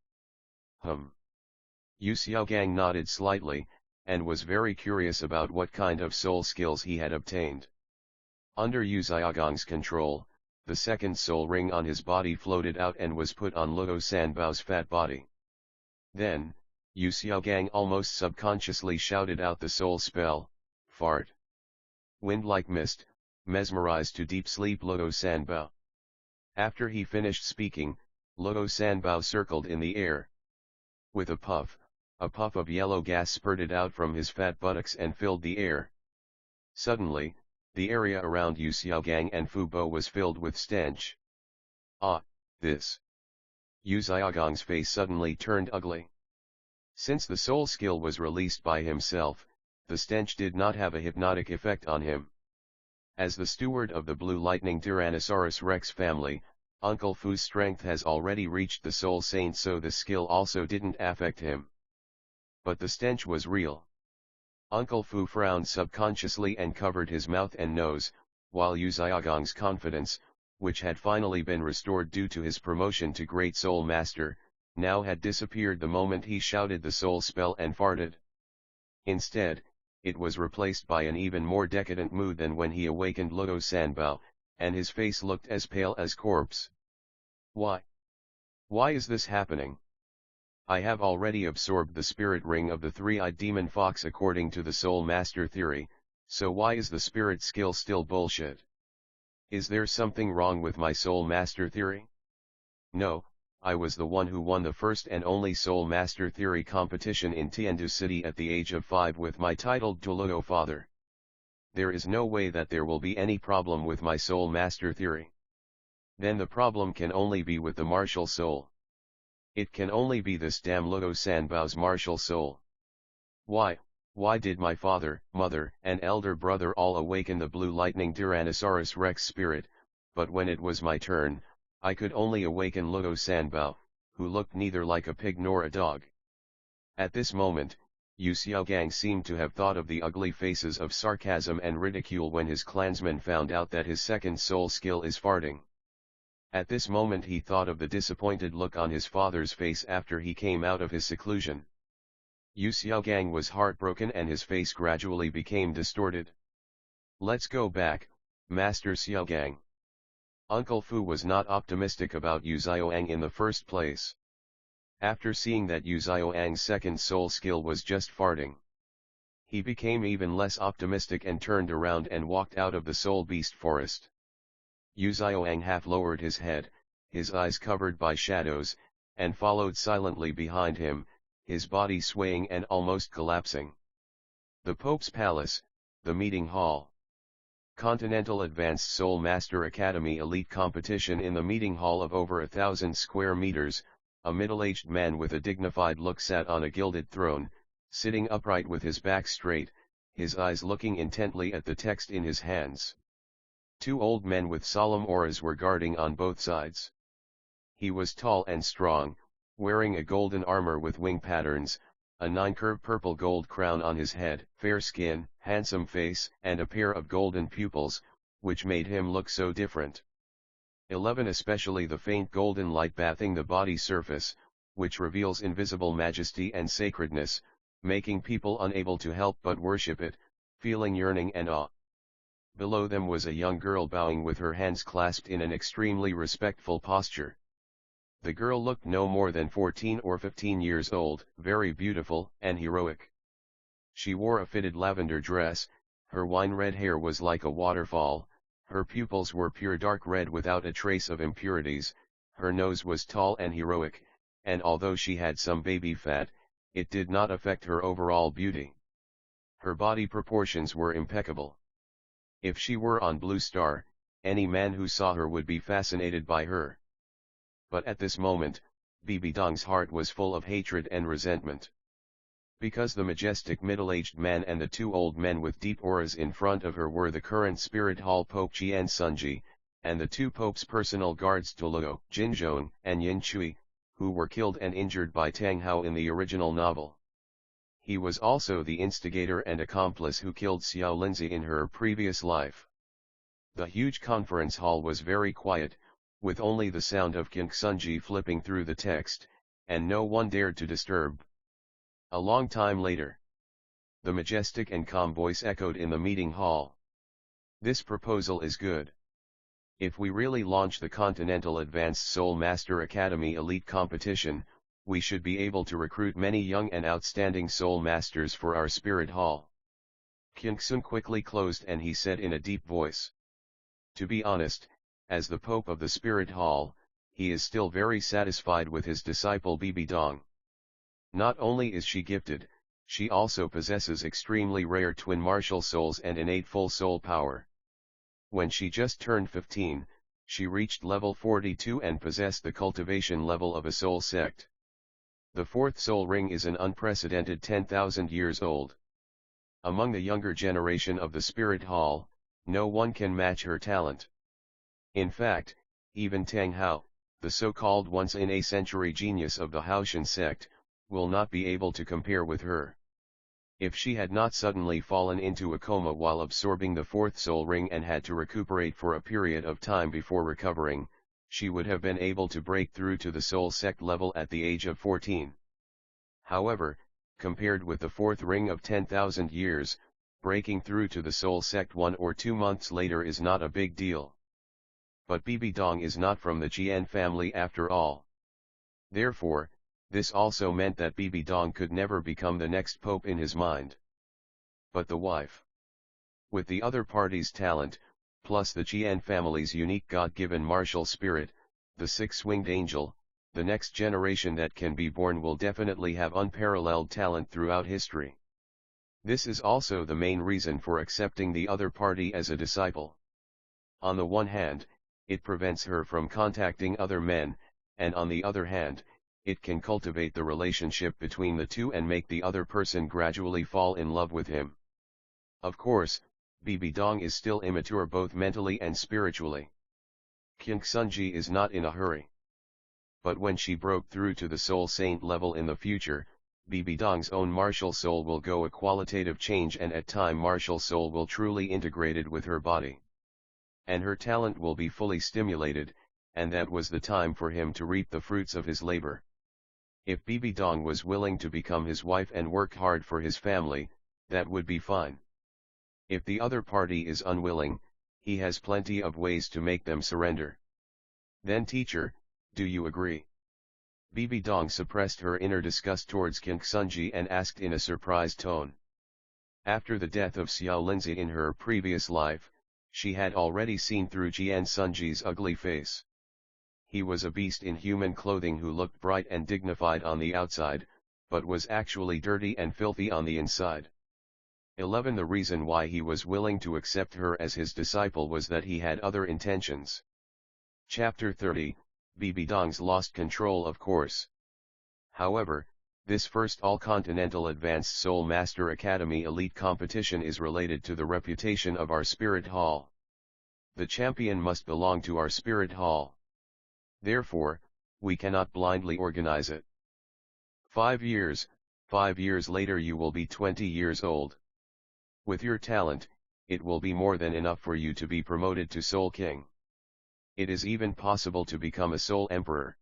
Yu Xiaogang nodded slightly, and was very curious about what kind of soul skills he had obtained. Under Yu Xiaogang's control, the second soul ring on his body floated out and was put on Luo Sanbao's fat body. Then, Yu Xiaogang almost subconsciously shouted out the soul spell, fart. Wind like mist, mesmerized to deep sleep Luo Sanbao. After he finished speaking, Luo Sanbao circled in the air. With a puff of yellow gas spurted out from his fat buttocks and filled the air. Suddenly, the area around Yu Xiaogang and Fu Bo was filled with stench. Ah, this. Yu Xiaogang's face suddenly turned ugly. Since the soul skill was released by himself, the stench did not have a hypnotic effect on him. As the steward of the Blue Lightning Tyrannosaurus Rex family, Uncle Fu's strength has already reached the soul saint, so the skill also didn't affect him. But the stench was real. Uncle Fu frowned subconsciously and covered his mouth and nose, while Yu Xiaogang's confidence, which had finally been restored due to his promotion to Great Soul Master, now had disappeared the moment he shouted the soul spell and farted. Instead, it was replaced by an even more decadent mood than when he awakened Luo Sanbao, and his face looked as pale as corpse. Why? Why is this happening? I have already absorbed the spirit ring of the three-eyed demon fox according to the soul master theory, so why is the spirit skill still bullshit? Is there something wrong with my soul master theory? No, I was the one who won the first and only soul master theory competition in Tiandu City at the age of 5 with my titled Douluo father. There is no way that there will be any problem with my soul master theory. Then the problem can only be with the martial soul. It can only be this damn Luo Sanbao's martial soul. Why did my father, mother, and elder brother all awaken the Blue Lightning Tyrannosaurus Rex spirit, but when it was my turn, I could only awaken Luo Sanbao, who looked neither like a pig nor a dog? At this moment, Yu Xiaogang seemed to have thought of the ugly faces of sarcasm and ridicule when his clansmen found out that his second soul skill is farting. At this moment he thought of the disappointed look on his father's face after he came out of his seclusion. Yu Xiaogang was heartbroken and his face gradually became distorted. Let's go back, Master Xiaogang. Uncle Fu was not optimistic about Yu Xiaogang in the first place. After seeing that Yu Xiaoyang's second soul skill was just farting, he became even less optimistic and turned around and walked out of the soul beast forest. Yu Xiaoyang half lowered his head, his eyes covered by shadows, and followed silently behind him, his body swaying and almost collapsing. The Pope's Palace, the meeting hall. Continental Advanced Soul Master Academy elite competition in the meeting hall of over 1,000 square meters. A middle-aged man with a dignified look sat on a gilded throne, sitting upright with his back straight, his eyes looking intently at the text in his hands. 2 old men with solemn auras were guarding on both sides. He was tall and strong, wearing a golden armor with wing patterns, a 9-curve purple gold crown on his head, fair skin, handsome face, and a pair of golden pupils, which made him look so different. 11 Especially the faint golden light bathing the body surface, which reveals invisible majesty and sacredness, making people unable to help but worship it, feeling yearning and awe. Below them was a young girl bowing with her hands clasped in an extremely respectful posture. The girl looked no more than 14 or 15 years old, very beautiful and heroic. She wore a fitted lavender dress, her wine-red hair was like a waterfall, her pupils were pure dark red without a trace of impurities, her nose was tall and heroic, and although she had some baby fat, it did not affect her overall beauty. Her body proportions were impeccable. If she were on Blue Star, any man who saw her would be fascinated by her. But at this moment, Bibi Dong's heart was full of hatred and resentment. Because the majestic middle-aged man and the two old men with deep auras in front of her were the current spirit hall Pope Qian Sunji, and the two popes' personal guards Douluo, Jinzhong, and Yin Chui, who were killed and injured by Tang Hao in the original novel. He was also the instigator and accomplice who killed Xiao Linzi in her previous life. The huge conference hall was very quiet, with only the sound of King Sunji flipping through the text, and no one dared to disturb. A long time later, the majestic and calm voice echoed in the meeting hall. This proposal is good. If we really launch the Continental Advanced Soul Master Academy Elite Competition, we should be able to recruit many young and outstanding soul masters for our spirit hall. King Sun quickly closed and he said in a deep voice. To be honest, as the Pope of the Spirit Hall, he is still very satisfied with his disciple Bibi Dong. Not only is she gifted, she also possesses extremely rare twin martial souls and innate full soul power. When she just turned 15, she reached level 42 and possessed the cultivation level of a soul sect. The fourth soul ring is an unprecedented 10,000 years old. Among the younger generation of the Spirit Hall, no one can match her talent. In fact, even Tang Hao, the so-called once-in-a-century genius of the Haoshan sect, will not be able to compare with her. If she had not suddenly fallen into a coma while absorbing the fourth soul ring and had to recuperate for a period of time before recovering, she would have been able to break through to the soul sect level at the age of 14. However, compared with the fourth ring of 10,000 years, breaking through to the soul sect 1 or 2 months later is not a big deal. But Bibi Dong is not from the Jian family after all. Therefore, this also meant that Bibi Dong could never become the next pope in his mind. But the wife. With the other party's talent, plus the Jian family's unique God-given martial spirit, the six-winged angel, the next generation that can be born will definitely have unparalleled talent throughout history. This is also the main reason for accepting the other party as a disciple. On the one hand, it prevents her from contacting other men, and on the other hand, it can cultivate the relationship between the two and make the other person gradually fall in love with him. Of course, Bibi Dong is still immature both mentally and spiritually. King Sunji is not in a hurry. But when she broke through to the soul saint level in the future, Bibi Dong's own martial soul will go a qualitative change and at time martial soul will truly integrated with her body. And her talent will be fully stimulated, and that was the time for him to reap the fruits of his labor. If Bibi Dong was willing to become his wife and work hard for his family, that would be fine. If the other party is unwilling, he has plenty of ways to make them surrender. Then teacher, do you agree? Bibi Dong suppressed her inner disgust towards King Sunji and asked in a surprised tone. After the death of Xiao Linzi in her previous life, she had already seen through Jian Sunji's ugly face. He was a beast in human clothing who looked bright and dignified on the outside, but was actually dirty and filthy on the inside. 11 The reason why he was willing to accept her as his disciple was that he had other intentions. Chapter 30, Bibi Dong's lost control of course. However, this first all-continental Advanced Soul Master Academy Elite Competition is related to the reputation of our Spirit Hall. The champion must belong to our Spirit Hall. Therefore, we cannot blindly organize it. 5 years later you will be 20 years old. With your talent, it will be more than enough for you to be promoted to Soul King. It is even possible to become a sole emperor.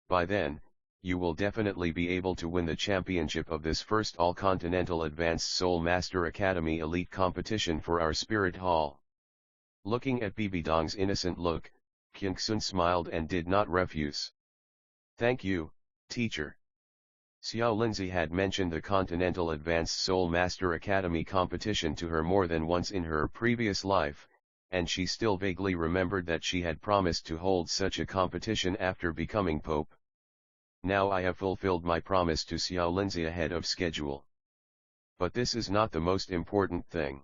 By then, you will definitely be able to win the championship of this first all-continental Advanced Soul Master Academy elite competition for our Spirit Hall. Looking at Bibidong's innocent look, Kyungsun smiled and did not refuse. Thank you, teacher. Xiao Lindsay had mentioned the Continental Advanced Soul Master Academy competition to her more than once in her previous life, and she still vaguely remembered that she had promised to hold such a competition after becoming Pope. Now I have fulfilled my promise to Xiao Lindsay ahead of schedule. But this is not the most important thing.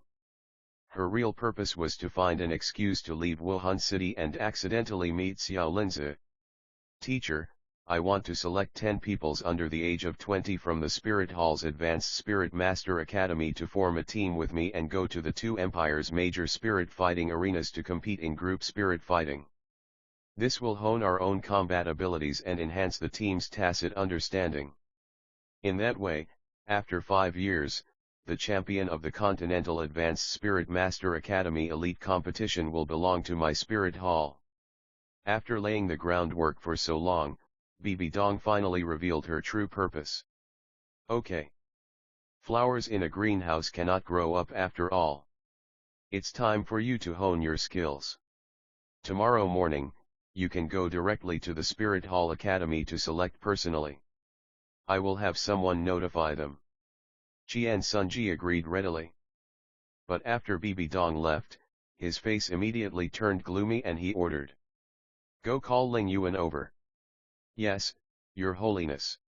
Her real purpose was to find an excuse to leave Wuhan City and accidentally meet Xiao Lindsay. Teacher, I want to select 10 peoples under the age of 20 from the Spirit Hall's Advanced Spirit Master Academy to form a team with me and go to the two empires' major spirit fighting arenas to compete in group spirit fighting. This will hone our own combat abilities and enhance the team's tacit understanding. In that way, after 5 years, the champion of the Continental Advanced Spirit Master Academy Elite Competition will belong to my Spirit Hall. After laying the groundwork for so long, Bibidong finally revealed her true purpose. Okay. Flowers in a greenhouse cannot grow up after all. It's time for you to hone your skills. Tomorrow morning, you can go directly to the Spirit Hall Academy to select personally. I will have someone notify them. Qian Sunji agreed readily. But after Bibidong left, his face immediately turned gloomy and he ordered. Go call Ling Yuan over. Yes, Your Holiness.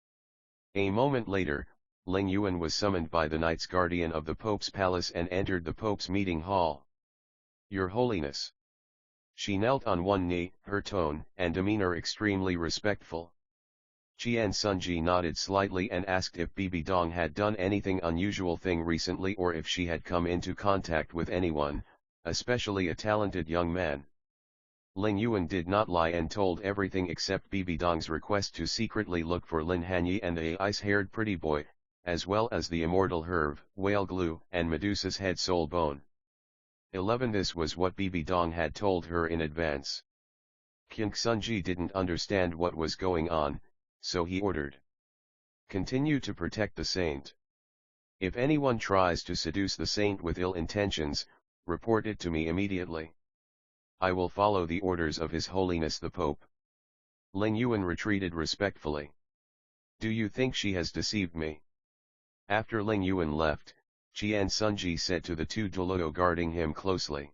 A moment later, Ling Yuan was summoned by the Knights Guardian of the Pope's palace and entered the Pope's meeting hall. Your Holiness. She knelt on one knee, her tone and demeanor extremely respectful. Qian Sunji nodded slightly and asked if Bibidong had done anything unusual thing recently or if she had come into contact with anyone, especially a talented young man. Ling Yuan did not lie and told everything except Bibidong's request to secretly look for Lin Hanye and the ice-haired pretty boy, as well as the immortal herb, whale glue and Medusa's head soul bone. 11 This was what Bibidong had told her in advance. Kyungsunji didn't understand what was going on, so he ordered. Continue to protect the saint. If anyone tries to seduce the saint with ill intentions, report it to me immediately. I will follow the orders of His Holiness the Pope. Ling Yuan retreated respectfully. Do you think she has deceived me? After Ling Yuan left, Qian Sunji said to the two Douluo guarding him closely.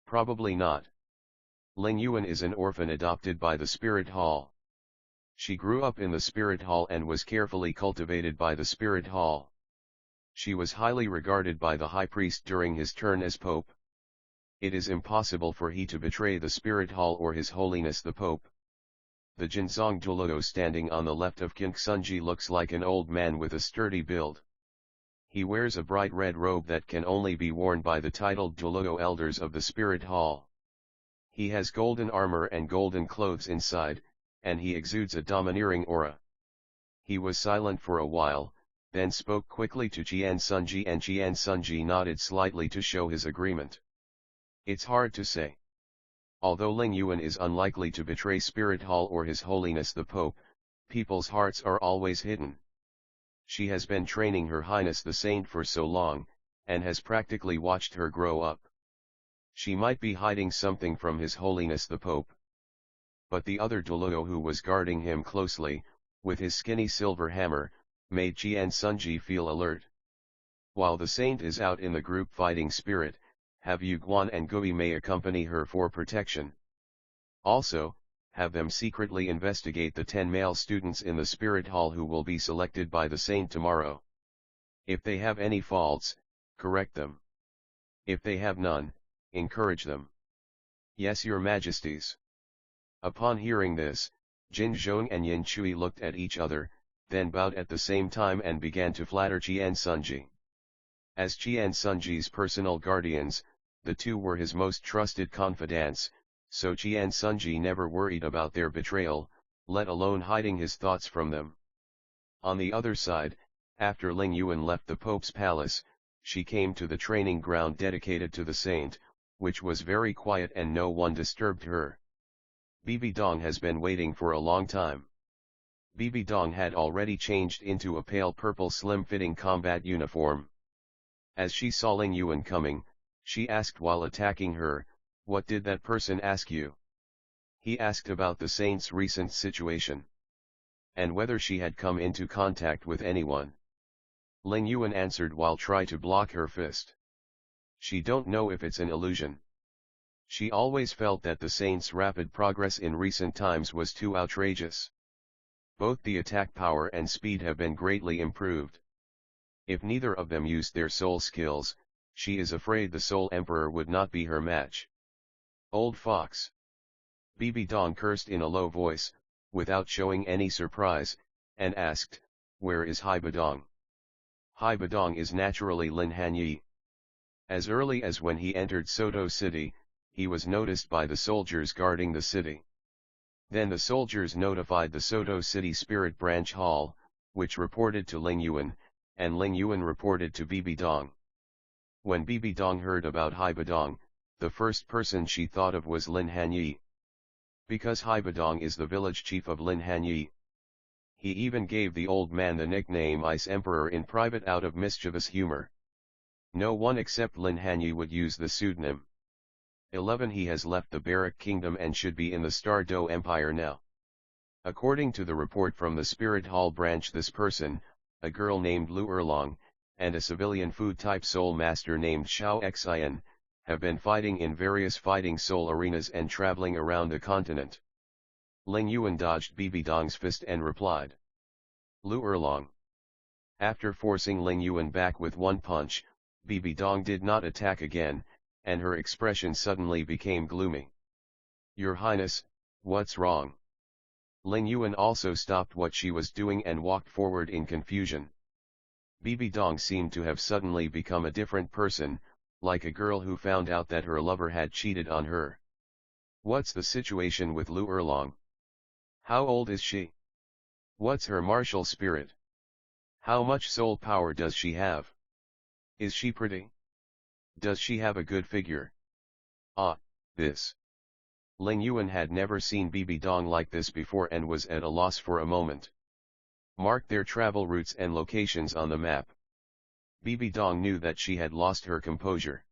Probably not. Ling Yuan is an orphan adopted by the Spirit Hall. She grew up in the Spirit Hall and was carefully cultivated by the Spirit Hall. She was highly regarded by the High Priest during his turn as Pope. It is impossible for he to betray the Spirit Hall or His Holiness the Pope. The Jinzong Douluo standing on the left of Kyungsunji looks like an old man with a sturdy build. He wears a bright red robe that can only be worn by the titled Douluo elders of the Spirit Hall. He has golden armor and golden clothes inside, and he exudes a domineering aura. He was silent for a while, then spoke quickly to Qian Sunji and Qian Sunji nodded slightly to show his agreement. It's hard to say. Although Ling Yuan is unlikely to betray Spirit Hall or His Holiness the Pope, people's hearts are always hidden. She has been training Her Highness the Saint for so long, and has practically watched her grow up. She might be hiding something from His Holiness the Pope. But the other Douluo who was guarding him closely, with his skinny silver hammer, made Qian Sunji feel alert. While the saint is out in the group fighting spirit, have Yu Guan and Gui Mei accompany her for protection. Also, have them secretly investigate the 10 male students in the Spirit Hall who will be selected by the saint tomorrow. If they have any faults, correct them. If they have none, encourage them. Yes, Your Majesties. Upon hearing this, Jin Zhong and Yin Chui looked at each other, then bowed at the same time and began to flatter Qian Sunji. As Qian Sunji's personal guardians, the two were his most trusted confidants, so Qian Sunji never worried about their betrayal, let alone hiding his thoughts from them. On the other side, after Ling Yuan left the Pope's palace, she came to the training ground dedicated to the saint, which was very quiet and no one disturbed her. Bibi Dong has been waiting for a long time. Bibi Dong had already changed into a pale purple slim-fitting combat uniform. As she saw Ling Yuan coming, she asked while attacking her, "What did that person ask you?" He asked about the saint's recent situation, and whether she had come into contact with anyone. Ling Yuan answered while trying to block her fist. She don't know if it's an illusion. She always felt that the saint's rapid progress in recent times was too outrageous. Both the attack power and speed have been greatly improved. If neither of them used their soul skills, she is afraid the Soul Emperor would not be her match. Old fox. Bibi Dong cursed in a low voice, without showing any surprise, and asked, "Where is Hai Badong?" Hai Badong is naturally Lin Hanye. As early as when he entered Soto City, he was noticed by the soldiers guarding the city. Then the soldiers notified the Soto City Spirit Branch Hall, which reported to Ling Yuan, and Ling Yuan reported to Bibi Dong. When Bibi Dong heard about Hai Badong, the first person she thought of was Lin Hanye. Because Hai Badong is the village chief of Lin Hanye. He even gave the old man the nickname Ice Emperor in private out of mischievous humor. No one except Lin Hanye would use the pseudonym. 11 He has left the Barak Kingdom and should be in the Star Do Empire now. According to the report from the Spirit Hall branch, this person, a girl named Lu Erlong, and a civilian food-type soul master named Xiao Xian, have been fighting in various fighting soul arenas and traveling around the continent. Ling Yuan dodged Bibi Dong's fist and replied, "Lu Erlong." After forcing Ling Yuan back with one punch, Bibi Dong did not attack again, and her expression suddenly became gloomy. "Your Highness, what's wrong?" Ling Yuan also stopped what she was doing and walked forward in confusion. Bibi Dong seemed to have suddenly become a different person, like a girl who found out that her lover had cheated on her. "What's the situation with Lu Erlong? How old is she? What's her martial spirit? How much soul power does she have? Is she pretty? Does she have a good figure?" This. Ling Yuan had never seen Bibi Dong like this before and was at a loss for a moment. Marked their travel routes and locations on the map. Bibi Dong knew that she had lost her composure.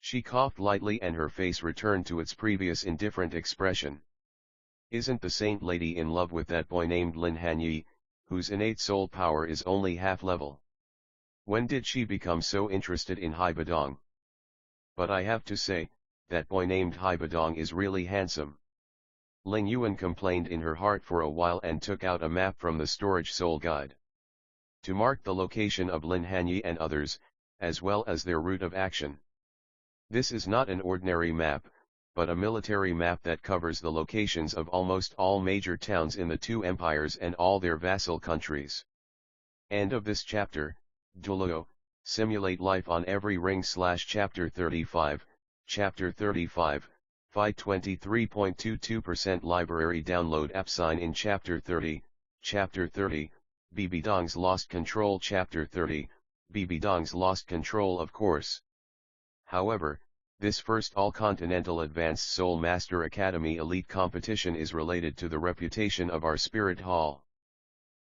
She coughed lightly and her face returned to its previous indifferent expression. "Isn't the saint lady in love with that boy named Lin Hanye, whose innate soul power is only half level? When did she become so interested in Hai Badong? But I have to say, that boy named Hai Badong is really handsome." Ling Yuan complained in her heart for a while and took out a map from the storage soul guide. To mark the location of Lin Hanye and others, as well as their route of action. This is not an ordinary map, but a military map that covers the locations of almost all major towns in the two empires and all their vassal countries. End of this chapter. Douluo, simulate life on every ring / Chapter 35, Chapter 35, Fight 23.22% library download app sign in Chapter 30, Chapter 30, Bibi Dong's Lost Control Chapter 30, Bibi Dong's Lost Control of course. However, this first all-continental Advanced Soul Master Academy Elite competition is related to the reputation of our Spirit Hall.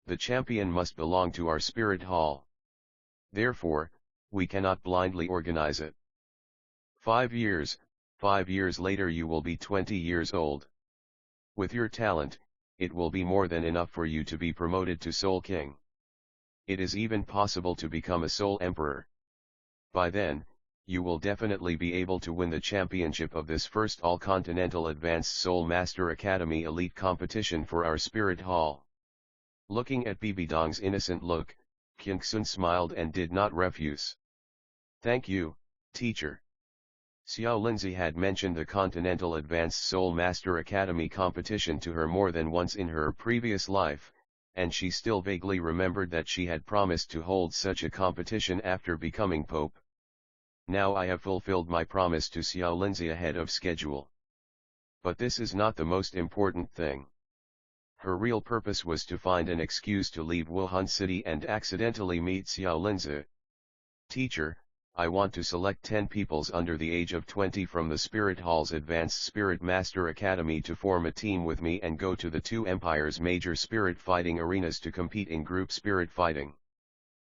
The champion must belong to our Spirit Hall. Therefore, we cannot blindly organize it. 5 years later you will be 20 years old. With your talent, it will be more than enough for you to be promoted to Soul King. It is even possible to become a Soul Emperor. By then, you will definitely be able to win the championship of this first all-continental Advanced Soul Master Academy Elite competition for our Spirit Hall. Looking at Bibi Dong's innocent look, Kingsun smiled and did not refuse. "Thank you, teacher." Xiao Linzi had mentioned the Continental Advanced Soul Master Academy competition to her more than once in her previous life, and she still vaguely remembered that she had promised to hold such a competition after becoming Pope. Now I have fulfilled my promise to Xiao Linzi ahead of schedule. But this is not the most important thing. Her real purpose was to find an excuse to leave Wuhan City and accidentally meet Xiao Linzi. "Teacher, I want to select 10 peoples under the age of 20 from the Spirit Hall's Advanced Spirit Master Academy to form a team with me and go to the two empires' major spirit fighting arenas to compete in group spirit fighting.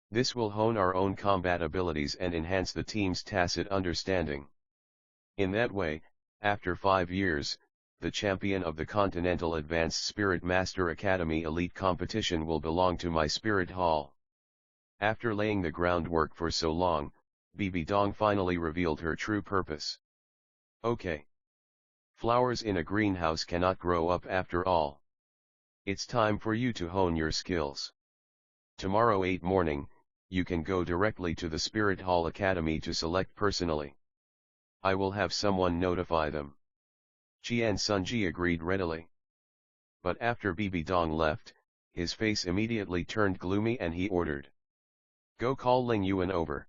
This will hone our own combat abilities and enhance the team's tacit understanding. In that way, after 5 years, the champion of the Continental Advanced Spirit Master Academy Elite Competition will belong to my Spirit Hall. After laying the groundwork for so long, Bibi Dong finally revealed her true purpose. Okay. Flowers in a greenhouse cannot grow up after all. It's time for you to hone your skills. Tomorrow 8 morning, you can go directly to the Spirit Hall Academy to select personally. I will have someone notify them. Qian Sunji agreed readily. But after Bibi Dong left, his face immediately turned gloomy and he ordered. Go call Ling Yuan over.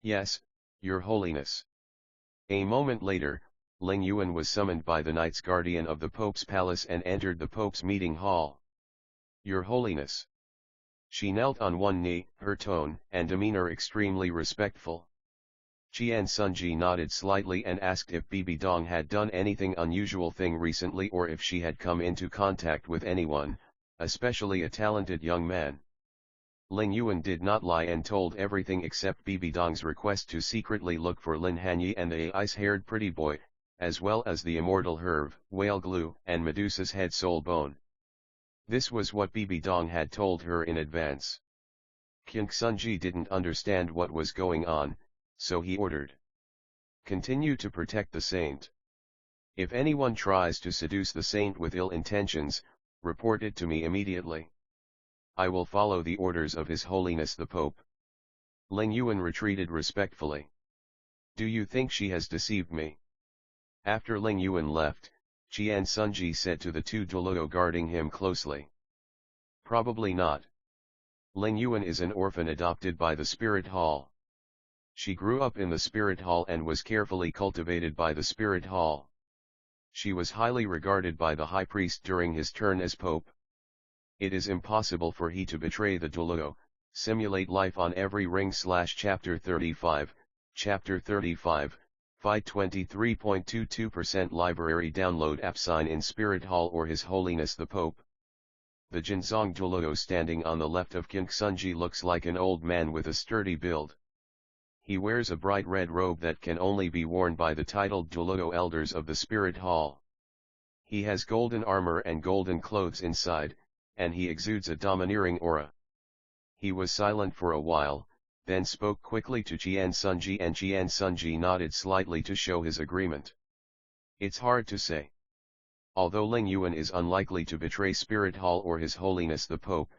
Yes, Your Holiness. A moment later, Ling Yuan was summoned by the Knights Guardian of the Pope's palace and entered the Pope's meeting hall. Your Holiness. She knelt on one knee, her tone and demeanor extremely respectful. Qian Sunji nodded slightly and asked if Bibi Dong had done anything unusual thing recently or if she had come into contact with anyone, especially a talented young man. Ling Yuan did not lie and told everything except Bibi Dong's request to secretly look for Lin Hanye and the ice-haired pretty boy, as well as the immortal herb, whale glue and Medusa's head soul bone. This was what Bibi Dong had told her in advance. King Sunji didn't understand what was going on, so he ordered. Continue to protect the saint. If anyone tries to seduce the saint with ill intentions, report it to me immediately. I will follow the orders of His Holiness the Pope. Ling Yuan retreated respectfully. Do you think she has deceived me? After Ling Yuan left, Qian Sunji said to the two Douluo guarding him closely. Probably not. Ling Yuan is an orphan adopted by the Spirit Hall. She grew up in the Spirit Hall and was carefully cultivated by the Spirit Hall. She was highly regarded by the High Priest during his turn as Pope. It is impossible for he to betray the Douluo. Simulate life on every ring / Chapter 35, Chapter 35, Fight 23.22% Library download app sign in Spirit Hall or His Holiness the Pope. The Jinzong Douluo standing on the left of King Sunji looks like an old man with a sturdy build. He wears a bright red robe that can only be worn by the titled Douluo elders of the Spirit Hall. He has golden armor and golden clothes inside, and he exudes a domineering aura. He was silent for a while, then spoke quickly to Qian Sunji and Qian Sunji nodded slightly to show his agreement. It's hard to say. Although Ling Yuan is unlikely to betray Spirit Hall or His Holiness the Pope,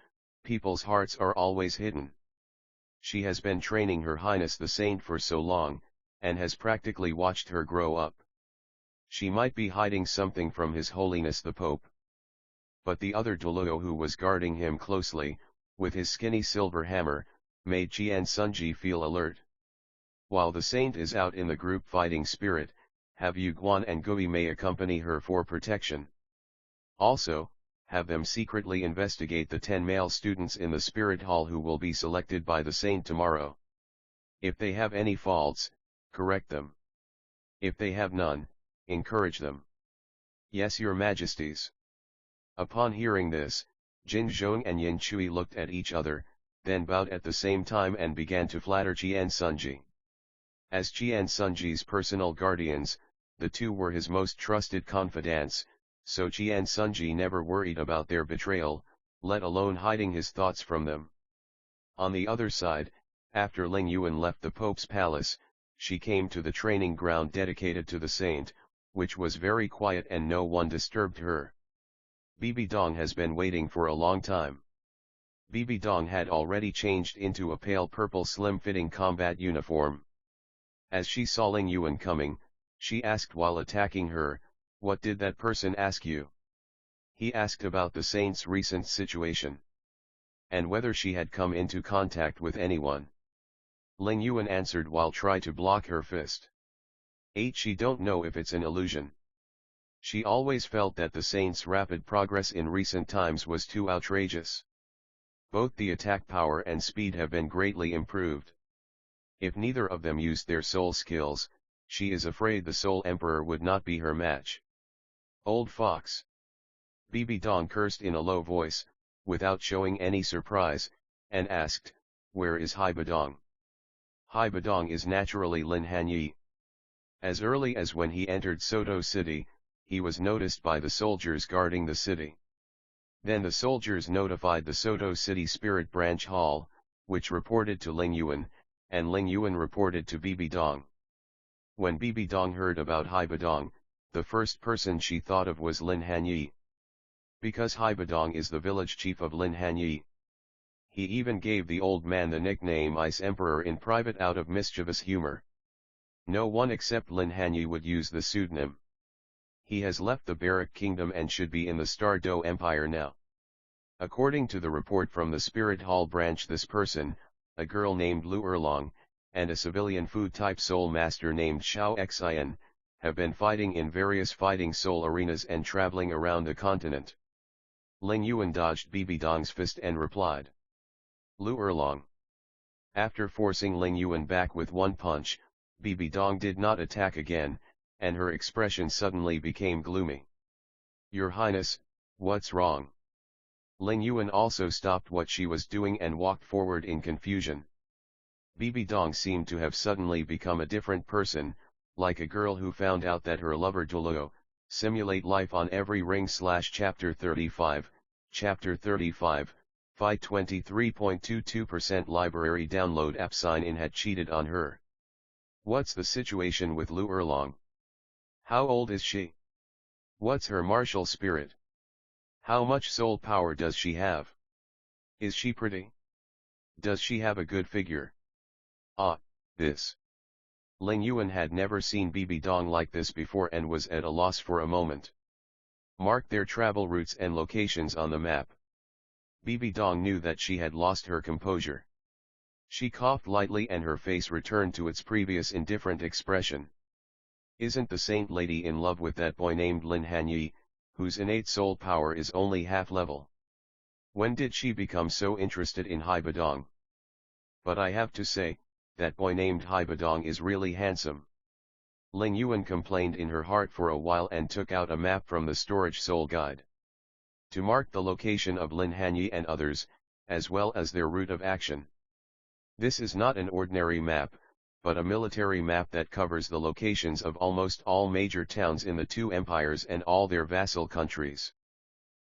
people's hearts are always hidden. She has been training Her Highness the Saint for so long, and has practically watched her grow up. She might be hiding something from His Holiness the Pope. But the other Douluo who was guarding him closely, with his skinny silver hammer, made Qian Sunji feel alert. While the saint is out in the group fighting spirit, have Yu Guan and Gui Mei accompany her for protection. Also, have them secretly investigate the 10 male students in the Spirit Hall who will be selected by the saint tomorrow. If they have any faults, correct them. If they have none, encourage them. Yes, Your Majesties. Upon hearing this, Jin Zhong and Yin Chui looked at each other, then bowed at the same time and began to flatter Qian Sunji. As Qian Sunji's personal guardians, the two were his most trusted confidants, so Qian Sunji never worried about their betrayal, let alone hiding his thoughts from them. On the other side, after Ling Yuan left the Pope's palace, she came to the training ground dedicated to the saint, which was very quiet and no one disturbed her. Bibi Dong has been waiting for a long time. Bibi Dong had already changed into a pale purple slim-fitting combat uniform. As she saw Ling Yuan coming, she asked while attacking her, "What did that person ask you?" He asked about the saint's recent situation, and whether she had come into contact with anyone. Ling Yuan answered while trying to block her fist. 8. She don't know if it's an illusion. She always felt that the saint's rapid progress in recent times was too outrageous. Both the attack power and speed have been greatly improved. If neither of them used their soul skills, she is afraid the Soul Emperor would not be her match. Old fox. Bibi Dong cursed in a low voice, without showing any surprise, and asked, "Where is Hai Badong?" Hai Badong is naturally Lin Hanye. As early as when he entered Soto City, he was noticed by the soldiers guarding the city. Then the soldiers notified the Soto City Spirit Branch Hall, which reported to Ling Yuan, and Ling Yuan reported to Bibi Dong. When Bibi Dong heard about Hai Badong, the first person she thought of was Lin Hanye. Because Hai Badong is the village chief of Lin Hanye. He even gave the old man the nickname Ice Emperor in private out of mischievous humor. No one except Lin Hanye would use the pseudonym. He has left the Barak Kingdom and should be in the Star Do Empire now. According to the report from the Spirit Hall branch, this person, a girl named Lu Erlong, and a civilian food-type soul master named Xiao Xian, have been fighting in various fighting soul arenas and traveling around the continent. Ling Yuan dodged Bibi Dong's fist and replied, "Lu Erlong." After forcing Ling Yuan back with one punch, Bibi Dong did not attack again, and her expression suddenly became gloomy. "Your Highness, what's wrong?" Ling Yuan also stopped what she was doing and walked forward in confusion. Bibi Dong seemed to have suddenly become a different person, like a girl who found out that her lover Douluo, simulate life on every ring. Chapter 35, Chapter 35, Fight 23.22% library download app sign-in had cheated on her. What's the situation with Lu Erlong? How old is she? What's her martial spirit? How much soul power does she have? Is she pretty? Does she have a good figure? This. Ling Yuan had never seen Bibi Dong like this before and was at a loss for a moment. Marked their travel routes and locations on the map. Bibi Dong knew that she had lost her composure. She coughed lightly and her face returned to its previous indifferent expression. Isn't the saint lady in love with that boy named Lin Hanye, whose innate soul power is only half level? When did she become so interested in Hai Badong? But I have to say, that boy named Hai Badong is really handsome. Ling Yuan complained in her heart for a while and took out a map from the storage soul guide. To mark the location of Lin Hanye and others, as well as their route of action. This is not an ordinary map, but a military map that covers the locations of almost all major towns in the two empires and all their vassal countries.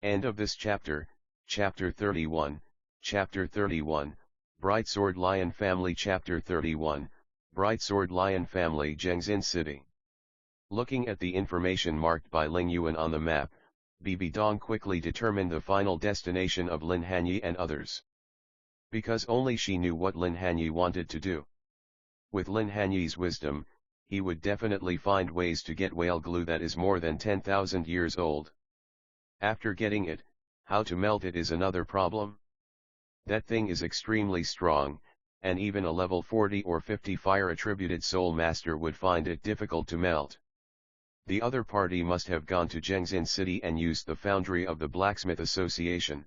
End of this chapter, Chapter 31, Chapter 31, Bright Sword Lion Family. Chapter 31, Bright Sword Lion Family, Zhengzin City. Looking at the information marked by Ling Yuan on the map, Bibi Dong quickly determined the final destination of Lin Hanye and others. Because only she knew what Lin Hanye wanted to do. With Lin Hanye's wisdom, he would definitely find ways to get whale glue that is more than 10,000 years old. After getting it, how to melt it is another problem. That thing is extremely strong, and even a level 40 or 50 fire-attributed soul master would find it difficult to melt. The other party must have gone to Zhengzin City and used the foundry of the Blacksmith Association.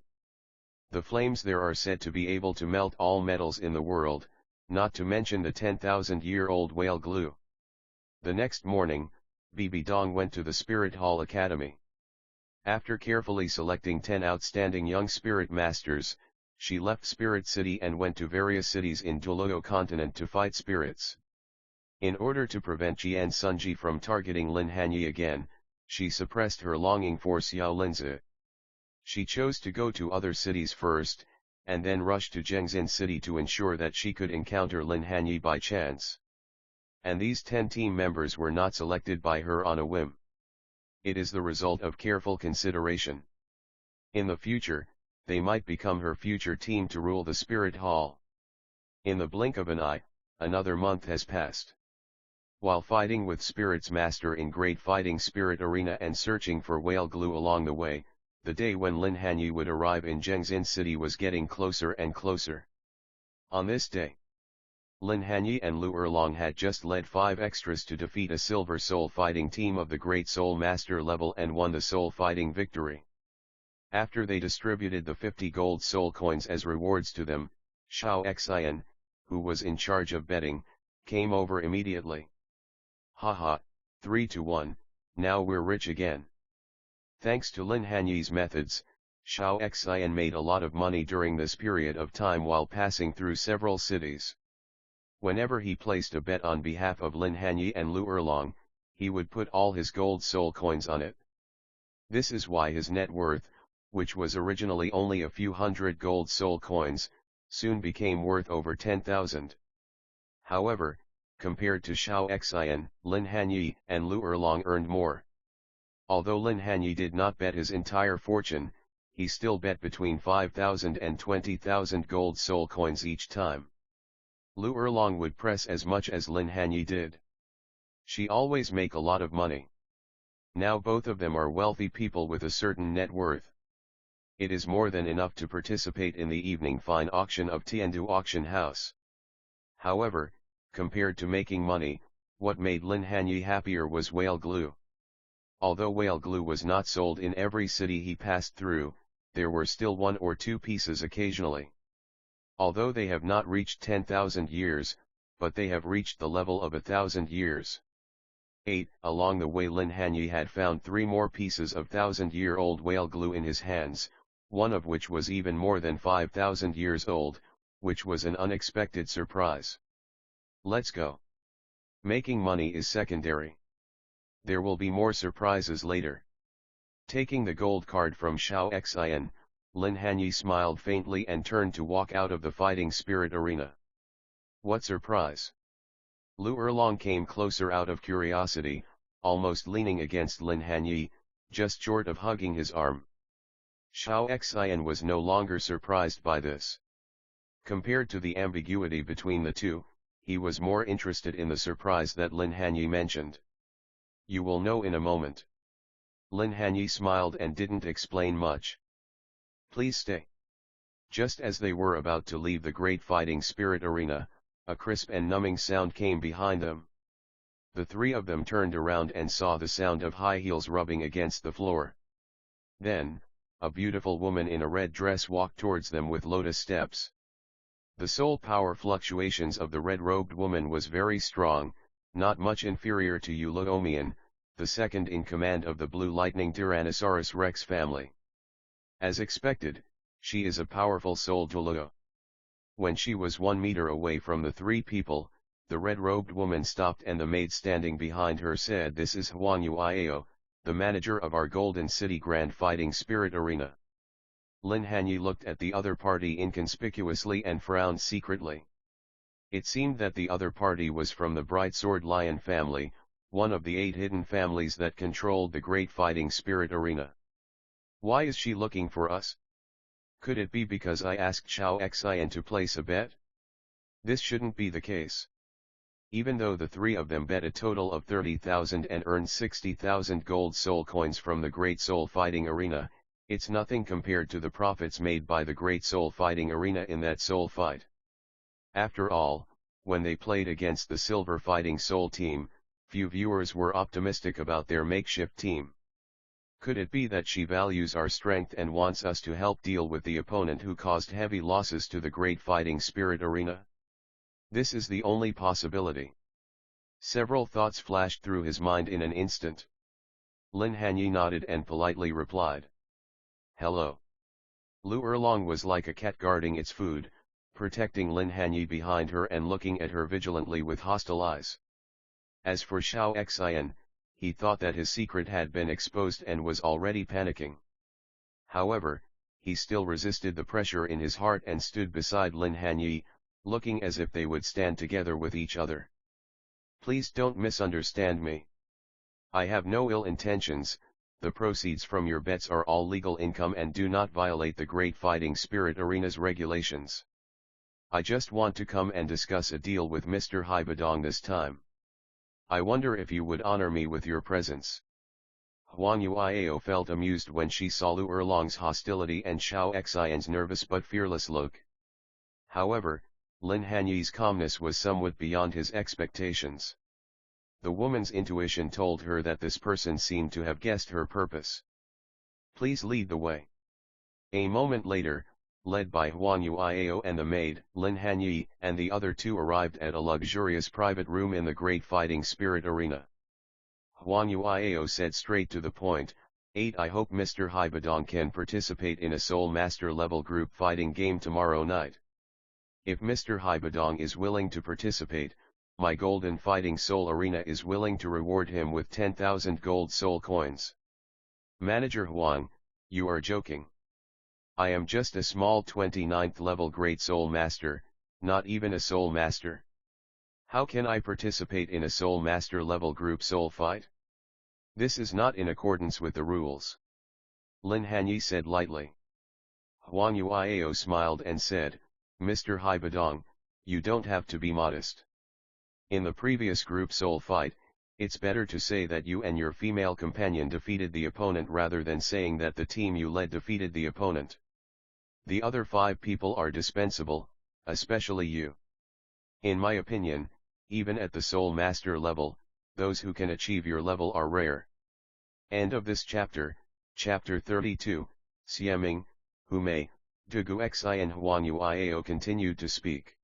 The flames there are said to be able to melt all metals in the world, not to mention the 10,000-year-old whale glue. The next morning, Bibi Dong went to the Spirit Hall Academy. After carefully selecting 10 outstanding young spirit masters, she left Spirit City and went to various cities in Douluo Continent to fight spirits. In order to prevent Jian Sunji from targeting Lin Hanye again, she suppressed her longing for Xiao Linzi. She chose to go to other cities first, and then rush to Zhengzin City to ensure that she could encounter Lin Hanye by chance. And these 10 team members were not selected by her on a whim. It is the result of careful consideration. In the future, they might become her future team to rule the Spirit Hall. In the blink of an eye, another month has passed. While fighting with Spirit's Master in Great Fighting Spirit Arena and searching for whale glue along the way, the day when Lin Hanye would arrive in Zhengzin City was getting closer and closer. On this day, Lin Hanye and Lu Erlong had just led 5 extras to defeat a Silver Soul fighting team of the Great Soul Master level and won the soul fighting victory. After they distributed the 50 gold soul coins as rewards to them, Xiao Xian, who was in charge of betting, came over immediately. Haha, 3-1, now we're rich again. Thanks to Lin Hanye's methods, Xiao Xian made a lot of money during this period of time while passing through several cities. Whenever he placed a bet on behalf of Lin Hanye and Lu Erlong, he would put all his gold soul coins on it. This is why his net worth, which was originally only a few hundred gold soul coins, soon became worth over 10,000. However, compared to Xiao Xian, Lin Hanye and Lu Erlong earned more. Although Lin Hanye did not bet his entire fortune, he still bet between 5,000 and 20,000 gold soul coins each time. Lu Erlong would press as much as Lin Hanye did. She always make a lot of money. Now both of them are wealthy people with a certain net worth. It is more than enough to participate in the evening fine auction of Tiandu auction house. However, compared to making money, what made Lin Hanye happier was whale glue. Although whale glue was not sold in every city he passed through, there were still 1 or 2 pieces occasionally. Although they have not reached 10,000 years, but they have reached the level of 1,000 years. 8. Along the way Lin Hanye had found 3 more pieces of 1,000-year-old whale glue in his hands, one of which was even more than 5,000 years old, which was an unexpected surprise. Let's go. Making money is secondary. There will be more surprises later. Taking the gold card from Xiao Xian, Lin Hanye smiled faintly and turned to walk out of the fighting spirit arena. What surprise! Lu Erlong came closer out of curiosity, almost leaning against Lin Hanye, just short of hugging his arm. Xiao Xian was no longer surprised by this. Compared to the ambiguity between the two, he was more interested in the surprise that Lin Hanye mentioned. You will know in a moment. Lin Hanye smiled and didn't explain much. Please stay. Just as they were about to leave the great fighting spirit arena, a crisp and numbing sound came behind them. The 3 of them turned around and saw the sound of high heels rubbing against the floor. Then, a beautiful woman in a red dress walked towards them with lotus steps. The soul power fluctuations of the red-robed woman was very strong, not much inferior to Eulomian, the second in command of the Blue Lightning Tyrannosaurus Rex family. As expected, she is a powerful soul Douluo. When she was 1 meter away from the 3 people, the red-robed woman stopped and the maid standing behind her said, "This is Huang Yuiao, the manager of our Golden City Grand Fighting Spirit Arena." Lin Hanye looked at the other party inconspicuously and frowned secretly. It seemed that the other party was from the Bright Sword Lion family, one of the 8 hidden families that controlled the Great Fighting Spirit Arena. Why is she looking for us? Could it be because I asked Xiao Xian to place a bet? This shouldn't be the case. Even though the 3 of them bet a total of 30,000 and earned 60,000 gold soul coins from the Great Soul Fighting Arena, it's nothing compared to the profits made by the Great Soul Fighting Arena in that soul fight. After all, when they played against the Silver Fighting Soul team, few viewers were optimistic about their makeshift team. Could it be that she values our strength and wants us to help deal with the opponent who caused heavy losses to the Great Fighting Spirit Arena? This is the only possibility. Several thoughts flashed through his mind in an instant. Lin Hanye nodded and politely replied. Hello. Lu Erlong was like a cat guarding its food, protecting Lin Hanye behind her and looking at her vigilantly with hostile eyes. As for Xiao Xian, he thought that his secret had been exposed and was already panicking. However, he still resisted the pressure in his heart and stood beside Lin Hanye, looking as if they would stand together with each other. Please don't misunderstand me. I have no ill intentions, the proceeds from your bets are all legal income and do not violate the Great Fighting Spirit Arena's regulations. I just want to come and discuss a deal with Mr. Haibadong this time. I wonder if you would honor me with your presence. Huang Yuiao felt amused when she saw Lu Erlong's hostility and Xiao Xian's nervous but fearless look. However, Lin Hanye's calmness was somewhat beyond his expectations. The woman's intuition told her that this person seemed to have guessed her purpose. Please lead the way. A moment later, led by Huang Yuiao and the maid, Lin Hanye, and the other two arrived at a luxurious private room in the Great Fighting Spirit Arena. Huang Yuiao said straight to the point, 8. I hope Mr. Haibadong can participate in a Soul Master level group fighting game tomorrow night. If Mr. Haibadong is willing to participate, my Golden Fighting Soul Arena is willing to reward him with 10,000 gold soul coins. Manager Huang, you are joking. I am just a small 29th level Great Soul Master, not even a Soul Master. How can I participate in a Soul Master level group soul fight? This is not in accordance with the rules. Lin Hanye said lightly. Huang Yuiao smiled and said, Mr. Haibadong, you don't have to be modest. In the previous group soul fight, it's better to say that you and your female companion defeated the opponent rather than saying that the team you led defeated the opponent. The other 5 people are dispensable, especially you. In my opinion, even at the Soul Master level, those who can achieve your level are rare. End of this chapter, Chapter 32, Xieming, Humei, Duguxi and Huang Yuiao continued to speak.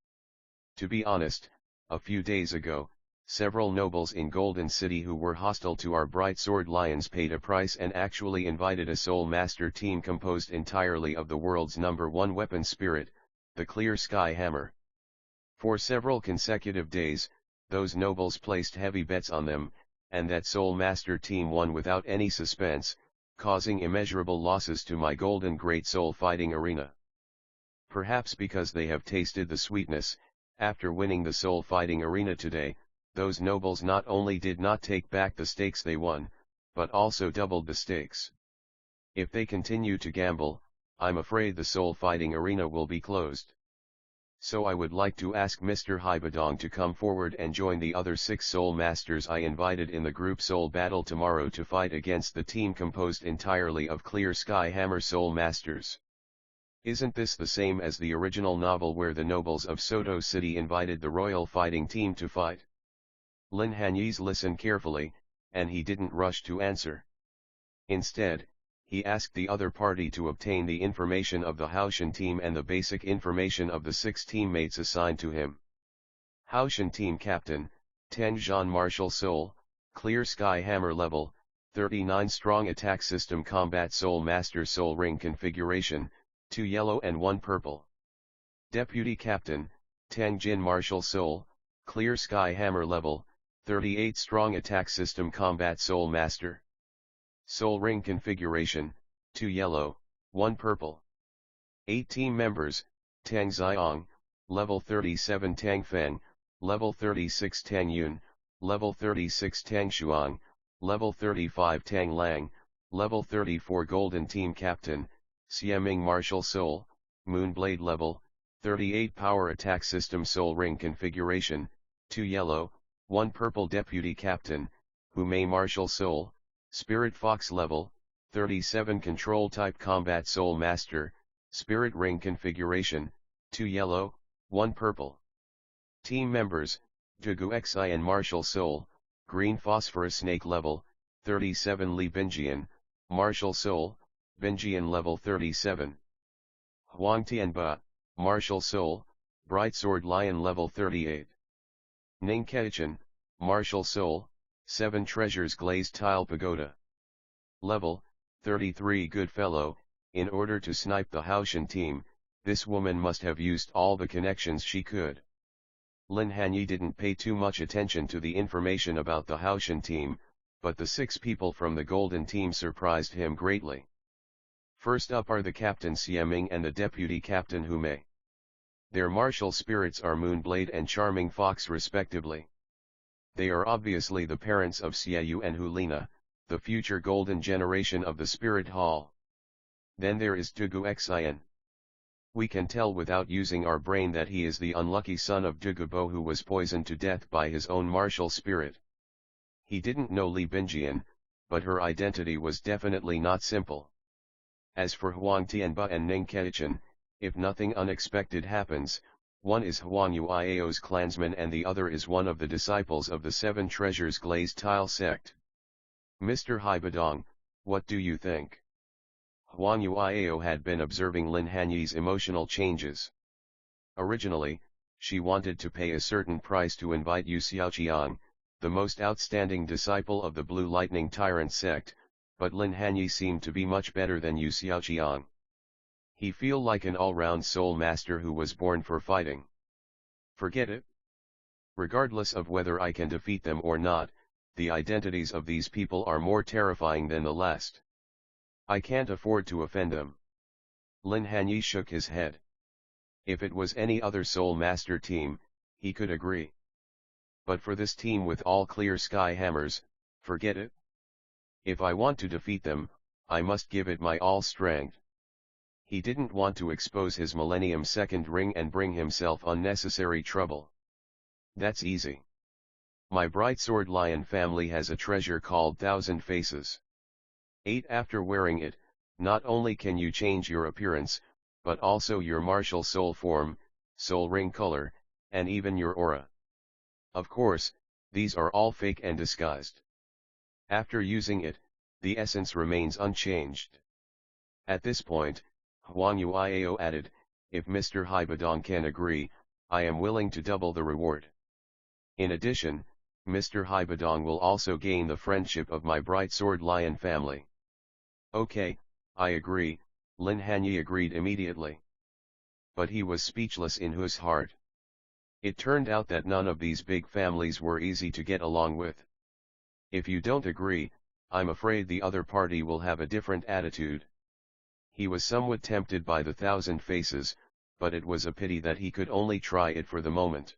To be honest, a few days ago, several nobles in Golden City who were hostile to our Bright Sword Lions paid a price and actually invited a Soul Master team composed entirely of the world's #1 weapon spirit, the Clear Sky Hammer. For several consecutive days, those nobles placed heavy bets on them, and that Soul Master team won without any suspense, causing immeasurable losses to my Golden Great Soul Fighting Arena. Perhaps because they have tasted the sweetness, after winning the Soul Fighting Arena today, those nobles not only did not take back the stakes they won, but also doubled the stakes. If they continue to gamble, I'm afraid the Soul Fighting Arena will be closed. So I would like to ask Mr. Haibadong to come forward and join the other 6 Soul Masters I invited in the group Soul Battle tomorrow to fight against the team composed entirely of Clear Sky Hammer Soul Masters. Isn't this the same as the original novel where the nobles of Soto City invited the royal fighting team to fight? Lin Hanye's listened carefully, and he didn't rush to answer. Instead, he asked the other party to obtain the information of the Haoshan team and the basic information of the 6 teammates assigned to him. Haoshan team captain, 10 Jean Martial Soul, Clear Sky Hammer level, 39 strong attack system combat Soul Master Soul Ring configuration, 2 yellow and 1 purple. Deputy captain, 10 Jin Martial Soul, Clear Sky Hammer level, 38 strong attack system combat Soul Master. Soul Ring configuration, 2 yellow, 1 purple. 8 team members, Tang Xiong, level 37 Tang Feng, level 36 Tang Yun, level 36 Tang Shuang, level 35 Tang Lang, level 34 Golden Team Captain, Xieming Martial Soul, Moonblade level, 38 Power Attack System Soul Ring configuration, 2 yellow, 1 purple Deputy Captain, Humei Martial Soul, Spirit Fox level, 37 Control Type Combat Soul Master, Spirit Ring configuration, 2 yellow, 1 purple. Team members, Duguxi and Martial Soul, Green Phosphorus Snake level, 37 Li Binjian, Martial Soul, Binjian level 37. Huang Tianba, Martial Soul, Bright Sword Lion level 38. Ning Keichan, Martial Soul, 7 Treasures Glazed Tile Pagoda. Level, 33 Goodfellow. In order to snipe the Haoshan team, this woman must have used all the connections she could. Lin Hanye didn't pay too much attention to the information about the Haoshan team, but the 6 people from the Golden team surprised him greatly. First up are the Captain Xieming and the Deputy Captain Humei. Their martial spirits are Moonblade and Charming Fox respectively. They are obviously the parents of Xiaoyu and Hulina, the future golden generation of the Spirit Hall. Then there is Duguxian. We can tell without using our brain that he is the unlucky son of Dugubo who was poisoned to death by his own martial spirit. He didn't know Li Binjian, but her identity was definitely not simple. As for Huang Tianba and Ning Keichan, if nothing unexpected happens, one is Huang Yuiao's clansman and the other is one of the disciples of the 7 Treasures Glazed Tile sect. Mr. Haibadong, what do you think? Huang Yuiao had been observing Lin Hanye's emotional changes. Originally, she wanted to pay a certain price to invite Yu Xiaoqiang, the most outstanding disciple of the Blue Lightning Tyrant sect, but Lin Hanye seemed to be much better than Yu Xiaoqiang. He feel like an all-round soul master who was born for fighting. Forget it. Regardless of whether I can defeat them or not, the identities of these people are more terrifying than the last. I can't afford to offend them. Lin Hanye shook his head. If it was any other Soul Master team, he could agree. But for this team with all clear sky hammers, forget it. If I want to defeat them, I must give it my all strength. He didn't want to expose his Millennium Second Ring and bring himself unnecessary trouble. That's easy. My Bright Sword Lion family has a treasure called Thousand Faces. 8. After wearing it, not only can you change your appearance, but also your martial soul form, soul ring color, and even your aura. Of course, these are all fake and disguised. After using it, the essence remains unchanged. At this point, Huang Yuiao added, if Mr. Haibadong can agree, I am willing to double the reward. In addition, Mr. Haibadong will also gain the friendship of my Bright Sword Lion family. Okay, I agree, Lin Hanye agreed immediately. But he was speechless in his heart. It turned out that none of these big families were easy to get along with. If you don't agree, I'm afraid the other party will have a different attitude. He was somewhat tempted by the Thousand Faces, but it was a pity that he could only try it for the moment.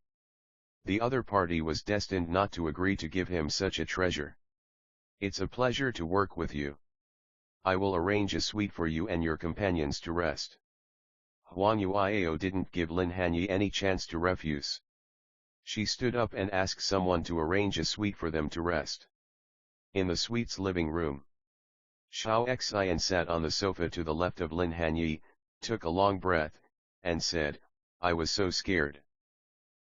The other party was destined not to agree to give him such a treasure. It's a pleasure to work with you. I will arrange a suite for you and your companions to rest. Huang Yuiao didn't give Lin Hanye any chance to refuse. She stood up and asked someone to arrange a suite for them to rest. In the suite's living room, Xiao Xian sat on the sofa to the left of Lin Hanye, took a long breath, and said, I was so scared.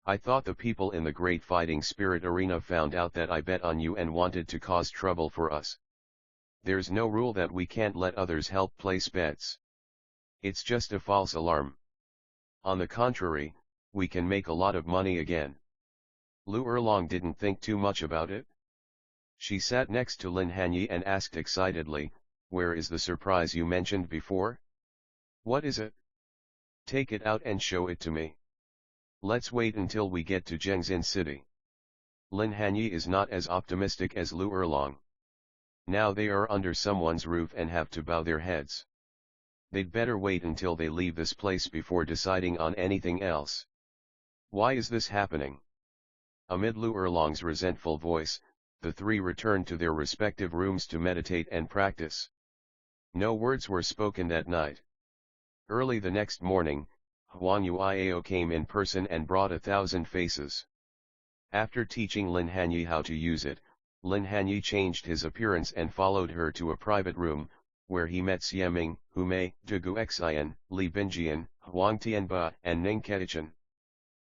I thought the people in the Great Fighting Spirit Arena found out that I bet on you and wanted to cause trouble for us. There's no rule that we can't let others help place bets. It's just a false alarm. On the contrary, we can make a lot of money again. Lu Erlong didn't think too much about it. She sat next to Lin Hanye and asked excitedly, where is the surprise you mentioned before? What is it? Take it out and show it to me. Let's wait until we get to Zhengzin City. Lin Hanye is not as optimistic as Lu Erlong. Now they are under someone's roof and have to bow their heads. They'd better wait until they leave this place before deciding on anything else. Why is this happening? Amid Lu Erlong's resentful voice, the three returned to their respective rooms to meditate and practice. No words were spoken that night. Early the next morning, Huang Yuiao came in person and brought 1,000 faces. After teaching Lin Hanye how to use it, Lin Hanye changed his appearance and followed her to a private room, where he met Xieming, Humei, Douluo Xian, Li Binjian, Huang Tianba, and Ning Keichan.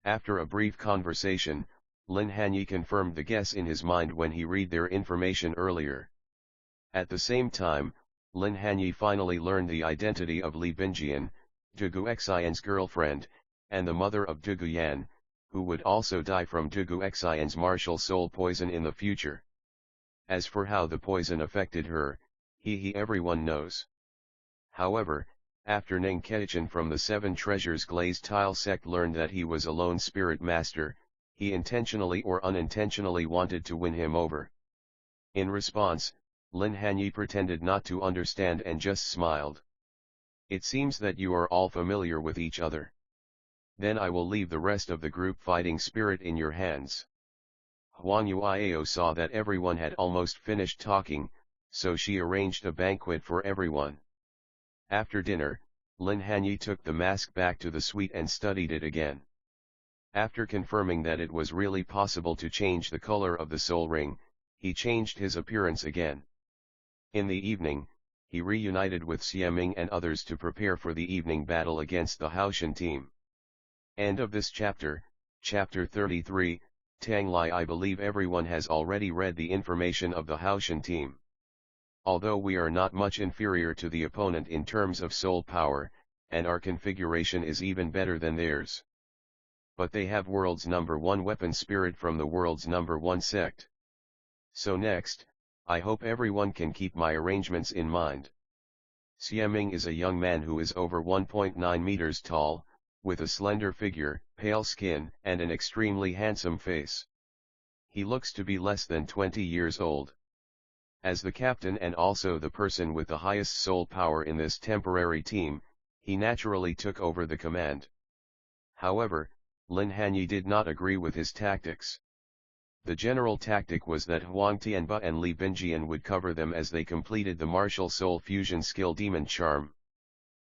After a brief conversation, Lin Hanye confirmed the guess in his mind when he read their information earlier. At the same time, Lin Hanye finally learned the identity of Li Binjian, Douluo Xian's girlfriend, and the mother of Douluo Yan, who would also die from Douluo Xian's martial soul poison in the future. As for how the poison affected her, everyone knows. However, after Ning Keichan from the Seven Treasures Glazed Tile sect learned that he was a lone spirit master, he intentionally or unintentionally wanted to win him over. In response, Lin Hanye pretended not to understand and just smiled. It seems that you are all familiar with each other. Then I will leave the rest of the group fighting spirit in your hands. Huang Yuiao saw that everyone had almost finished talking, so she arranged a banquet for everyone. After dinner, Lin Hanye took the mask back to the suite and studied it again. After confirming that it was really possible to change the color of the soul ring, he changed his appearance again. In the evening, he reunited with Xieming and others to prepare for the evening battle against the Haoshan team. End of this chapter, Chapter 33, Tang Lai. I believe everyone has already read the information of the Haoshan team. Although we are not much inferior to the opponent in terms of soul power, and our configuration is even better than theirs. But they have world's #1 weapon spirit from the world's #1 sect. So next, I hope everyone can keep my arrangements in mind. Xieming is a young man who is over 1.9 meters tall, with a slender figure, pale skin, and an extremely handsome face. He looks to be less than 20 years old. As the captain and also the person with the highest soul power in this temporary team, he naturally took over the command. However, Lin Hanye did not agree with his tactics. The general tactic was that Huang Tianba and Li Bingjian would cover them as they completed the martial soul fusion skill Demon Charm.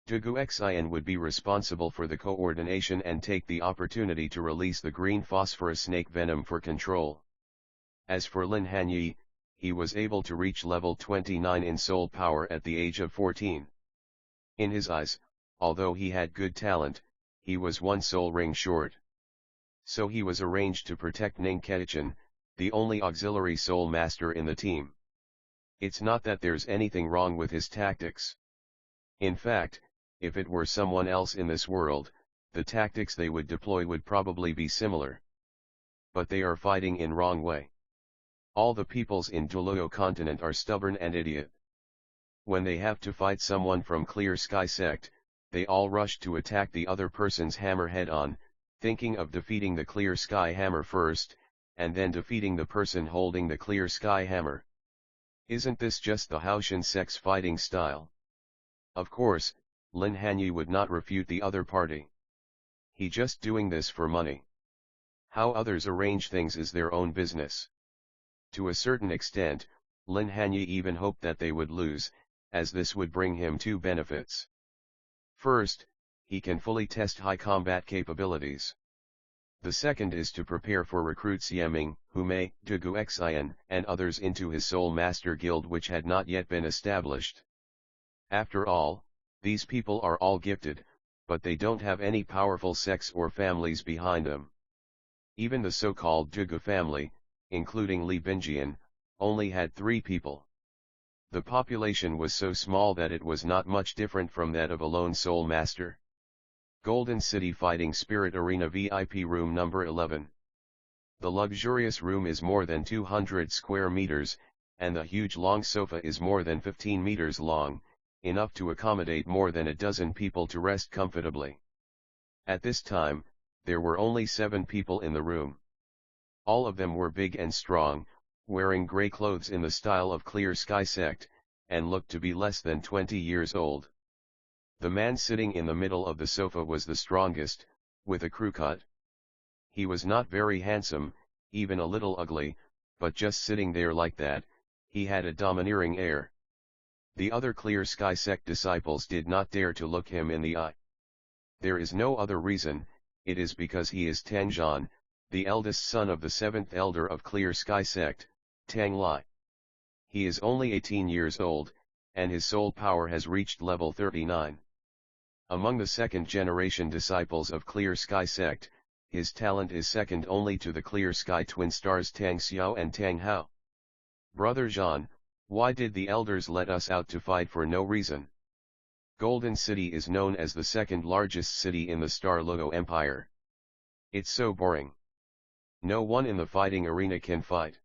Douluo Xian would be responsible for the coordination and take the opportunity to release the green phosphorus snake venom for control. As for Lin Hanye, he was able to reach level 29 in soul power at the age of 14. In his eyes, although he had good talent, he was one soul ring short. So he was arranged to protect Ning Ketichan, the only auxiliary soul master in the team. It's not that there's anything wrong with his tactics. In fact, if it were someone else in this world, the tactics they would deploy would probably be similar. But they are fighting in wrong way. All the peoples in Douluo Continent are stubborn and idiot. When they have to fight someone from Clear Sky Sect, they all rush to attack the other person's hammer head-on, thinking of defeating the Clear Sky Hammer first, and then defeating the person holding the Clear Sky Hammer. Isn't this just the Haoshan sect's fighting style? Of course, Lin Hanye would not refute the other party. He just doing this for money. How others arrange things is their own business. To a certain extent, Lin Hanye even hoped that they would lose, as this would bring him two benefits. First, he can fully test high combat capabilities. The second is to prepare for recruit Xieming, Hume, Douluo Xian, and others into his Soul Master Guild which had not yet been established. After all, these people are all gifted, but they don't have any powerful sects or families behind them. Even the so-called Douluo family, including Li Bingjian, only had 3 people. The population was so small that it was not much different from that of a lone soul master. Golden City Fighting Spirit Arena VIP Room number 11. The luxurious room is more than 200 square meters, and the huge long sofa is more than 15 meters long, enough to accommodate more than a dozen people to rest comfortably. At this time, there were only 7 people in the room. All of them were big and strong, wearing grey clothes in the style of Clear Sky Sect, and looked to be less than 20 years old. The man sitting in the middle of the sofa was the strongest, with a crew cut. He was not very handsome, even a little ugly, but just sitting there like that, he had a domineering air. The other Clear Sky Sect disciples did not dare to look him in the eye. There is no other reason, it is because he is Tang Zhan, the eldest son of the 7th elder of Clear Sky Sect, Tang Lai. He is only 18 years old, and his soul power has reached level 39. Among the second-generation disciples of Clear Sky Sect, his talent is second only to the Clear Sky twin stars Tang Xiao and Tang Hao. Brother Zhan, why did the elders let us out to fight for no reason? Golden City is known as the second largest city in the Star Logo Empire. It's so boring. No one in the fighting arena can fight.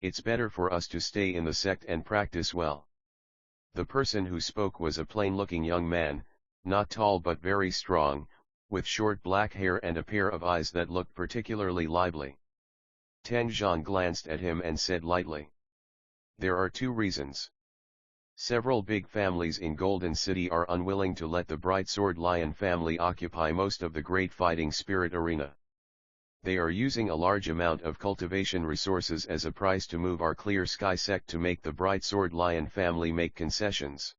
It's better for us to stay in the sect and practice well. The person who spoke was a plain-looking young man, not tall but very strong, with short black hair and a pair of eyes that looked particularly lively. Tang Zhan glanced at him and said lightly, "There are 2 reasons. Several big families in Golden City are unwilling to let the Bright Sword Lion family occupy most of the great fighting spirit arena. They are using a large amount of cultivation resources as a price to move our Clear Sky Sect to make the Bright Sword Lion family make concessions.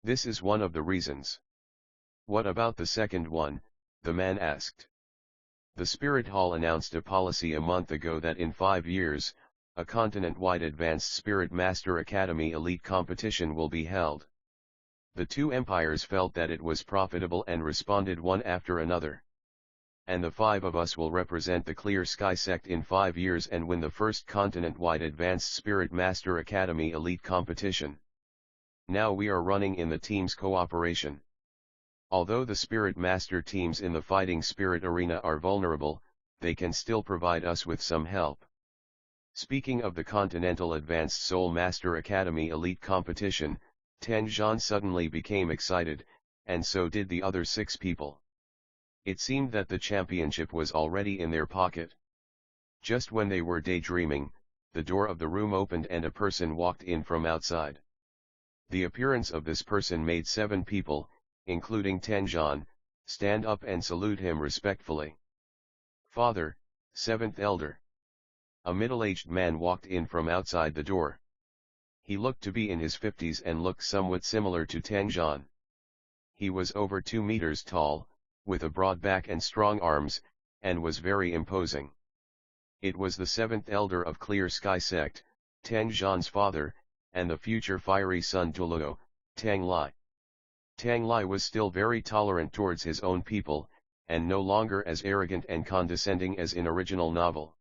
This is one of the reasons." "What about the second one?" the man asked. "The Spirit Hall announced a policy a month ago that in 5 years, a continent-wide Advanced Spirit Master Academy elite competition will be held. The 2 empires felt that it was profitable and responded one after another. and the 5 of us will represent the Clear Sky sect in 5 years and win the first continent-wide Advanced Spirit Master Academy Elite competition. Now we are running in the team's cooperation. Although the Spirit Master teams in the fighting spirit arena are vulnerable, they can still provide us with some help. Speaking of the Continental Advanced Soul Master Academy Elite competition, Tang Zhan suddenly became excited, and so did the other 6 people. It seemed that the championship was already in their pocket. Just when they were daydreaming, the door of the room opened and a person walked in from outside. The appearance of this person made 7 people, including Tang Zhan, stand up and salute him respectfully. "Father, 7th Elder." A middle-aged man walked in from outside the door. He looked to be in his 50s and looked somewhat similar to Tang Zhan. He was over 2 meters tall, with a broad back and strong arms, and was very imposing. It was the 7th Elder of Clear Sky Sect, Tang Zhan's father, and the future fiery son Douluo, Tang Lai. Tang Lai was still very tolerant towards his own people, and no longer as arrogant and condescending as in original novel.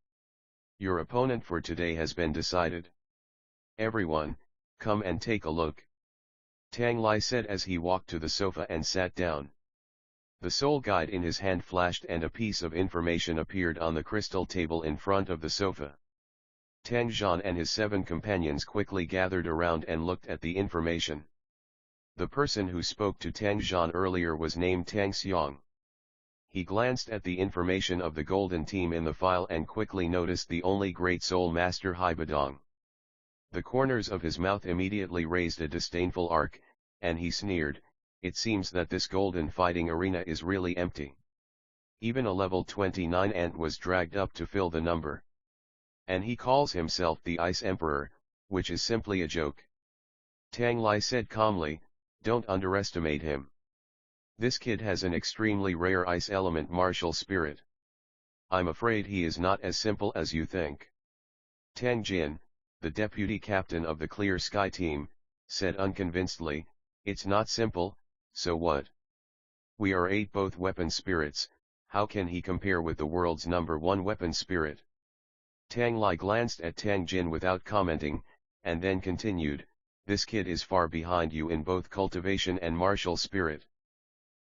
"Your opponent for today has been decided. Everyone, come and take a look," Tang Lai said as he walked to the sofa and sat down. The soul guide in his hand flashed and a piece of information appeared on the crystal table in front of the sofa. Tang Zhan and his 7 companions quickly gathered around and looked at the information. The person who spoke to Tang Zhan earlier was named Tang Xiang. He glanced at the information of the golden team in the file and quickly noticed the only great soul master Haibadong. The corners of his mouth immediately raised a disdainful arc, and he sneered, "It seems that this golden fighting arena is really empty. Even a level 29 ant was dragged up to fill the number. And he calls himself the Ice Emperor, which is simply a joke." Tang Lai said calmly, "Don't underestimate him. This kid has an extremely rare ice element martial spirit. I'm afraid he is not as simple as you think." Tang Jin, the deputy captain of the Clear Sky team, said unconvincedly, "It's not simple, so what? We are 8 both weapon spirits, how can he compare with the world's #1 weapon spirit?" Tang Lai glanced at Tang Jin without commenting, and then continued, "This kid is far behind you in both cultivation and martial spirit.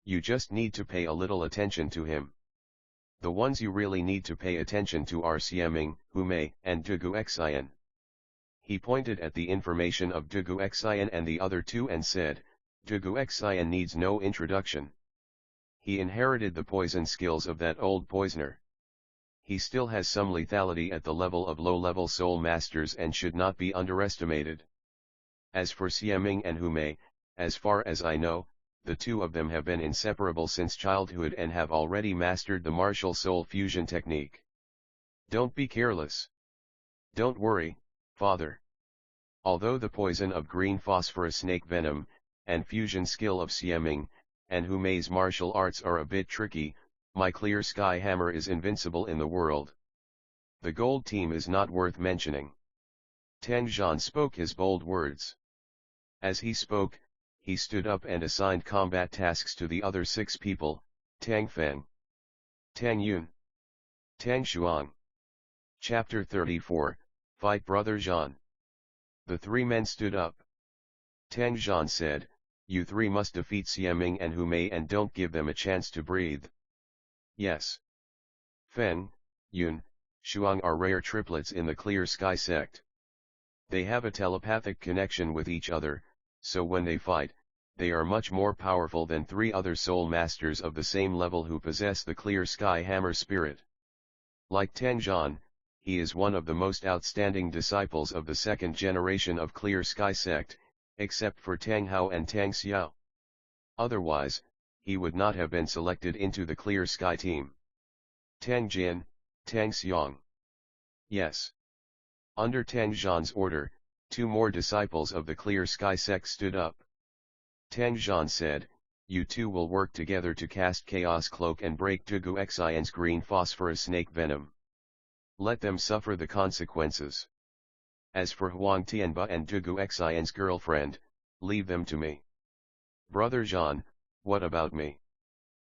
You just need to pay a little attention to him. The ones you really need to pay attention to are Xiaming, Humei, and Dugu Xian." He pointed at the information of Dugu Xian and the other 2 and said, "Dugu Xian needs no introduction. He inherited the poison skills of that old poisoner. He still has some lethality at the level of low-level soul masters and should not be underestimated. As for Xiaming and Humei, as far as I know, the 2 of them have been inseparable since childhood and have already mastered the martial soul fusion technique. Don't be careless. Don't worry, father. Although the poison of green phosphorus snake venom, and fusion skill of Xiaming, and Humei's martial arts are a bit tricky, my Clear Sky Hammer is invincible in the world. The gold team is not worth mentioning." Tang Zhan spoke his bold words. As he spoke, he stood up and assigned combat tasks to the other 6 people, Tang Feng, Tang Yun, Tang Shuang. Chapter 34, Fight Brother Zhan. The 3 men stood up. Tang Zhan said, "You 3 must defeat Xiaming and Humei and don't give them a chance to breathe." "Yes." Feng, Yun, Shuang are rare triplets in the Clear Sky sect. They have a telepathic connection with each other, so when they fight, they are much more powerful than 3 other soul masters of the same level who possess the Clear Sky Hammer spirit. Like Tang Zhan, he is one of the most outstanding disciples of the 2nd generation of Clear Sky sect, except for Tang Hao and Tang Xiao. Otherwise, he would not have been selected into the Clear Sky team. Tang Jin, Tang Xiang. Yes. Under Tang Zhan's order, 2 more disciples of the Clear Sky sect stood up. Tang Zhan said, "You 2 will work together to cast Chaos Cloak and break Dugu Xian's green phosphorus snake venom. Let them suffer the consequences. As for Huang Tianba and Dugu Xian's girlfriend, leave them to me. Brother Zhan, what about me?"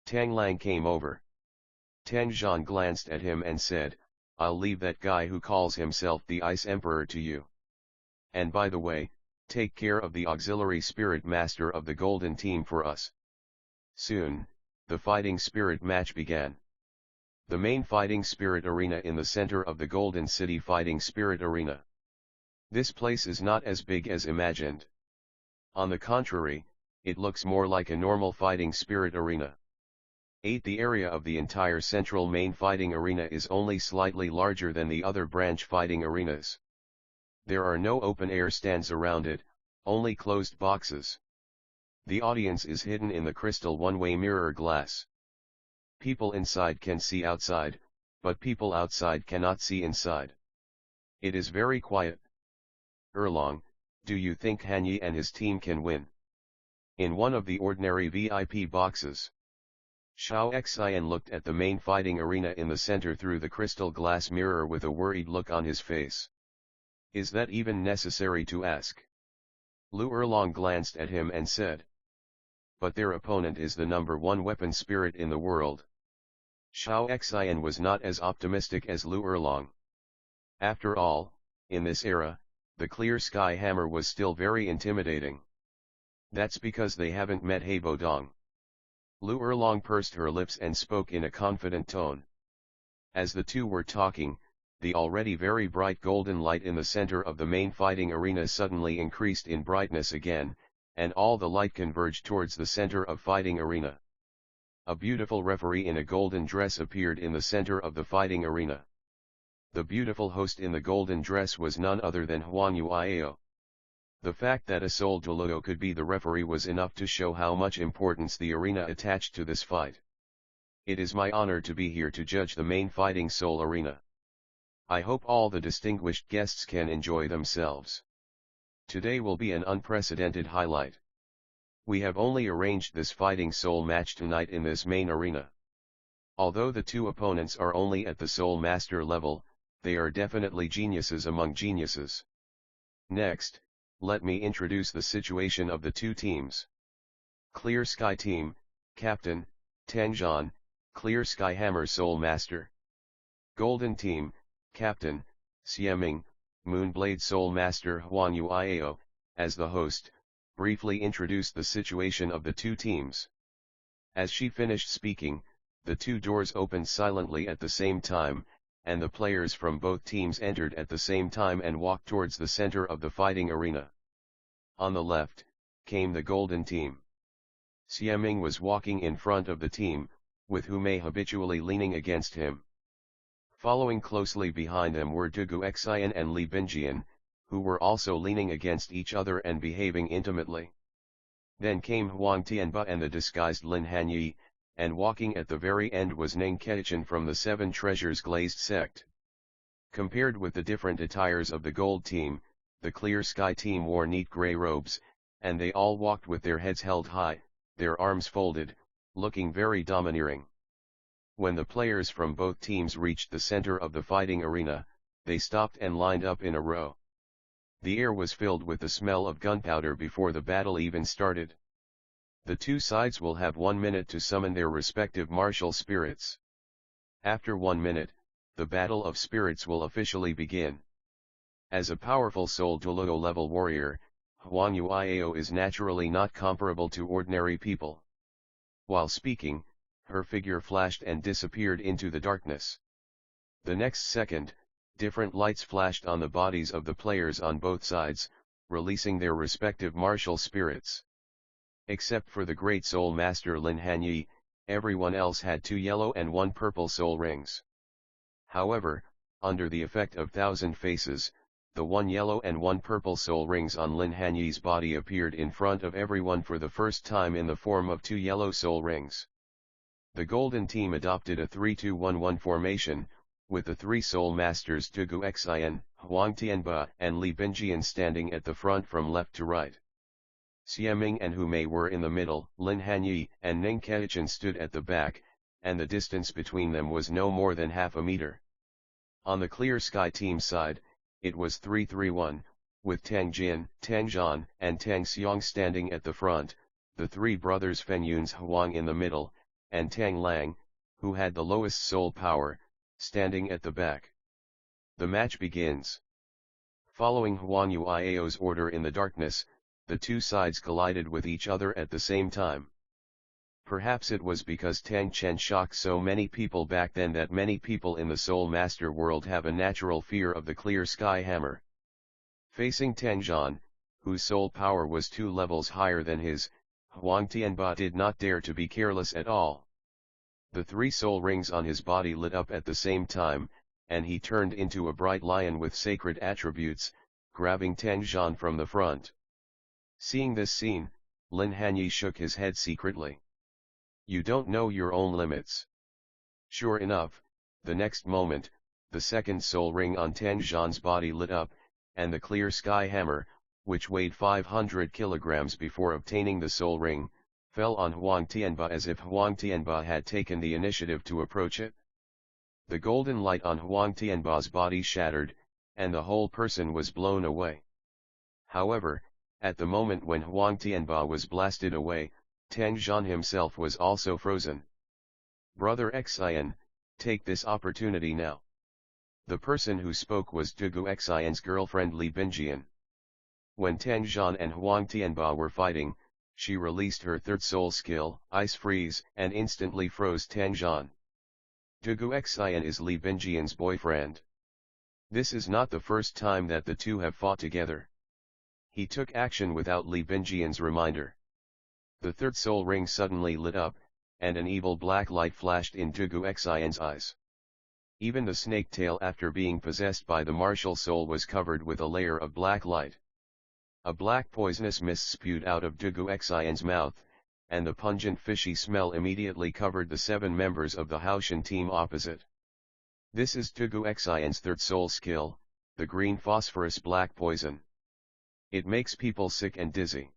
Tang Lang came over. Tang Zhan glanced at him and said, "I'll leave that guy who calls himself the Ice Emperor to you. And by the way, take care of the auxiliary spirit master of the golden team for us." Soon, the fighting spirit match began. The main fighting spirit arena in the center of the Golden City Fighting Spirit Arena. This place is not as big as imagined. On the contrary, it looks more like a normal fighting spirit arena. 8. The area of the entire central main fighting arena is only slightly larger than the other branch fighting arenas. There are no open-air stands around it, only closed boxes. The audience is hidden in the crystal one-way mirror glass. People inside can see outside, but people outside cannot see inside. It is very quiet. Erlong, do you think Hanye and his team can win? In one of the ordinary VIP boxes. Xiao Xian looked at the main fighting arena in the center through the crystal glass mirror with a worried look on his face. Is that even necessary to ask? Lu Erlong glanced at him and said. But their opponent is the #1 weapon spirit in the world. Xiao Xian was not as optimistic as Lu Erlong. After all, in this era, the clear sky hammer was still very intimidating. That's because they haven't met He Bodong. Lu Erlong pursed her lips and spoke in a confident tone. As the two were talking, the already very bright golden light in the center of the main fighting arena suddenly increased in brightness again, and all the light converged towards the center of fighting arena. A beautiful referee in a golden dress appeared in the center of the fighting arena. The beautiful host in the golden dress was none other than Huang Yuiao. The fact that a Soul Douluo could be the referee was enough to show how much importance the arena attached to this fight. It is my honor to be here to judge the main fighting soul arena. I hope all the distinguished guests can enjoy themselves. Today will be an unprecedented highlight. We have only arranged this fighting soul match tonight in this main arena. Although the two opponents are only at the soul master level, they are definitely geniuses among geniuses. Next, let me introduce the situation of the two teams. Clear Sky Team, Captain, Tang Zhan, Clear Sky Hammer Soul Master. Golden Team, Captain, Xieming, Moonblade Soul Master Huang Yuiao, as the host, briefly introduced the situation of the two teams. As she finished speaking, the two doors opened silently at the same time, and the players from both teams entered at the same time and walked towards the center of the fighting arena. On the left, came the Golden Team. Xieming was walking in front of the team, with Humei habitually leaning against him. Following closely behind them were Douluo Xian and Li Binjian, who were also leaning against each other and behaving intimately. Then came Huang Tianba and the disguised Lin Hanye, and walking at the very end was Ning Keichan from the Seven Treasures Glazed sect. Compared with the different attires of the Gold Team, the Clear Sky Team wore neat grey robes, and they all walked with their heads held high, their arms folded, looking very domineering. When the players from both teams reached the center of the fighting arena, they stopped and lined up in a row. The air was filled with the smell of gunpowder before the battle even started. The two sides will have 1 minute to summon their respective martial spirits. After 1 minute, the battle of spirits will officially begin. As a powerful Soul Douluo level warrior, Huang Yuiao is naturally not comparable to ordinary people. While speaking, her figure flashed and disappeared into the darkness. The next second, different lights flashed on the bodies of the players on both sides, releasing their respective martial spirits. Except for the great soul master Lin Hanye, everyone else had 2 yellow and 1 purple soul rings. However, under the effect of Thousand Faces, the 1 yellow and 1 purple soul rings on Lin Hanye's body appeared in front of everyone for the first time in the form of 2 yellow soul rings. The Golden Team adopted a 3-2-1-1 formation, with the 3 soul masters Douluo Xian, Huang Tianba and Li Binjian standing at the front from left to right. Xieming and Humei were in the middle, Lin Hanye and Ning Keichan stood at the back, and the distance between them was no more than half a meter. On the Clear Sky Team side, it was 3-3-1, with Tang Jin, Tang Zhan and Tang Xiong standing at the front, the 3 brothers Fen Yun's Huang in the middle, and Tang Lang, who had the lowest soul power, standing at the back. The match begins. Following Huang Yuiao's order in the darkness, the two sides collided with each other at the same time. Perhaps it was because Tang Chen shocked so many people back then that many people in the Soul Master world have a natural fear of the clear sky hammer. Facing Tang Zhan, whose soul power was 2 levels higher than his, Huang Tianba did not dare to be careless at all. The 3 soul rings on his body lit up at the same time, and he turned into a bright lion with sacred attributes, grabbing Tang Zhan from the front. Seeing this scene, Lin Hanye shook his head secretly. You don't know your own limits. Sure enough, the next moment, the second soul ring on Tang Zhan's body lit up, and the clear sky hammer, which weighed 500 kilograms before obtaining the soul ring, fell on Huang Tianba as if Huang Tianba had taken the initiative to approach it. The golden light on Huang Tianba's body shattered, and the whole person was blown away. However, at the moment when Huang Tianba was blasted away, Tang Zhan himself was also frozen. Brother Xian, take this opportunity now. The person who spoke was Douluo Xian's girlfriend Li Binjian. When Tang Zhan and Huang Tianba were fighting, she released her third soul skill, Ice Freeze, and instantly froze Tang Zhan. Douluo Xian is Li Binjian's boyfriend. This is not the first time that the two have fought together. He took action without Li Binjian's reminder. The third soul ring suddenly lit up, and an evil black light flashed in Douluo Xian's eyes. Even the snake tail after being possessed by the martial soul was covered with a layer of black light. A black poisonous mist spewed out of Douluo Xian's mouth, and the pungent fishy smell immediately covered the 7 members of the Haoshan team opposite. This is Douluo Xian's third soul skill, the green phosphorus black poison. It makes people sick and dizzy.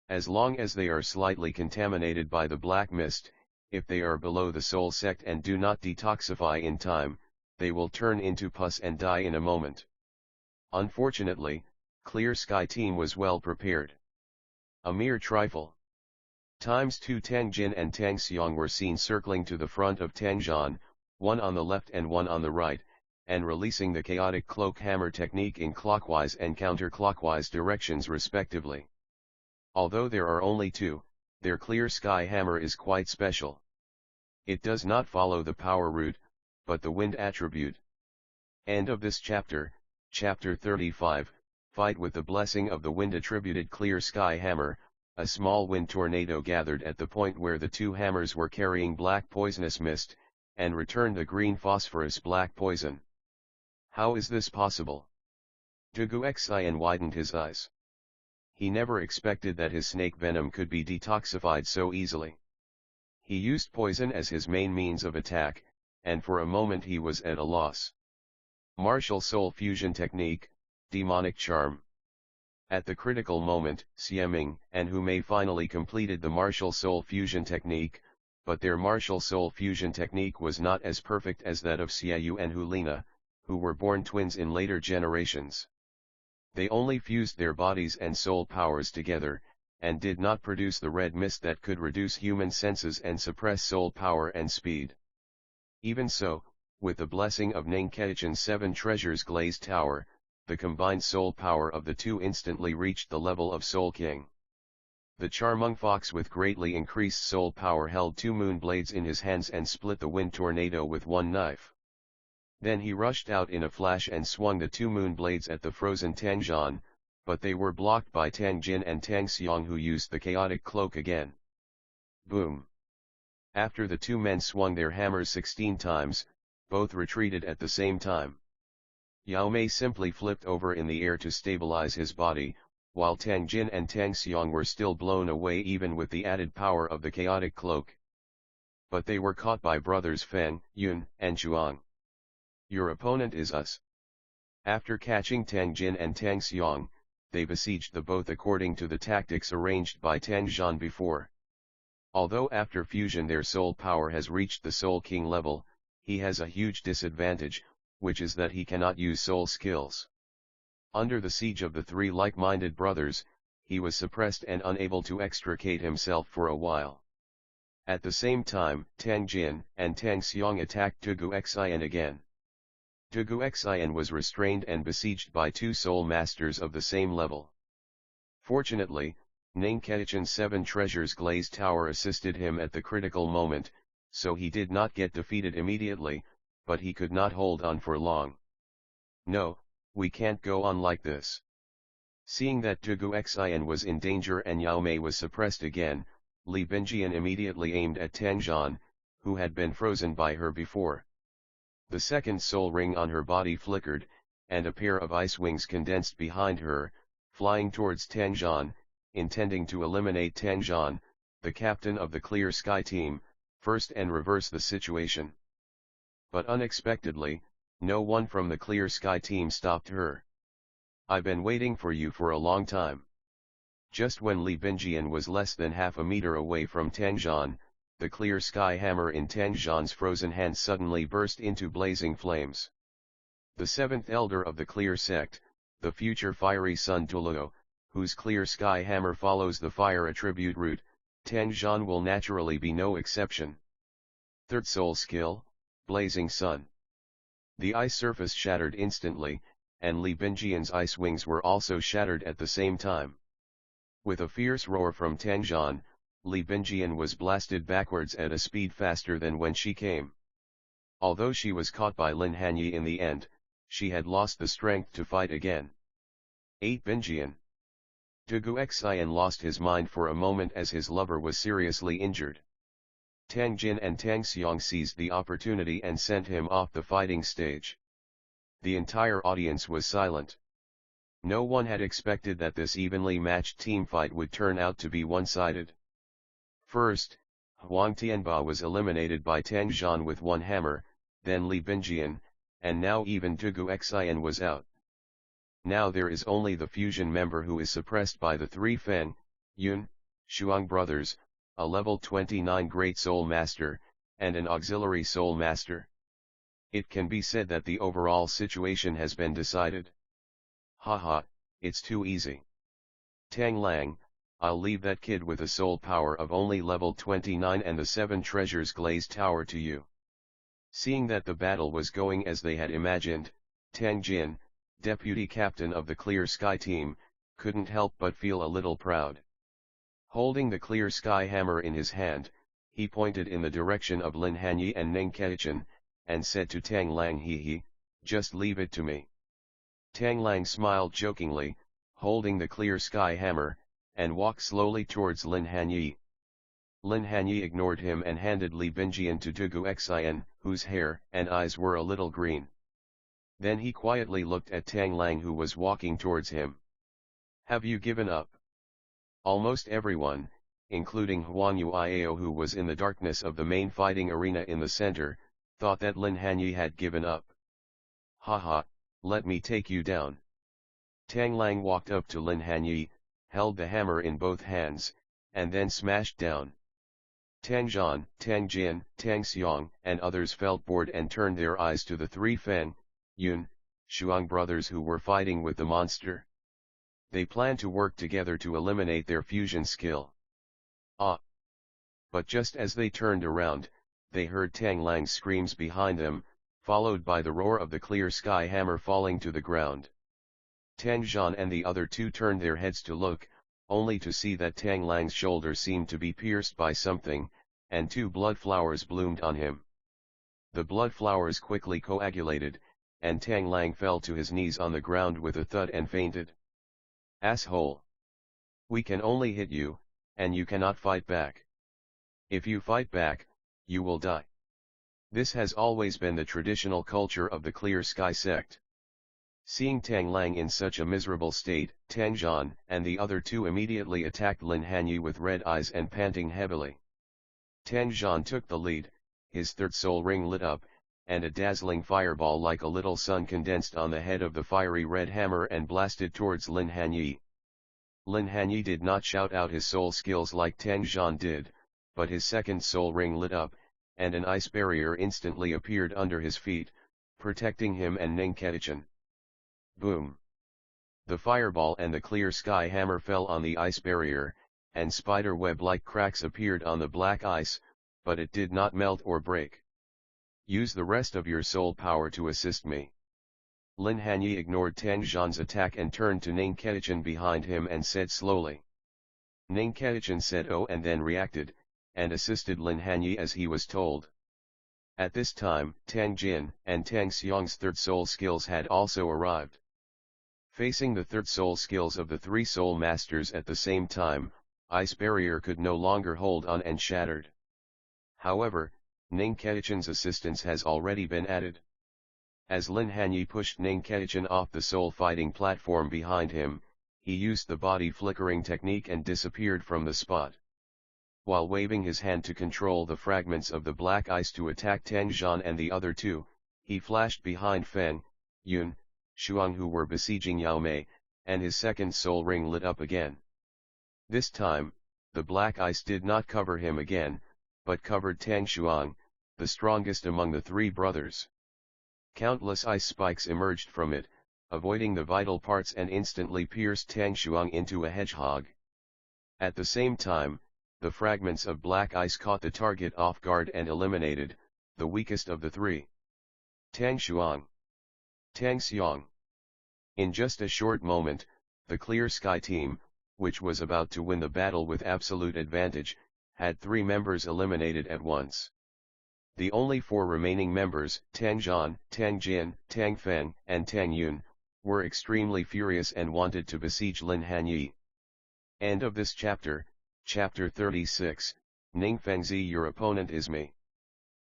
As long as they are slightly contaminated by the black mist, if they are below the soul sect and do not detoxify in time, they will turn into pus and die in a moment. Unfortunately, Clear Sky Team was well prepared. A mere trifle. Times 2 Tang Jin and Tang Xiang were seen circling to the front of Tang Zhan, one on the left and one on the right, and releasing the chaotic cloak hammer technique in clockwise and counterclockwise directions respectively. Although there are only 2, their clear sky hammer is quite special. It does not follow the power route, but the wind attribute. End of this chapter, Chapter 35, Fight with the blessing of the wind attributed clear sky hammer. A small wind tornado gathered at the point where the 2 hammers were carrying black poisonous mist, and returned the green phosphorus black poison. How is this possible? Douluo Xian widened his eyes. He never expected that his snake venom could be detoxified so easily. He used poison as his main means of attack, and for a moment he was at a loss. Martial Soul Fusion Technique, Demonic Charm. At the critical moment, Xieming and Hu Mei finally completed the Martial Soul Fusion Technique, but their Martial Soul Fusion Technique was not as perfect as that of Xiaoyu and Hu Lina, who were born twins in later generations. They only fused their bodies and soul powers together, and did not produce the red mist that could reduce human senses and suppress soul power and speed. Even so, with the blessing of Ning Keichen's 7 treasures glazed tower, the combined soul power of the 2 instantly reached the level of Soul King. The Charmung Fox with greatly increased soul power held 2 moon blades in his hands and split the wind tornado with 1 knife. Then he rushed out in a flash and swung the 2 moon blades at the frozen Tang Zhan, but they were blocked by Tang Jin and Tang Xiang, who used the chaotic cloak again. Boom! After the 2 men swung their hammers 16 times, both retreated at the same time. Yao Mei simply flipped over in the air to stabilize his body, while Tang Jin and Tang Xiang were still blown away even with the added power of the chaotic cloak. But they were caught by brothers Feng, Yun, and Chuang. Your opponent is us. After catching Tang Jin and Tang Xiang, they besieged the both according to the tactics arranged by Tang Zhan before. Although after fusion their soul power has reached the Soul King level, he has a huge disadvantage, which is that he cannot use soul skills. Under the siege of the 3 like-minded brothers, he was suppressed and unable to extricate himself for a while. At the same time, Tang Jin and Tang Xiong attacked Douluo Xian again. Douluo Xian was restrained and besieged by two soul masters of the same level. Fortunately, Ning Ketichin's 7 treasures glazed tower assisted him at the critical moment, so he did not get defeated immediately, but he could not hold on for long. No, we can't go on like this. Seeing that Douluo Xian was in danger and Yao Mei was suppressed again, Li Binjian immediately aimed at Tang Zhan, who had been frozen by her before. The second soul ring on her body flickered, and a pair of ice wings condensed behind her, flying towards Tang Zhan, intending to eliminate Tang Zhan, the captain of the Clear Sky team, first and reverse the situation. But unexpectedly, no one from the Clear Sky team stopped her. "I've been waiting for you for a long time." Just when Li Binjian was less than half a meter away from Tang Zhan, the Clear Sky hammer in Tang Zhan's frozen hand suddenly burst into blazing flames. The 7th elder of the Clear sect, the future fiery son Douluo, whose Clear Sky hammer follows the fire attribute route, Tang Zhan will naturally be no exception. 3rd soul skill, Blazing Sun. The ice surface shattered instantly, and Li Binjian's ice wings were also shattered at the same time. With a fierce roar from Tang Zhan, Li Binjian was blasted backwards at a speed faster than when she came. Although she was caught by Lin Hanye in the end, she had lost the strength to fight again. 8 Binjian. Douluo Xian lost his mind for a moment as his lover was seriously injured. Tang Jin and Tang Xiong seized the opportunity and sent him off the fighting stage. The entire audience was silent. No one had expected that this evenly matched team fight would turn out to be one-sided. First, Huang Tianba was eliminated by Tang Zhan with one hammer, then Li Binjian, and now even Douluo Xian was out. Now there is only the fusion member who is suppressed by the 3 Feng, Yun, Shuang brothers, a level 29 Great Soul Master, and an Auxiliary Soul Master. It can be said that the overall situation has been decided. Haha, it's too easy. Tang Lang, I'll leave that kid with a soul power of only level 29 and the 7 treasures glazed tower to you. Seeing that the battle was going as they had imagined, Tang Jin, deputy captain of the Clear Sky team, couldn't help but feel a little proud. Holding the Clear Sky hammer in his hand, he pointed in the direction of Lin Hanye and Ning Ketichin, and said to Tang Lang, "He, just leave it to me." Tang Lang smiled jokingly, holding the Clear Sky hammer, and walked slowly towards Lin Hanye. Lin Hanye ignored him and handed Li Binjian to Douluo Xian, whose hair and eyes were a little green. Then he quietly looked at Tang Lang, who was walking towards him. "Have you given up?" Almost everyone, including Huang Yuiao, who was in the darkness of the main fighting arena in the center, thought that Lin Hanye had given up. "Haha, let me take you down." Tang Lang walked up to Lin Hanye, held the hammer in both hands, and then smashed down. Tang Zhan, Tang Jin, Tang Xiong, and others felt bored and turned their eyes to the 3 Feng, Yun, Shuang brothers who were fighting with the monster. They planned to work together to eliminate their fusion skill. But just as they turned around, they heard Tang Lang's screams behind them, followed by the roar of the Clear Sky hammer falling to the ground. Tang Zhan and the other 2 turned their heads to look, only to see that Tang Lang's shoulder seemed to be pierced by something, and 2 blood flowers bloomed on him. The blood flowers quickly coagulated, and Tang Lang fell to his knees on the ground with a thud and fainted. "Asshole! We can only hit you, and you cannot fight back. If you fight back, you will die." This has always been the traditional culture of the Clear Sky sect. Seeing Tang Lang in such a miserable state, Tang Zhan and the other 2 immediately attacked Lin Hanye with red eyes and panting heavily. Tang Zhan took the lead, his 3rd soul ring lit up, and a dazzling fireball like a little sun condensed on the head of the fiery red hammer and blasted towards Lin Hanye. Lin Hanye did not shout out his soul skills like Tang Zhan did, but his 2nd soul ring lit up, and an ice barrier instantly appeared under his feet, protecting him and Ning Ketichin. Boom! The fireball and the Clear Sky hammer fell on the ice barrier, and spider web-like cracks appeared on the black ice, but it did not melt or break. Use the rest of your soul power to assist me. Lin Hanye ignored Tang Zhan's attack and turned to Ning Ketichan behind him and said slowly. Ning Ketichan said oh and then reacted, and assisted Lin Hanye as he was told. At this time, Tang Jin and Tang Xiang's third soul skills had also arrived. Facing the third soul skills of the three soul masters at the same time, Ice Barrier could no longer hold on and shattered. However, Ning Ketichan's assistance has already been added. As Lin Hanye pushed Ning Ketichan off the soul fighting platform behind him, he used the body flickering technique and disappeared from the spot. While waving his hand to control the fragments of the black ice to attack Tang Zhan and the other two, he flashed behind Feng, Yun, Shuang who were besieging Yao Mei, and his second soul ring lit up again. This time, the black ice did not cover him again, but covered Tang Shuang, the strongest among the three brothers. Countless ice spikes emerged from it, avoiding the vital parts and instantly pierced Tang Shuang into a hedgehog. At the same time, the fragments of black ice caught the target off guard and eliminated the weakest of the three. Tang Shuang. Tang Xiang. In just a short moment, the Clear Sky team, which was about to win the battle with absolute advantage, had 3 members eliminated at once. The only 4 remaining members, Tang Zhan, Tang Jin, Tang Feng, and Tang Yun, were extremely furious and wanted to besiege Lin Hanye. End of this chapter, Chapter 36, Ning Fengzi your opponent is me.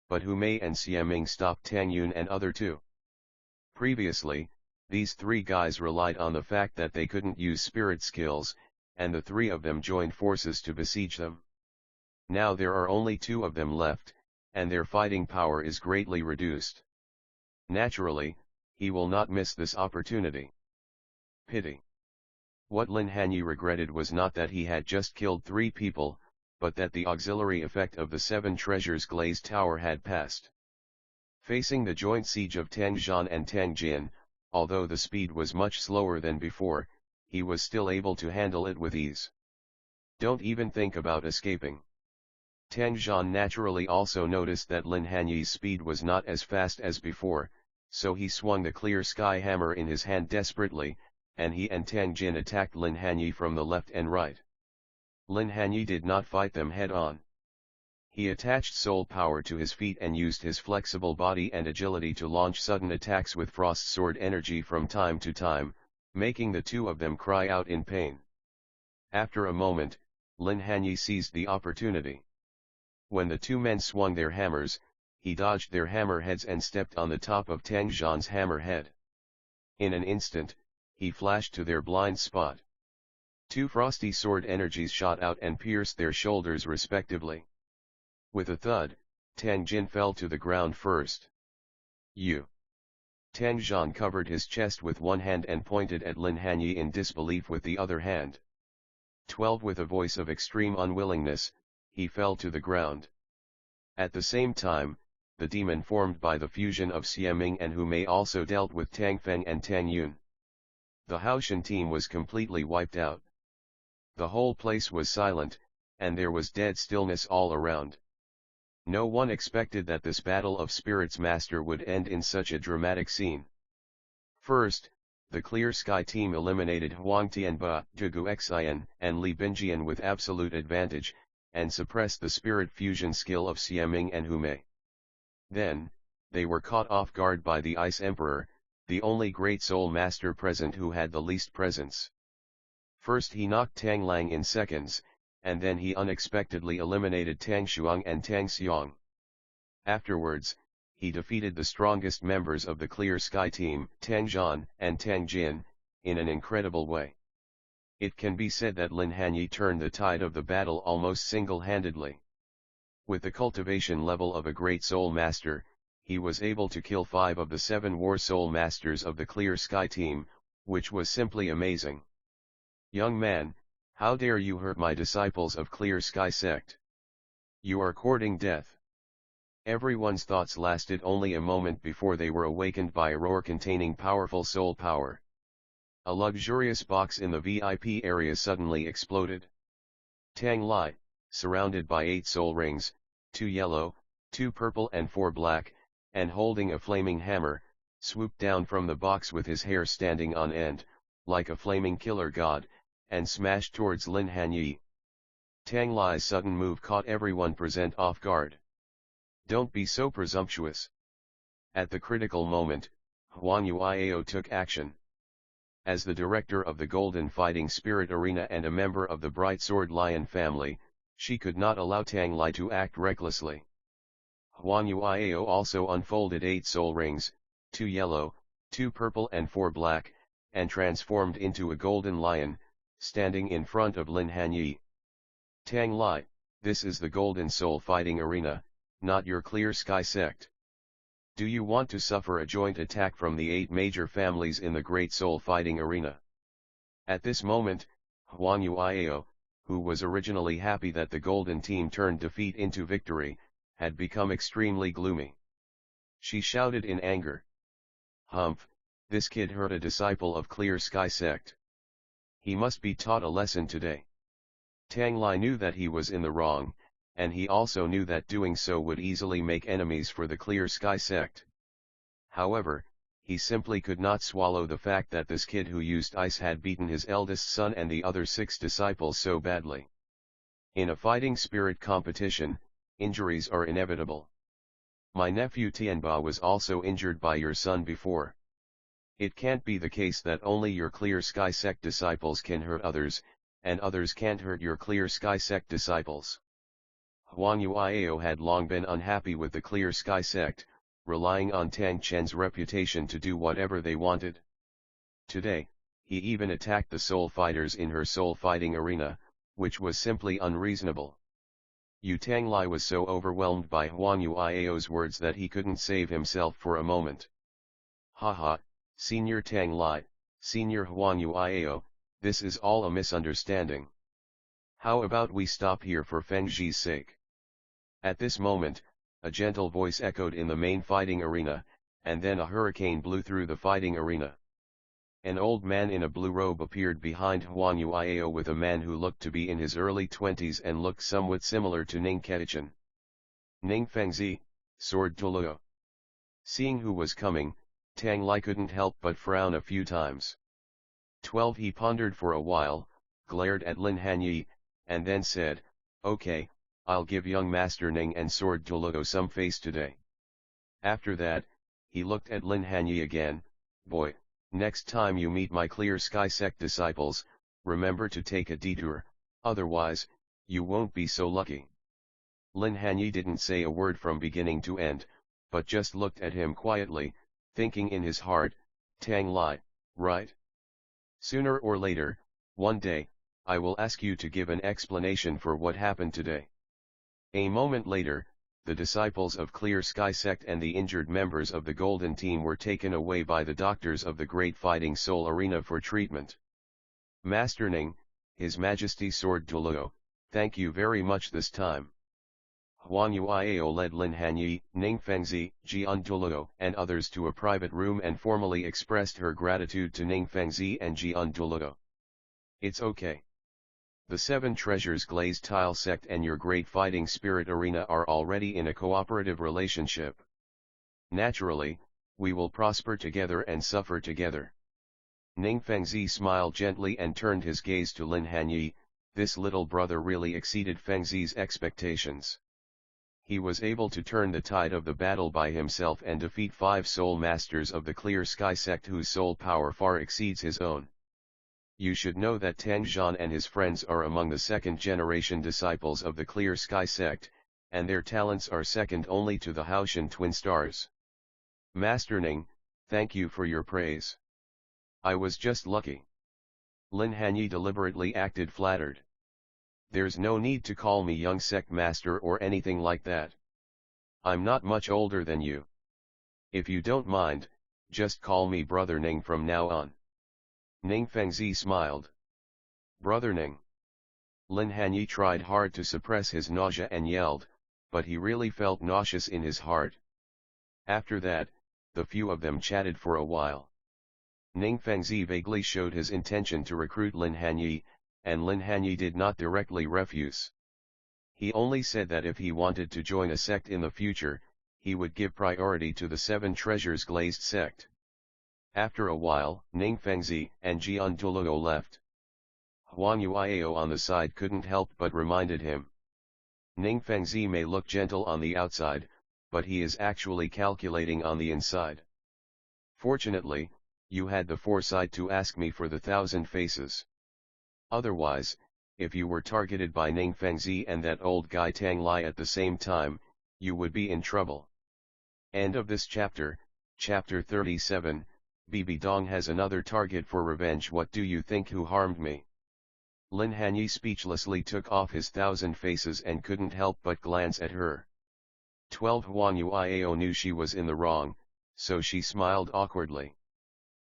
But Hu Mei and Xiaming stopped Tang Yun and other 2. Previously, these 3 guys relied on the fact that they couldn't use spirit skills, and the 3 of them joined forces to besiege them. Now there are only 2 of them left, and their fighting power is greatly reduced. Naturally, he will not miss this opportunity. Pity. What Lin Hanye regretted was not that he had just killed 3 people, but that the auxiliary effect of the 7 treasures glazed tower had passed. Facing the joint siege of Tang Zhan and Tang Jin, although the speed was much slower than before, he was still able to handle it with ease. Don't even think about escaping. Tang Zhan naturally also noticed that Lin Hanye's speed was not as fast as before, so he swung the clear sky hammer in his hand desperately, and he and Tang Jin attacked Lin Hanye from the left and right. Lin Hanye did not fight them head-on. He attached soul power to his feet and used his flexible body and agility to launch sudden attacks with frost sword energy from time to time, making the 2 of them cry out in pain. After a moment, Lin Hanye seized the opportunity. When the 2 men swung their hammers, he dodged their hammerheads and stepped on the top of Tang Zhan's hammerhead. In an instant, he flashed to their blind spot. 2 frosty sword energies shot out and pierced their shoulders respectively. With a thud, Tang Jin fell to the ground first. You. Tang Zhan covered his chest with one hand and pointed at Lin Hanye in disbelief with the other hand. 12 With a voice of extreme unwillingness, he fell to the ground. At the same time, the demon formed by the fusion of Xiaming and Hu Mei also dealt with Tang Feng and Tang Yun. The Haoshan team was completely wiped out. The whole place was silent, and there was dead stillness all around. No one expected that this battle of spirits master would end in such a dramatic scene. First, the Clear Sky team eliminated Huang Tianba, Zhugu Xian, and Li Binjian with absolute advantage, and suppressed the spirit fusion skill of Xiaming and Hu Mei. Then, they were caught off guard by the Ice Emperor, the only great soul master present who had the least presence. First he knocked Tang Lang in seconds, and then he unexpectedly eliminated Tang Shuang and Tang Xiang. Afterwards, he defeated the strongest members of the Clear Sky team, Tang Zhan and Tang Jin, in an incredible way. It can be said that Lin Hanye turned the tide of the battle almost single-handedly. With the cultivation level of a great soul master, he was able to kill 5 of the 7 war soul masters of the Clear Sky team, which was simply amazing. Young man, how dare you hurt my disciples of Clear Sky sect? You are courting death. Everyone's thoughts lasted only a moment before they were awakened by a roar containing powerful soul power. A luxurious box in the VIP area suddenly exploded. Tang Lai, surrounded by 8 soul rings, 2 yellow, 2 purple and 4 black, and holding a flaming hammer, swooped down from the box with his hair standing on end, like a flaming killer god, and smashed towards Lin Hanye. Tang Li's sudden move caught everyone present off guard. Don't be so presumptuous. At the critical moment, Huang Yuiao took action. As the director of the Golden Fighting Spirit Arena and a member of the Bright Sword Lion family, she could not allow Tang Li to act recklessly. Huang Yuiao also unfolded 8 soul rings, 2 yellow, 2 purple and 4 black, and transformed into a golden lion, standing in front of Lin Hanye. Tang Li, this is the Golden Soul Fighting Arena, not your Clear Sky sect. Do you want to suffer a joint attack from the 8 major families in the Great Soul Fighting Arena? At this moment, Huang Yuiao, who was originally happy that the Golden Team turned defeat into victory, had become extremely gloomy. She shouted in anger. Humph, this kid hurt a disciple of Clear Sky sect. He must be taught a lesson today. Tang Li knew that he was in the wrong, and he also knew that doing so would easily make enemies for the Clear Sky sect. However, he simply could not swallow the fact that this kid who used ice had beaten his eldest son and the other 6 disciples so badly. In a fighting spirit competition, injuries are inevitable. My nephew Tianba was also injured by your son before. It can't be the case that only your Clear Sky sect disciples can hurt others, and others can't hurt your Clear Sky sect disciples. Huang Yuiao had long been unhappy with the Clear Sky sect, relying on Tang Chen's reputation to do whatever they wanted. Today, he even attacked the soul fighters in her soul fighting arena, which was simply unreasonable. Yu Tang Li was so overwhelmed by Huang Yuiao's words that he couldn't save himself for a moment. Haha, Senior Tang Li, Senior Huang Yuiao, this is all a misunderstanding. How about we stop here for Fengji's sake? At this moment, a gentle voice echoed in the main fighting arena, and then a hurricane blew through the fighting arena. An old man in a blue robe appeared behind Huang Yuiao with a man who looked to be in his early 20s and looked somewhat similar to Ning Ketichan. Ning Fengzi, Sword Douluo. Seeing who was coming, Tang Li couldn't help but frown a few times. 12 He pondered for a while, glared at Lin Hanye, and then said, okay, I'll give young Master Ning and Sword Douluo some face today. After that, he looked at Lin Hanye again. Boy, next time you meet my Clear Sky sect disciples, remember to take a detour, otherwise, you won't be so lucky. Lin Hanye didn't say a word from beginning to end, but just looked at him quietly, thinking in his heart, Tang Li, right? Sooner or later, one day, I will ask you to give an explanation for what happened today. A moment later, the disciples of Clear Sky sect and the injured members of the Golden Team were taken away by the doctors of the Great Fighting Soul Arena for treatment. Master Ning, His Majesty Sword Douluo, thank you very much this time. Huang Yuiao led Lin Hanye, Ning Fengzi, Jian Douluo and others to a private room and formally expressed her gratitude to Ning Fengzi and Jian Douluo. It's okay. The 7 Treasures Glazed Tile sect and your Great Fighting Spirit Arena are already in a cooperative relationship. Naturally, we will prosper together and suffer together. Ning Fengzi smiled gently and turned his gaze to Lin Hanye. This little brother really exceeded Fengzi's expectations. He was able to turn the tide of the battle by himself and defeat 5 soul masters of the Clear Sky sect whose soul power far exceeds his own. You should know that Tang Zhan and his friends are among the 2nd-generation disciples of the Clear Sky sect, and their talents are second only to the Haoshan twin stars. Master Ning, thank you for your praise. I was just lucky. Lin Hanye deliberately acted flattered. There's no need to call me young sect master or anything like that. I'm not much older than you. If you don't mind, just call me Brother Ning from now on. Ning Fengzi smiled. Brother Ning. Lin Hanye tried hard to suppress his nausea and yelled, but he really felt nauseous in his heart. After that, the few of them chatted for a while. Ning Fengzi vaguely showed his intention to recruit Lin Hanye, and Lin Hanye did not directly refuse. He only said that if he wanted to join a sect in the future, he would give priority to the 7 treasures glazed sect. After a while, Ning Fengzi and Jian Douluo left. Huang Yuiao on the side couldn't help but reminded him. Ning Fengzi may look gentle on the outside, but he is actually calculating on the inside. Fortunately, you had the foresight to ask me for the 1,000 faces. Otherwise, if you were targeted by Ning Fengzi and that old guy Tang Lai at the same time, you would be in trouble. End of this chapter. Chapter 37, Bibi Dong has another target for revenge. What do you think? Who harmed me? Lin Hanye speechlessly took off his 1,000 faces and couldn't help but glance at her. 12 Huang Yuiao knew she was in the wrong, so she smiled awkwardly.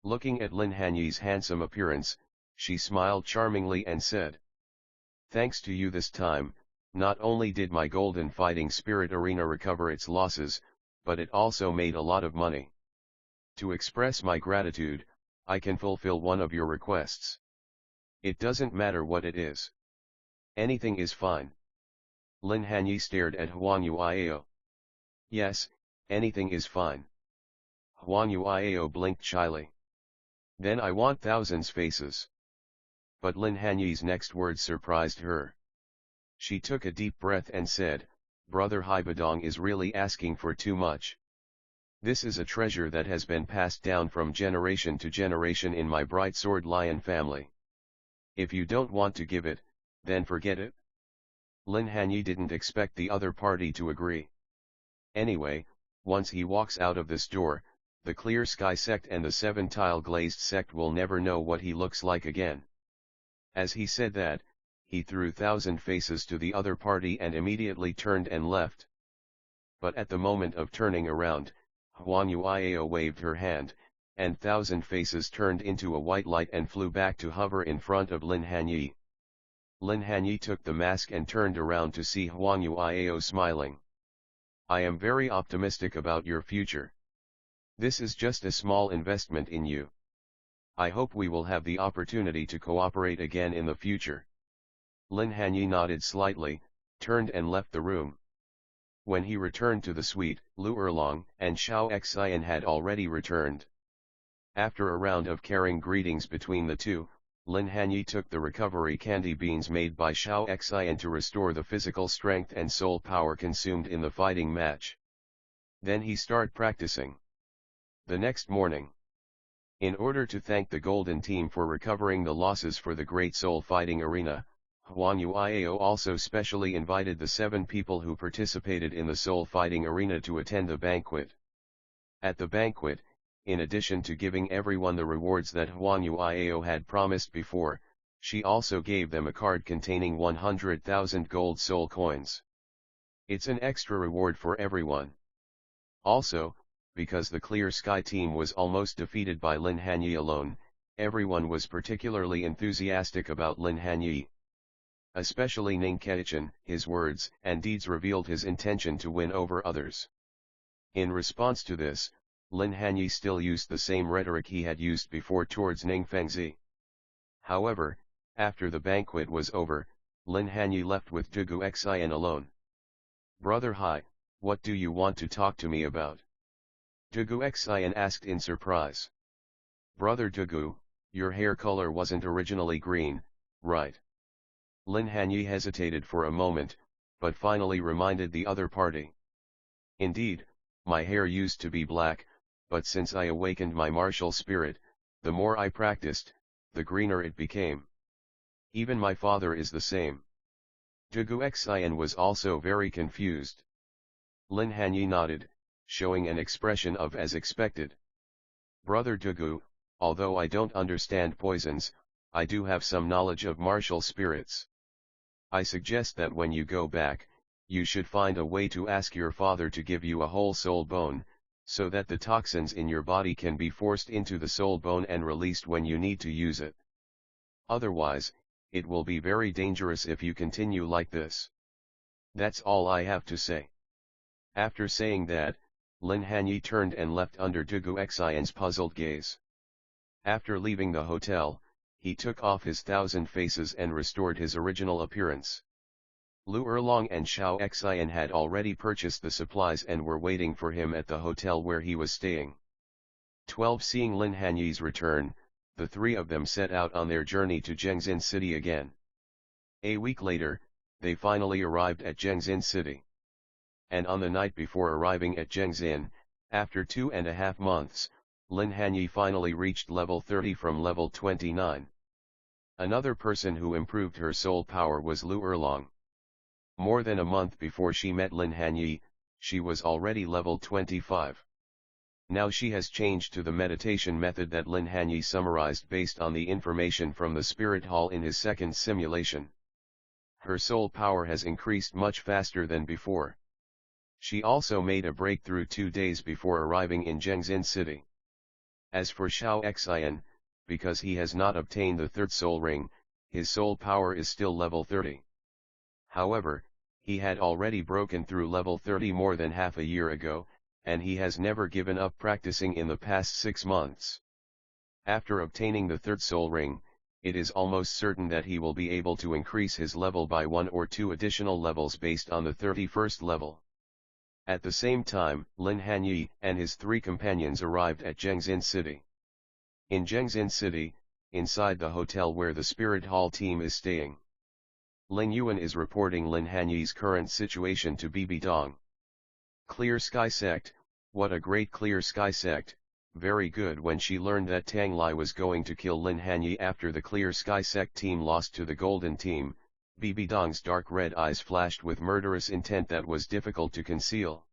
Looking at Lin Hanye's handsome appearance, she smiled charmingly and said, "Thanks to you this time, not only did my golden fighting spirit arena recover its losses, but it also made a lot of money. To express my gratitude, I can fulfill one of your requests. It doesn't matter what it is. Anything is fine." Lin Hanye stared at Huang Yuiao. "Yes, anything is fine." Huang Yuiao blinked shyly. "Then I want thousands faces." But Lin Hanye's next words surprised her. She took a deep breath and said, "Brother Haibadong is really asking for too much. This is a treasure that has been passed down from generation to generation in my Bright Sword Lion family. If you don't want to give it, then forget it." Lin Hanye didn't expect the other party to agree. Anyway, once he walks out of this door, the Clear Sky sect and the 7-tile glazed sect will never know what he looks like again. As he said that, he threw 1,000 faces to the other party and immediately turned and left. But at the moment of turning around, Huang Yuiao waved her hand, and 1,000 faces turned into a white light and flew back to hover in front of Lin Hanye. Lin Hanye took the mask and turned around to see Huang Yuiao smiling. "I am very optimistic about your future. This is just a small investment in you. I hope we will have the opportunity to cooperate again in the future." Lin Hanye nodded slightly, turned and left the room. When he returned to the suite, Lu Erlong and Xiao Xian had already returned. After a round of caring greetings between the two, Lin Hanye took the recovery candy beans made by Xiao Xian to restore the physical strength and soul power consumed in the fighting match. Then he started practicing. The next morning, in order to thank the Golden Team for recovering the losses for the Great Soul Fighting Arena, Huang Yuiao also specially invited the 7 people who participated in the Soul Fighting Arena to attend the banquet. At the banquet, in addition to giving everyone the rewards that Huang Yuiao had promised before, she also gave them a card containing 100,000 gold soul coins. It's an extra reward for everyone. Also, because the Clear Sky team was almost defeated by Lin Hanye alone, everyone was particularly enthusiastic about Lin Hanye. Especially Ning Keichan, his words and deeds revealed his intention to win over others. In response to this, Lin Hanye still used the same rhetoric he had used before towards Ning Fengzi. However, after the banquet was over, Lin Hanye left with Douluo Xian alone. "Brother Hai, what do you want to talk to me about?" Douluo Xian asked in surprise. "Brother Douluo, your hair color wasn't originally green, right?" Lin Hanye hesitated for a moment, but finally reminded the other party. "Indeed, my hair used to be black, but since I awakened my martial spirit, the more I practiced, the greener it became. Even my father is the same." Douluo Xian was also very confused. Lin Hanye nodded, showing an expression of as expected. "Brother Douluo, although I don't understand poisons, I do have some knowledge of martial spirits. I suggest that when you go back, you should find a way to ask your father to give you a whole soul bone, so that the toxins in your body can be forced into the soul bone and released when you need to use it. Otherwise, it will be very dangerous if you continue like this. That's all I have to say." After saying that, Lin Hanye turned and left under Douluo Xian's puzzled gaze. After leaving the hotel, he took off his 1,000 faces and restored his original appearance. Lu Erlong and Xiao Xian had already purchased the supplies and were waiting for him at the hotel where he was staying. 12 Seeing Lin Hanye's return, the three of them set out on their journey to Zhengzin City again. A week later, they finally arrived at Zhengzin City. And on the night before arriving at Zhengzin, after 2.5 months, Lin Hanye finally reached level 30 from level 29. Another person who improved her soul power was Lu Erlong. More than a month before she met Lin Hanye, she was already level 25. Now she has changed to the meditation method that Lin Hanye summarized based on the information from the Spirit Hall in his second simulation. Her soul power has increased much faster than before. She also made a breakthrough 2 days before arriving in Zhengzin City. As for Xiao Xian, because he has not obtained the third soul ring, his soul power is still level 30. However, he had already broken through level 30 more than half a year ago, and he has never given up practicing in the past 6 months. After obtaining the third soul ring, it is almost certain that he will be able to increase his level by 1 or 2 additional levels based on the 31st level. At the same time, Lin Hanye and his 3 companions arrived at Zhengzin City. In Zhengzin City, inside the hotel where the Spirit Hall team is staying, Ling Yuan is reporting Lin Hanye's current situation to Bibi Dong. Clear Sky Sect, what a great Clear Sky Sect, very good. When she learned that Tang Lai was going to kill Lin Hanye after the Clear Sky Sect team lost to the Golden Team, Bibi Dong's dark red eyes flashed with murderous intent that was difficult to conceal.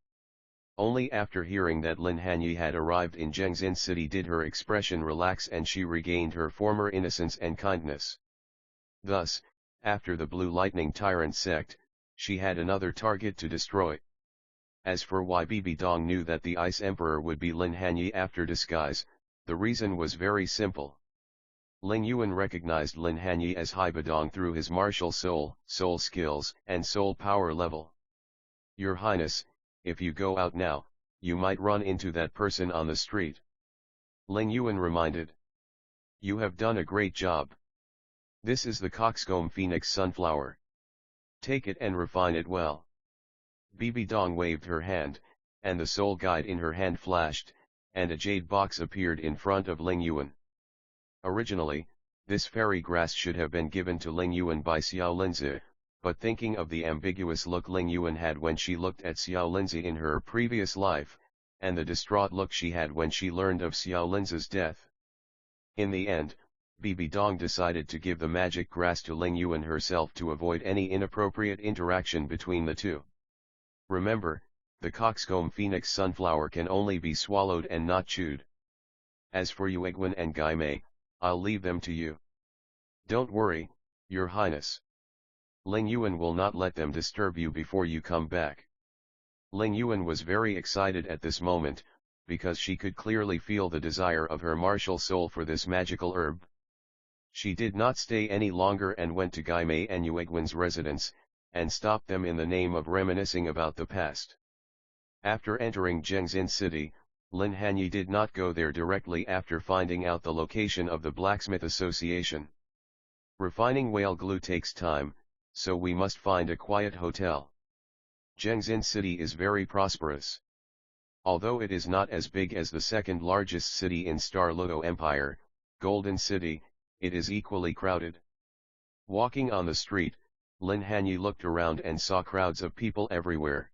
Only after hearing that Lin Hanye had arrived in Zhengzin City did her expression relax and she regained her former innocence and kindness. Thus, after the Blue Lightning Tyrant sect, she had another target to destroy. As for why Bibi Dong knew that the Ice Emperor would be Lin Hanye after disguise, the reason was very simple. Ling Yuan recognized Lin Hanye as Haibadong through his martial soul skills, and soul power level. Your Highness, if you go out now, you might run into that person on the street. Ling Yuan reminded. You have done a great job. This is the coxcomb phoenix sunflower. Take it and refine it well. Bibi Dong waved her hand, and the soul guide in her hand flashed, and a jade box appeared in front of Ling Yuan. Originally, this fairy grass should have been given to Ling Yuan by Xiao Linzi, but thinking of the ambiguous look Ling Yuan had when she looked at Xiao Linzi in her previous life, and the distraught look she had when she learned of Xiao Linzi's death. In the end, Bibi Dong decided to give the magic grass to Ling Yuan herself to avoid any inappropriate interaction between the two. Remember, the coxcomb phoenix sunflower can only be swallowed and not chewed. As for Yuegwen and Gai Mei, I'll leave them to you. Don't worry, Your Highness. Ling Yuan will not let them disturb you before you come back. Ling Yuan was very excited at this moment, because she could clearly feel the desire of her martial soul for this magical herb. She did not stay any longer and went to Gai Mei and Yuegwen's residence, and stopped them in the name of reminiscing about the past. After entering Zhengzin City, Lin Hanye did not go there directly after finding out the location of the Blacksmith Association. Refining whale glue takes time, so we must find a quiet hotel. Zhengzin City is very prosperous. Although it is not as big as the second largest city in Star Luo Empire, Golden City, it is equally crowded. Walking on the street, Lin Hanye looked around and saw crowds of people everywhere.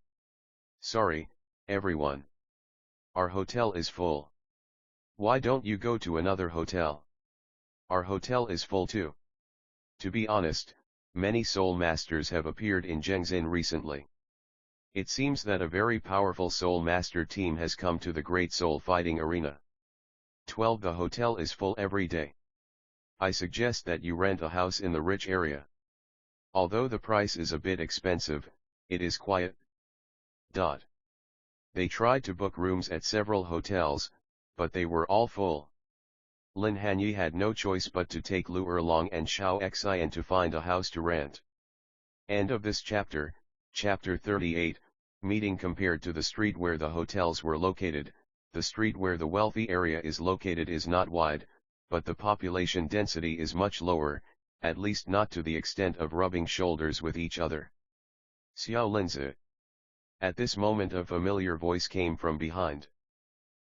Sorry, everyone. Our hotel is full. Why don't you go to another hotel? Our hotel is full too. To be honest, many soul masters have appeared in Zhengzin recently. It seems that a very powerful soul master team has come to the Great Soul Fighting Arena. 12 The hotel is full every day. I suggest that you rent a house in the rich area. Although the price is a bit expensive, it is quiet. They tried to book rooms at several hotels, but they were all full. Lin Hanye had no choice but to take Lu Erlong and Xiao Xian to find a house to rent. End of this chapter, Chapter 38, Meeting. Compared to the street where the hotels were located, the street where the wealthy area is located is not wide, but the population density is much lower, at least not to the extent of rubbing shoulders with each other. Xiao Linzi. At this moment a familiar voice came from behind.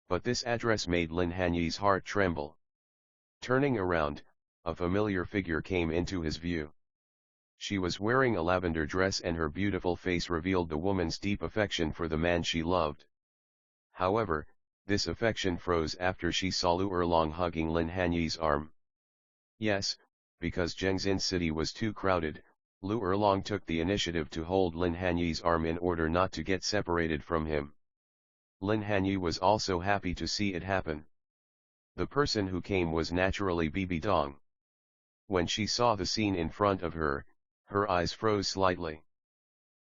But this address made Lin Hanye's heart tremble. Turning around, a familiar figure came into his view. She was wearing a lavender dress and her beautiful face revealed the woman's deep affection for the man she loved. However, this affection froze after she saw Lu Erlong hugging Lin Hanye's arm. Yes, because Zhengzin city was too crowded, Lu Erlong took the initiative to hold Lin Hanye's arm in order not to get separated from him. Lin Hanye was also happy to see it happen. The person who came was naturally Bibi Dong. When she saw the scene in front of her, her eyes froze slightly.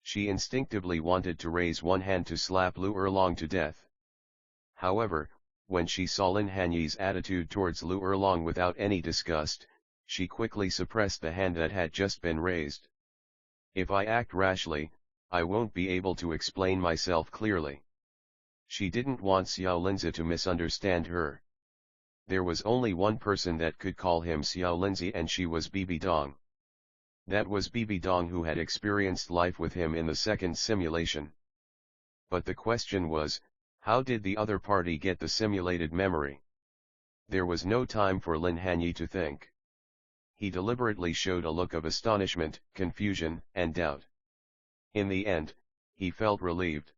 She instinctively wanted to raise one hand to slap Lu Erlong to death. However, when she saw Lin Hanye's attitude towards Lu Erlong without any disgust, she quickly suppressed the hand that had just been raised. If I act rashly, I won't be able to explain myself clearly. She didn't want Xiao Linzi to misunderstand her. There was only one person that could call him Xiao Linzi and she was Bibi Dong. That was Bibi Dong who had experienced life with him in the second simulation. But the question was, how did the other party get the simulated memory? There was no time for Lin Hanye to think. He deliberately showed a look of astonishment, confusion, and doubt. In the end, he felt relieved.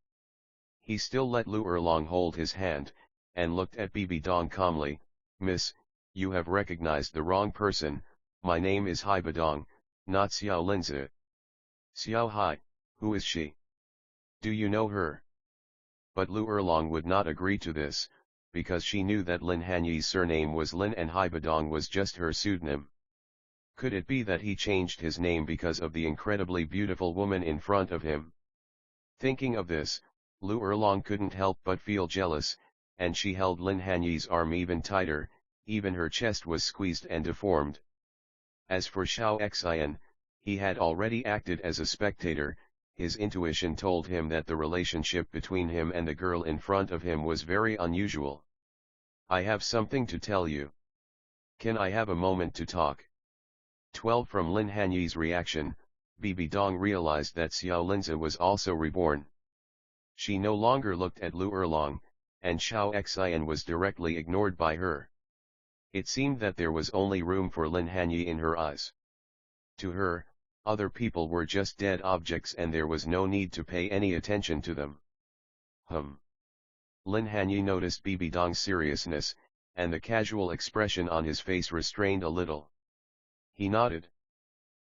He still let Lu Erlong hold his hand, and looked at Bibi Dong calmly. Miss, you have recognized the wrong person, my name is Hai Badong, not Xiao Linzi. Xiao Hai, who is she? Do you know her? But Lu Erlong would not agree to this, because she knew that Lin Hanye's surname was Lin and Hai Badong was just her pseudonym. Could it be that he changed his name because of the incredibly beautiful woman in front of him? Thinking of this, Lu Erlong couldn't help but feel jealous, and she held Lin Hanye's arm even tighter, even her chest was squeezed and deformed. As for Xiao Xian, he had already acted as a spectator, his intuition told him that the relationship between him and the girl in front of him was very unusual. I have something to tell you. Can I have a moment to talk? 12 From Lin Hanye's reaction, Bibi Dong realized that Xiao Linzi was also reborn. She no longer looked at Lu Erlong, and Xiao Xian was directly ignored by her. It seemed that there was only room for Lin Hanye in her eyes. To her, other people were just dead objects and there was no need to pay any attention to them. Lin Hanye noticed Bibi Dong's seriousness, and the casual expression on his face restrained a little. He nodded.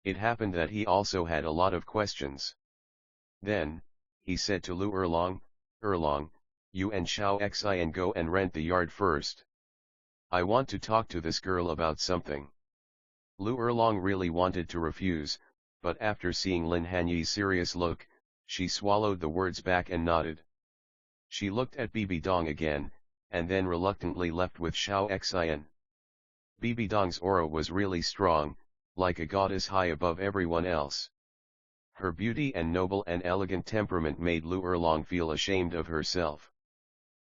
It happened that he also had a lot of questions. Then, he said to Lu Erlong, Erlong, you and Xiao Xian go and rent the yard first. I want to talk to this girl about something. Lu Erlong really wanted to refuse, but after seeing Lin Hanye's serious look, she swallowed the words back and nodded. She looked at Bibi Dong again, and then reluctantly left with Xiao Xian. Bibi Dong's aura was really strong, like a goddess high above everyone else. Her beauty and noble and elegant temperament made Lu Erlong feel ashamed of herself.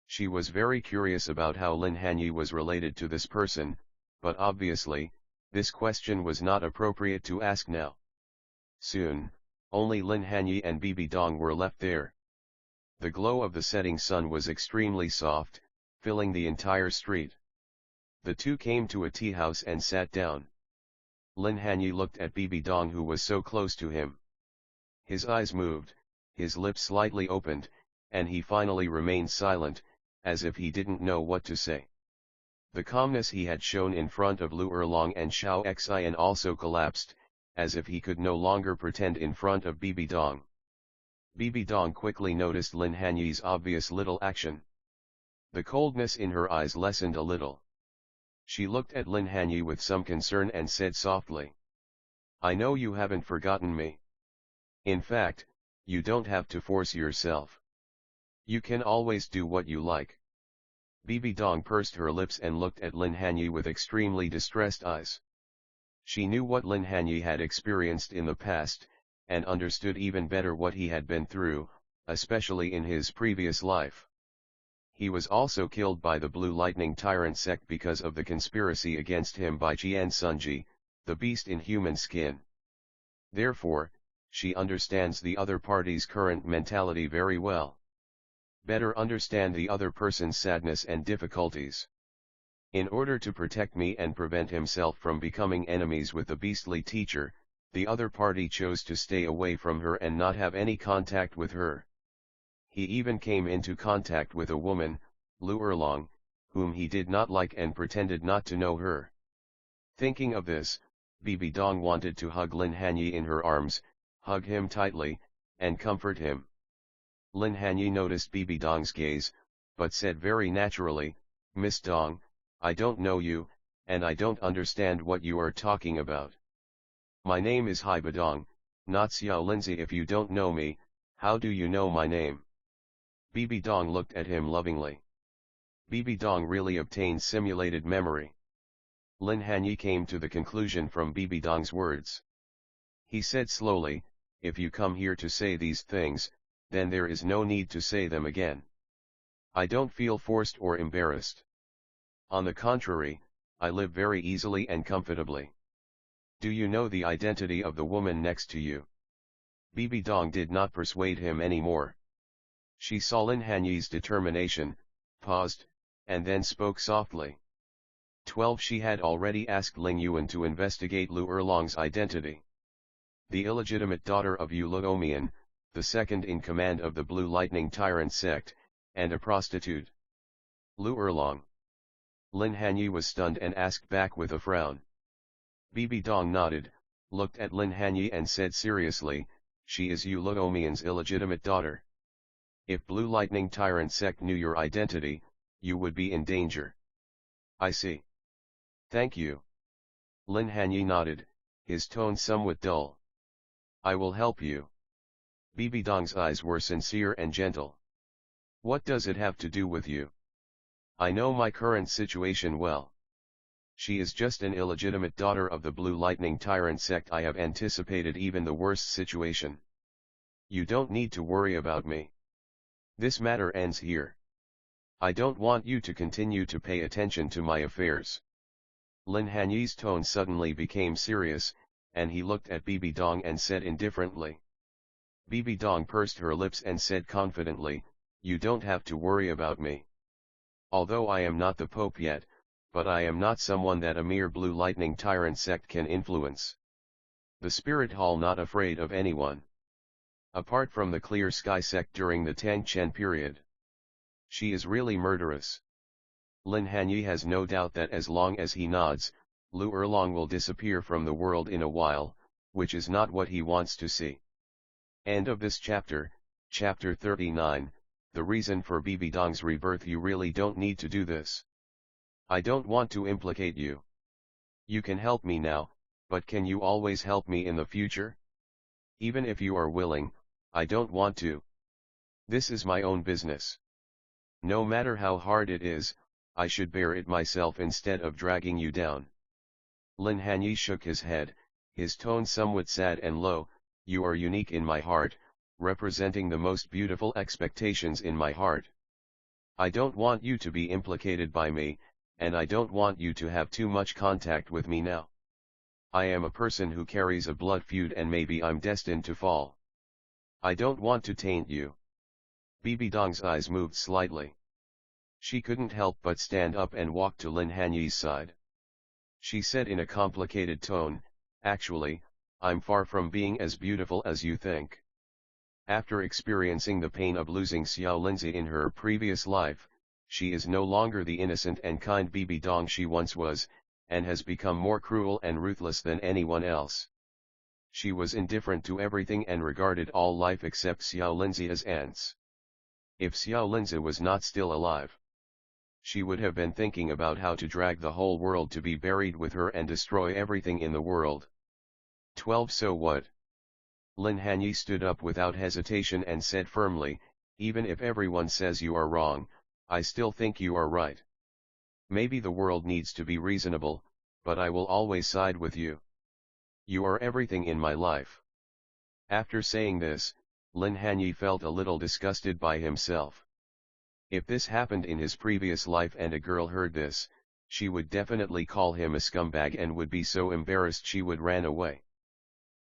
She was very curious about how Lin Hanye was related to this person, but obviously, this question was not appropriate to ask now. Soon, only Lin Hanye and Bibi Dong were left there. The glow of the setting sun was extremely soft, filling the entire street. The two came to a tea house and sat down. Lin Hanye looked at Bibi Dong who was so close to him. His eyes moved, his lips slightly opened, and he finally remained silent, as if he didn't know what to say. The calmness he had shown in front of Lu Erlong and Xiao Xian also collapsed, as if he could no longer pretend in front of Bibi Dong. Bibi Dong quickly noticed Lin Hanye's obvious little action. The coldness in her eyes lessened a little. She looked at Lin Hanye with some concern and said softly, I know you haven't forgotten me. In fact, you don't have to force yourself. You can always do what you like. Bibi Dong pursed her lips and looked at Lin Hanye with extremely distressed eyes. She knew what Lin Hanye had experienced in the past, and understood even better what he had been through, especially in his previous life. He was also killed by the Blue Lightning Tyrant sect because of the conspiracy against him by Jian Sunji, the beast in human skin. Therefore, she understands the other party's current mentality very well. Better understand the other person's sadness and difficulties. In order to protect me and prevent himself from becoming enemies with the beastly teacher, the other party chose to stay away from her and not have any contact with her. He even came into contact with a woman, Lu Erlong, whom he did not like and pretended not to know her. Thinking of this, Bibi Dong wanted to hug Lin Hanye in her arms, hug him tightly, and comfort him. Lin Hanye noticed Bibi Dong's gaze, but said very naturally, "Miss Dong, I don't know you, and I don't understand what you are talking about. My name is Hai Badong, not Xiao Lindsay. If you don't know me, how do you know my name?" Bibi Dong looked at him lovingly. Bibi Dong really obtained simulated memory. Lin Hanye came to the conclusion from Bibi Dong's words. He said slowly, "If you come here to say these things, then there is no need to say them again. I don't feel forced or embarrassed. On the contrary, I live very easily and comfortably. Do you know the identity of the woman next to you?" Bibi Dong did not persuade him anymore. She saw Lin Hanye's determination, paused, and then spoke softly. 12. She had already asked Ling Yuan to investigate Lu Erlong's identity. The illegitimate daughter of Yu Luomian, the second in command of the Blue Lightning Tyrant sect, and a prostitute. Lu Erlong. Lin Hanye was stunned and asked back with a frown. Bibi Dong nodded, looked at Lin Hanye and said seriously, "She is Yu Luomian's illegitimate daughter. If Blue Lightning Tyrant sect knew your identity, you would be in danger." "I see. Thank you." Lin Hanye nodded, his tone somewhat dull. "I will help you." Bibi Dong's eyes were sincere and gentle. "What does it have to do with you? I know my current situation well. She is just an illegitimate daughter of the Blue Lightning Tyrant sect. I have anticipated even the worst situation. You don't need to worry about me. This matter ends here. I don't want you to continue to pay attention to my affairs." Lin Hanye's tone suddenly became serious, and he looked at Bibi Dong and said indifferently. Bibi Dong pursed her lips and said confidently, "You don't have to worry about me. Although I am not the Pope yet, but I am not someone that a mere Blue Lightning Tyrant sect can influence. The Spirit Hall not afraid of anyone. Apart from the Clear Sky sect during the Tang Chen period. She is really murderous." Lin Hanye has no doubt that as long as he nods, Lu Erlong will disappear from the world in a while, which is not what he wants to see. End of this chapter, chapter 39, the reason for Bibi Dong's rebirth. You really don't need to do this. I don't want to implicate you. You can help me now, but can you always help me in the future? Even if you are willing, I don't want to. This is my own business. No matter how hard it is, I should bear it myself instead of dragging you down." Lin Hanye shook his head, his tone somewhat sad and low. "You are unique in my heart, representing the most beautiful expectations in my heart. I don't want you to be implicated by me, and I don't want you to have too much contact with me now. I am a person who carries a blood feud and maybe I'm destined to fall. I don't want to taint you." Bibi Dong's eyes moved slightly. She couldn't help but stand up and walk to Lin Hanye's side. She said in a complicated tone, "Actually, I'm far from being as beautiful as you think. After experiencing the pain of losing Xiao Lindsay in her previous life, she is no longer the innocent and kind Bibi Dong she once was, and has become more cruel and ruthless than anyone else. She was indifferent to everything and regarded all life except Xiao Lindsay as ants. If Xiao Lindsay was not still alive, she would have been thinking about how to drag the whole world to be buried with her and destroy everything in the world. 12. So what? Lin Hanye stood up without hesitation and said firmly, "Even if everyone says you are wrong, I still think you are right. Maybe the world needs to be reasonable, but I will always side with you. You are everything in my life." After saying this, Lin Hanye felt a little disgusted by himself. If this happened in his previous life and a girl heard this, she would definitely call him a scumbag and would be so embarrassed she would run away.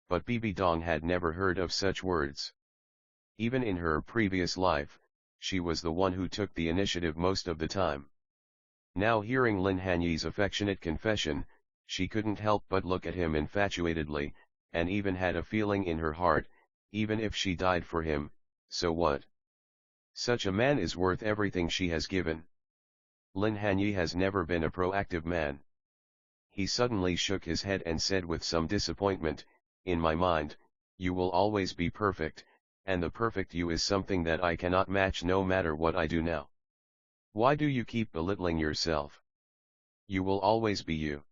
But Bibi Dong had never heard of such words. Even in her previous life, she was the one who took the initiative most of the time. Now hearing Lin Hanye's affectionate confession, she couldn't help but look at him infatuatedly, and even had a feeling in her heart, even if she died for him, so what? Such a man is worth everything she has given. Lin Hanye has never been a proactive man. He suddenly shook his head and said with some disappointment, "In my mind, you will always be perfect, and the perfect you is something that I cannot match no matter what I do now. Why do you keep belittling yourself? You will always be you.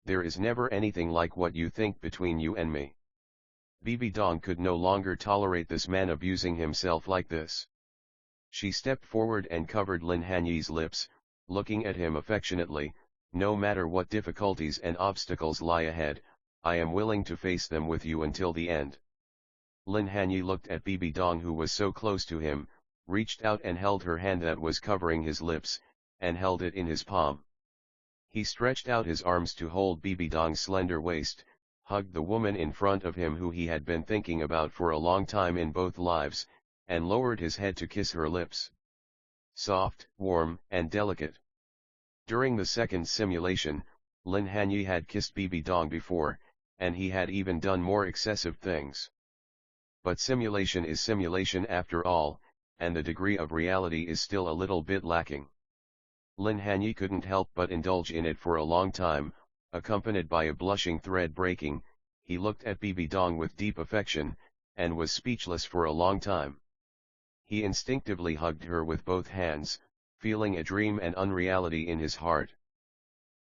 There is never anything like what you think between you and me." Bibi Dong could no longer tolerate this man abusing himself like this. She stepped forward and covered Lin Hanye's lips, looking at him affectionately. "No matter what difficulties and obstacles lie ahead, I am willing to face them with you until the end." Lin Hanye looked at Bibi Dong, who was so close to him, reached out and held her hand that was covering his lips, and held it in his palm. He stretched out his arms to hold Bibi Dong's slender waist, hugged the woman in front of him who he had been thinking about for a long time in both lives, and lowered his head to kiss her lips. Soft, warm, and delicate. During the second simulation, Lin Hanye had kissed Bibi Dong before, and he had even done more excessive things. But simulation is simulation after all, and the degree of reality is still a little bit lacking. Lin Hanye couldn't help but indulge in it for a long time, accompanied by a blushing thread breaking. He looked at Bibi Dong with deep affection, and was speechless for a long time. He instinctively hugged her with both hands, feeling a dream and unreality in his heart.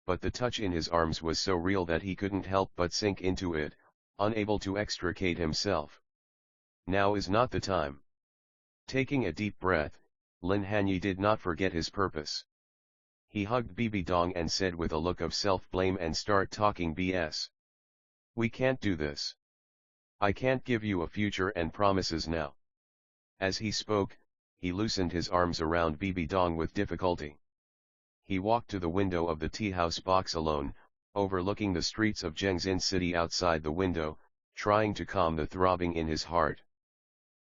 But the touch in his arms was so real that he couldn't help but sink into it, unable to extricate himself. Now is not the time. Taking a deep breath, Lin Hanye did not forget his purpose. He hugged Bibi Dong and said with a look of self-blame and start talking BS. "We can't do this. I can't give you a future and promises now." As he spoke, he loosened his arms around Bibi Dong with difficulty. He walked to the window of the tea house box alone, overlooking the streets of Zhengzin city. Outside the window, trying to calm the throbbing in his heart.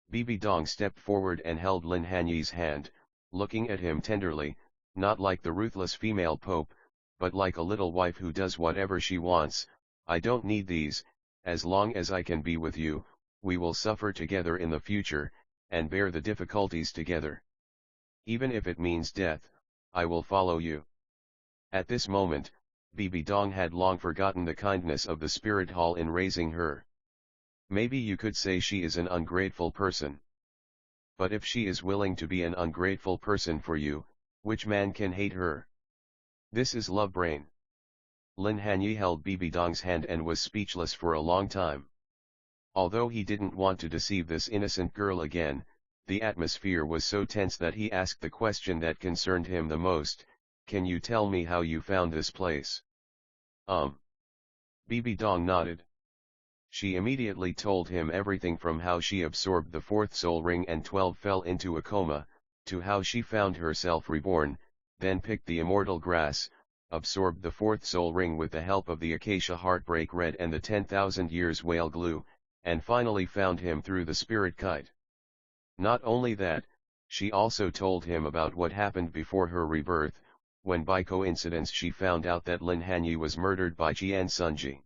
Bibi Dong stepped forward and held Lin Hanye's hand, looking at him tenderly, not like the ruthless female pope, but like a little wife who does whatever she wants. "I don't need these, as long as I can be with you, we will suffer together in the future, and bear the difficulties together. Even if it means death, I will follow you." At this moment, Bibi Dong had long forgotten the kindness of the spirit hall in raising her. Maybe you could say she is an ungrateful person. But if she is willing to be an ungrateful person for you, which man can hate her? This is love brain. Lin Hanye held Bibi Dong's hand and was speechless for a long time. Although he didn't want to deceive this innocent girl again, the atmosphere was so tense that he asked the question that concerned him the most. "Can you tell me how you found this place?" Bibi Dong nodded. She immediately told him everything from how she absorbed the fourth soul ring and 12 fell into a coma, to how she found herself reborn, then picked the immortal grass, absorbed the fourth soul ring with the help of the acacia heartbreak red and the 10,000 years whale glue, and finally found him through the spirit kite. Not only that, she also told him about what happened before her rebirth, when by coincidence she found out that Lin Hanye was murdered by Jian Sunji.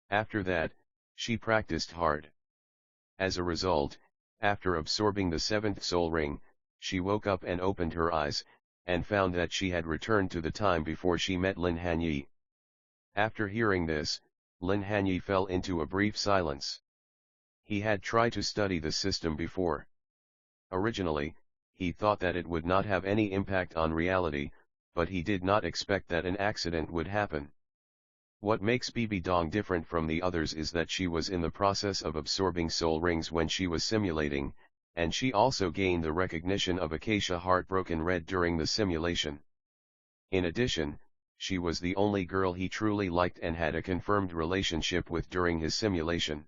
After that, she practiced hard. As a result, after absorbing the seventh soul ring, she woke up and opened her eyes, and found that she had returned to the time before she met Lin Hanye. After hearing this, Lin Hanye fell into a brief silence. He had tried to study the system before. Originally, he thought that it would not have any impact on reality, but he did not expect that an accident would happen. What makes Bibi Dong different from the others is that she was in the process of absorbing soul rings when she was simulating, and she also gained the recognition of Acacia Heartbroken Red during the simulation. In addition, she was the only girl he truly liked and had a confirmed relationship with during his simulation.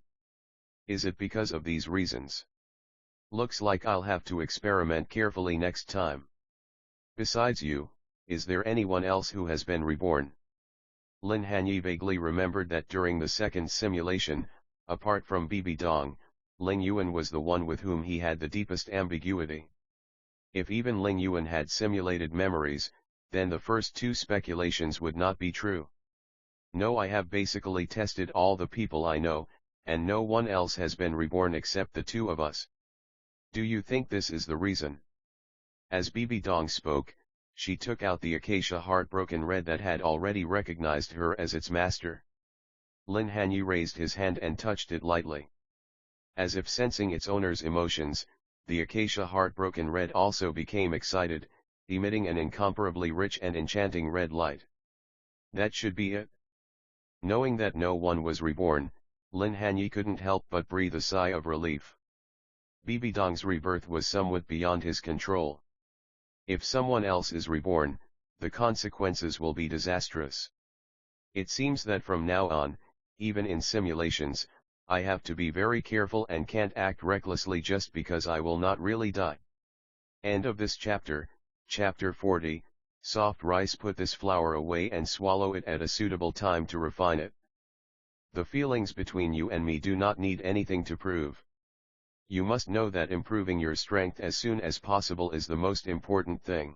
Is it because of these reasons? Looks like I'll have to experiment carefully next time. Besides you, is there anyone else who has been reborn? Lin Hanye vaguely remembered that during the second simulation, Apart from Bibi Dong, Ling Yuan was the one with whom he had the deepest ambiguity. If even Ling Yuan had simulated memories, then the first two speculations would not be true. No, I have basically tested all the people I know, and no one else has been reborn except the two of us. Do you think this is the reason? As Bibi Dong spoke, she took out the acacia heartbroken red that had already recognized her as its master. Lin Hanye raised his hand and touched it lightly. As if sensing its owner's emotions, the acacia heartbroken red also became excited, emitting an incomparably rich and enchanting red light. That should be it. Knowing that no one was reborn, Lin Hanye couldn't help but breathe a sigh of relief. Bibi Dong's rebirth was somewhat beyond his control. If someone else is reborn, the consequences will be disastrous. It seems that from now on, even in simulations, I have to be very careful and can't act recklessly just because I will not really die. End of this chapter. Chapter 40, Soft rice. Put this flour away and swallow it at a suitable time to refine it. The feelings between you and me do not need anything to prove. You must know that improving your strength as soon as possible is the most important thing.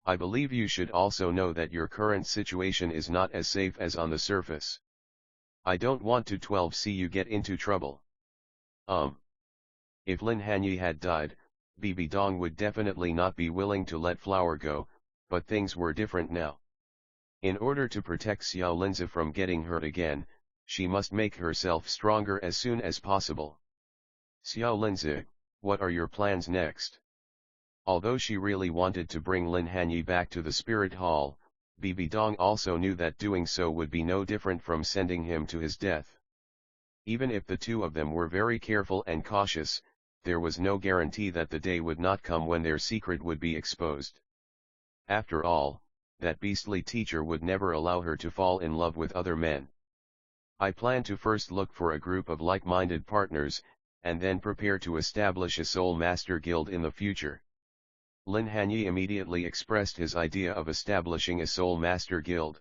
I believe you should also know that your current situation is not as safe as on the surface. I don't want to see you get into trouble. If Lin Hanye had died, Bibi Dong would definitely not be willing to let Flower go, but things were different now. In order to protect Xiao Linzi from getting hurt again, she must make herself stronger as soon as possible. Xiao Linzi, what are your plans next? Although she really wanted to bring Lin Hanye back to the spirit hall, Bibi Dong also knew that doing so would be no different from sending him to his death. Even if the two of them were very careful and cautious, there was no guarantee that the day would not come when their secret would be exposed. After all, that beastly teacher would never allow her to fall in love with other men. I plan to first look for a group of like-minded partners, and then prepare to establish a Soul Master Guild in the future. Lin Hanye immediately expressed his idea of establishing a Soul Master Guild.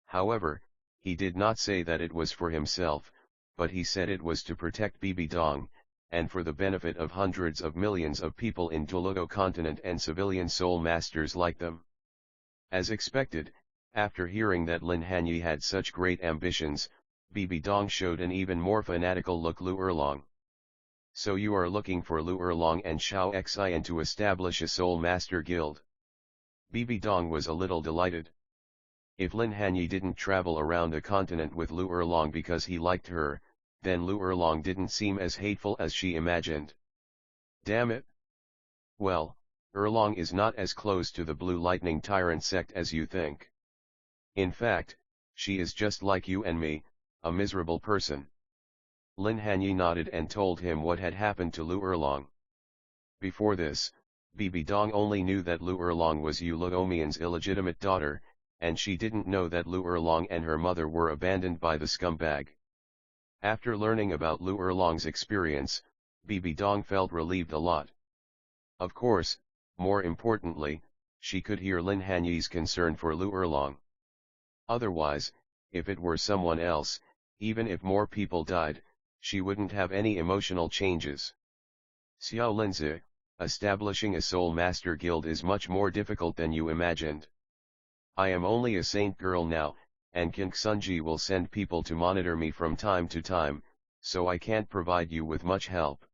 However, he did not say that it was for himself, but he said it was to protect Bibi Dong, and for the benefit of hundreds of millions of people in Douluo Continent and civilian Soul Masters like them. As expected, after hearing that Lin Hanye had such great ambitions, Bibi Dong showed an even more fanatical look. Lu Erlong. So you are looking for Lu Erlong and Xiao Xian to establish a Soul Master Guild? Bibi Dong was a little delighted. If Lin Hanye didn't travel around the continent with Lu Erlong because he liked her, then Lu Erlong didn't seem as hateful as she imagined. Damn it! Well, Erlong is not as close to the Blue Lightning Tyrant sect as you think. In fact, she is just like you and me, a miserable person. Lin Hanye nodded and told him what had happened to Lu Erlong. Before this, Bibi Dong only knew that Lu Erlong was Yu Luomian's illegitimate daughter, and she didn't know that Lu Erlong and her mother were abandoned by the scumbag. After learning about Lu Erlong's experience, Bibi Dong felt relieved a lot. Of course, more importantly, she could hear Lin Hanye's concern for Lu Erlong. Otherwise, if it were someone else, even if more people died, she wouldn't have any emotional changes. Xiao Linzi, establishing a Soul Master Guild is much more difficult than you imagined. I am only a saint girl now, and King Sunji will send people to monitor me from time to time, so I can't provide you with much help.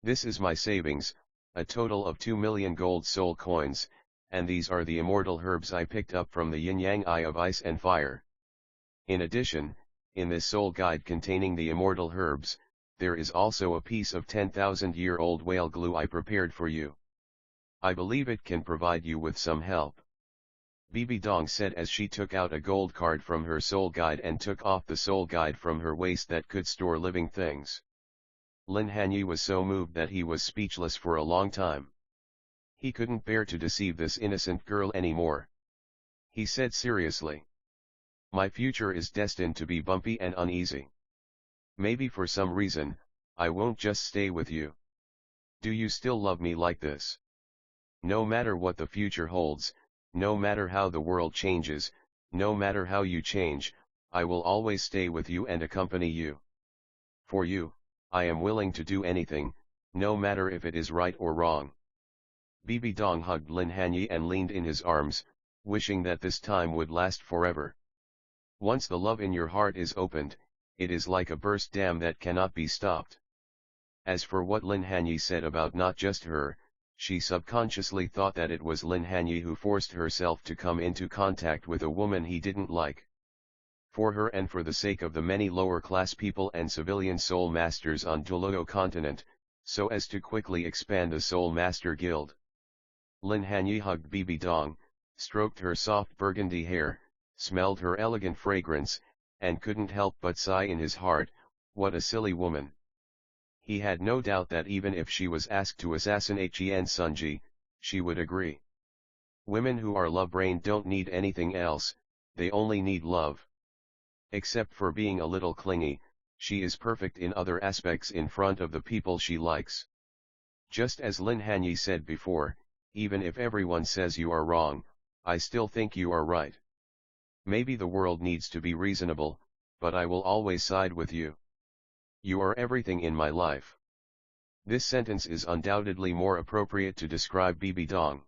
This is my savings, a total of 2 million gold soul coins, and these are the immortal herbs I picked up from the yin-yang eye of ice and fire. In addition, in this soul guide containing the immortal herbs, there is also a piece of 10,000-year-old whale glue I prepared for you. I believe it can provide you with some help. Bibi Dong said as she took out a gold card from her soul guide and took off the soul guide from her waist that could store living things. Lin Hanye was so moved that he was speechless for a long time. He couldn't bear to deceive this innocent girl anymore. He said seriously, "My future is destined to be bumpy and uneasy. Maybe for some reason, I won't just stay with you. Do you still love me like this? No matter what the future holds, no matter how the world changes, no matter how you change, I will always stay with you and accompany you. For you, I am willing to do anything, no matter if it is right or wrong. Bibi Dong hugged Lin Hanye and leaned in his arms, wishing that this time would last forever. Once the love in your heart is opened, it is like a burst dam that cannot be stopped. As for what Lin Hanye said about not just her, she subconsciously thought that it was Lin Hanye who forced herself to come into contact with a woman he didn't like. For her and for the sake of the many lower-class people and civilian soul masters on Douluo Continent, so as to quickly expand the Soul Master Guild. Lin Hanye hugged Bibi Dong, stroked her soft burgundy hair, smelled her elegant fragrance, and couldn't help but sigh in his heart, what a silly woman. He had no doubt that even if she was asked to assassinate Qian Sunji, she would agree. Women who are love-brained don't need anything else, they only need love. Except for being a little clingy, she is perfect in other aspects in front of the people she likes. Just as Lin Hanye said before, even if everyone says you are wrong, I still think you are right. Maybe the world needs to be reasonable, but I will always side with you. You are everything in my life. This sentence is undoubtedly more appropriate to describe Bibi Dong.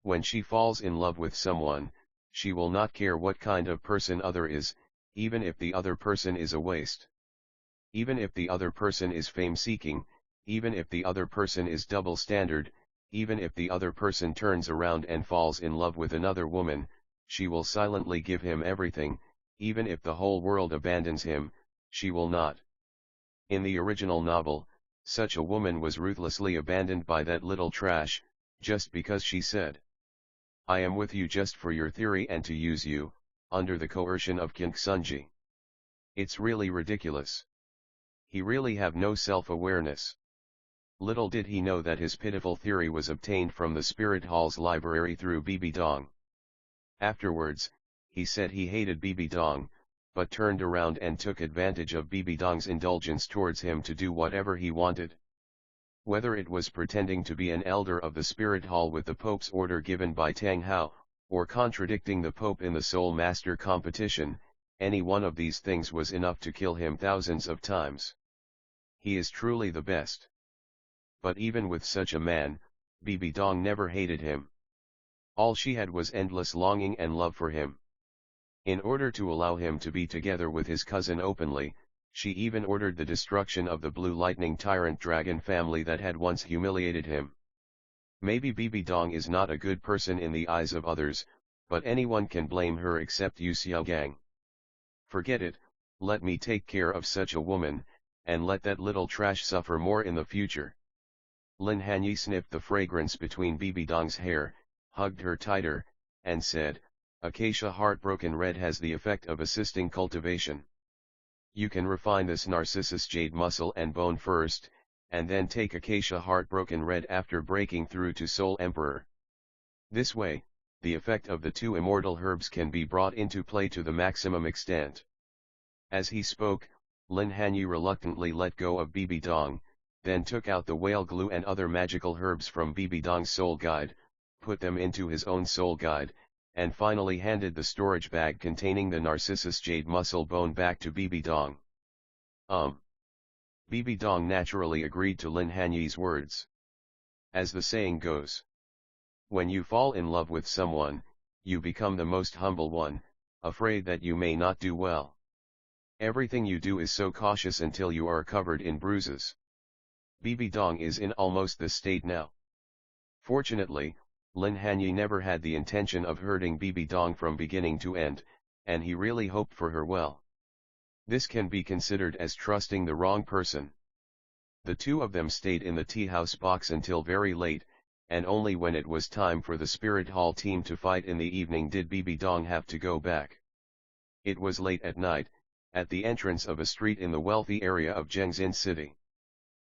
When she falls in love with someone, she will not care what kind of person other is, even if the other person is a waste. Even if the other person is fame-seeking, even if the other person is double-standard, even if the other person turns around and falls in love with another woman, she will silently give him everything, even if the whole world abandons him, she will not. In the original novel, such a woman was ruthlessly abandoned by that little trash, just because she said, I am with you just for your theory and to use you, under the coercion of King Sunji. It's really ridiculous. He really have no self-awareness. Little did he know that his pitiful theory was obtained from the Spirit Hall's library through Bibi Dong. Afterwards, he said he hated Bibi Dong, but turned around and took advantage of Bibi Dong's indulgence towards him to do whatever he wanted. Whether it was pretending to be an elder of the Spirit Hall with the Pope's order given by Tang Hao, or contradicting the Pope in the Soul Master competition, any one of these things was enough to kill him thousands of times. He is truly the best. But even with such a man, Bibi Dong never hated him. All she had was endless longing and love for him. In order to allow him to be together with his cousin openly, she even ordered the destruction of the Blue Lightning Tyrant dragon family that had once humiliated him. Maybe Bibi Dong is not a good person in the eyes of others, but anyone can blame her except Yu Xiaogang. Forget it, let me take care of such a woman, and let that little trash suffer more in the future. Lin Hanye sniffed the fragrance between Bibi Dong's hair, hugged her tighter, and said, Acacia Heartbroken Red has the effect of assisting cultivation. You can refine this Narcissus Jade muscle and bone first, and then take Acacia Heartbroken Red after breaking through to Soul Emperor. This way, the effect of the two immortal herbs can be brought into play to the maximum extent. As he spoke, Lin Hanye reluctantly let go of Bibi Dong, then took out the whale glue and other magical herbs from Bibi Dong's soul guide, put them into his own soul guide, and finally handed the storage bag containing the Narcissus Jade muscle bone back to Bibi Dong. Bibi Dong naturally agreed to Lin Hanye's words. As the saying goes, when you fall in love with someone, you become the most humble one, afraid that you may not do well. Everything you do is so cautious until you are covered in bruises. Bibi Dong is in almost this state now. Fortunately, Lin Hanye never had the intention of hurting Bibi Dong from beginning to end, and he really hoped for her well. This can be considered as trusting the wrong person. The two of them stayed in the tea house box until very late, and only when it was time for the Spirit Hall team to fight in the evening did Bibi Dong have to go back. It was late at night, at the entrance of a street in the wealthy area of Zhengzin City.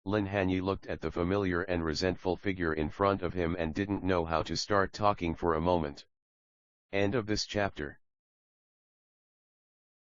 Lin Hanye looked at the familiar and resentful figure in front of him and didn't know how to start talking for a moment. End of this chapter.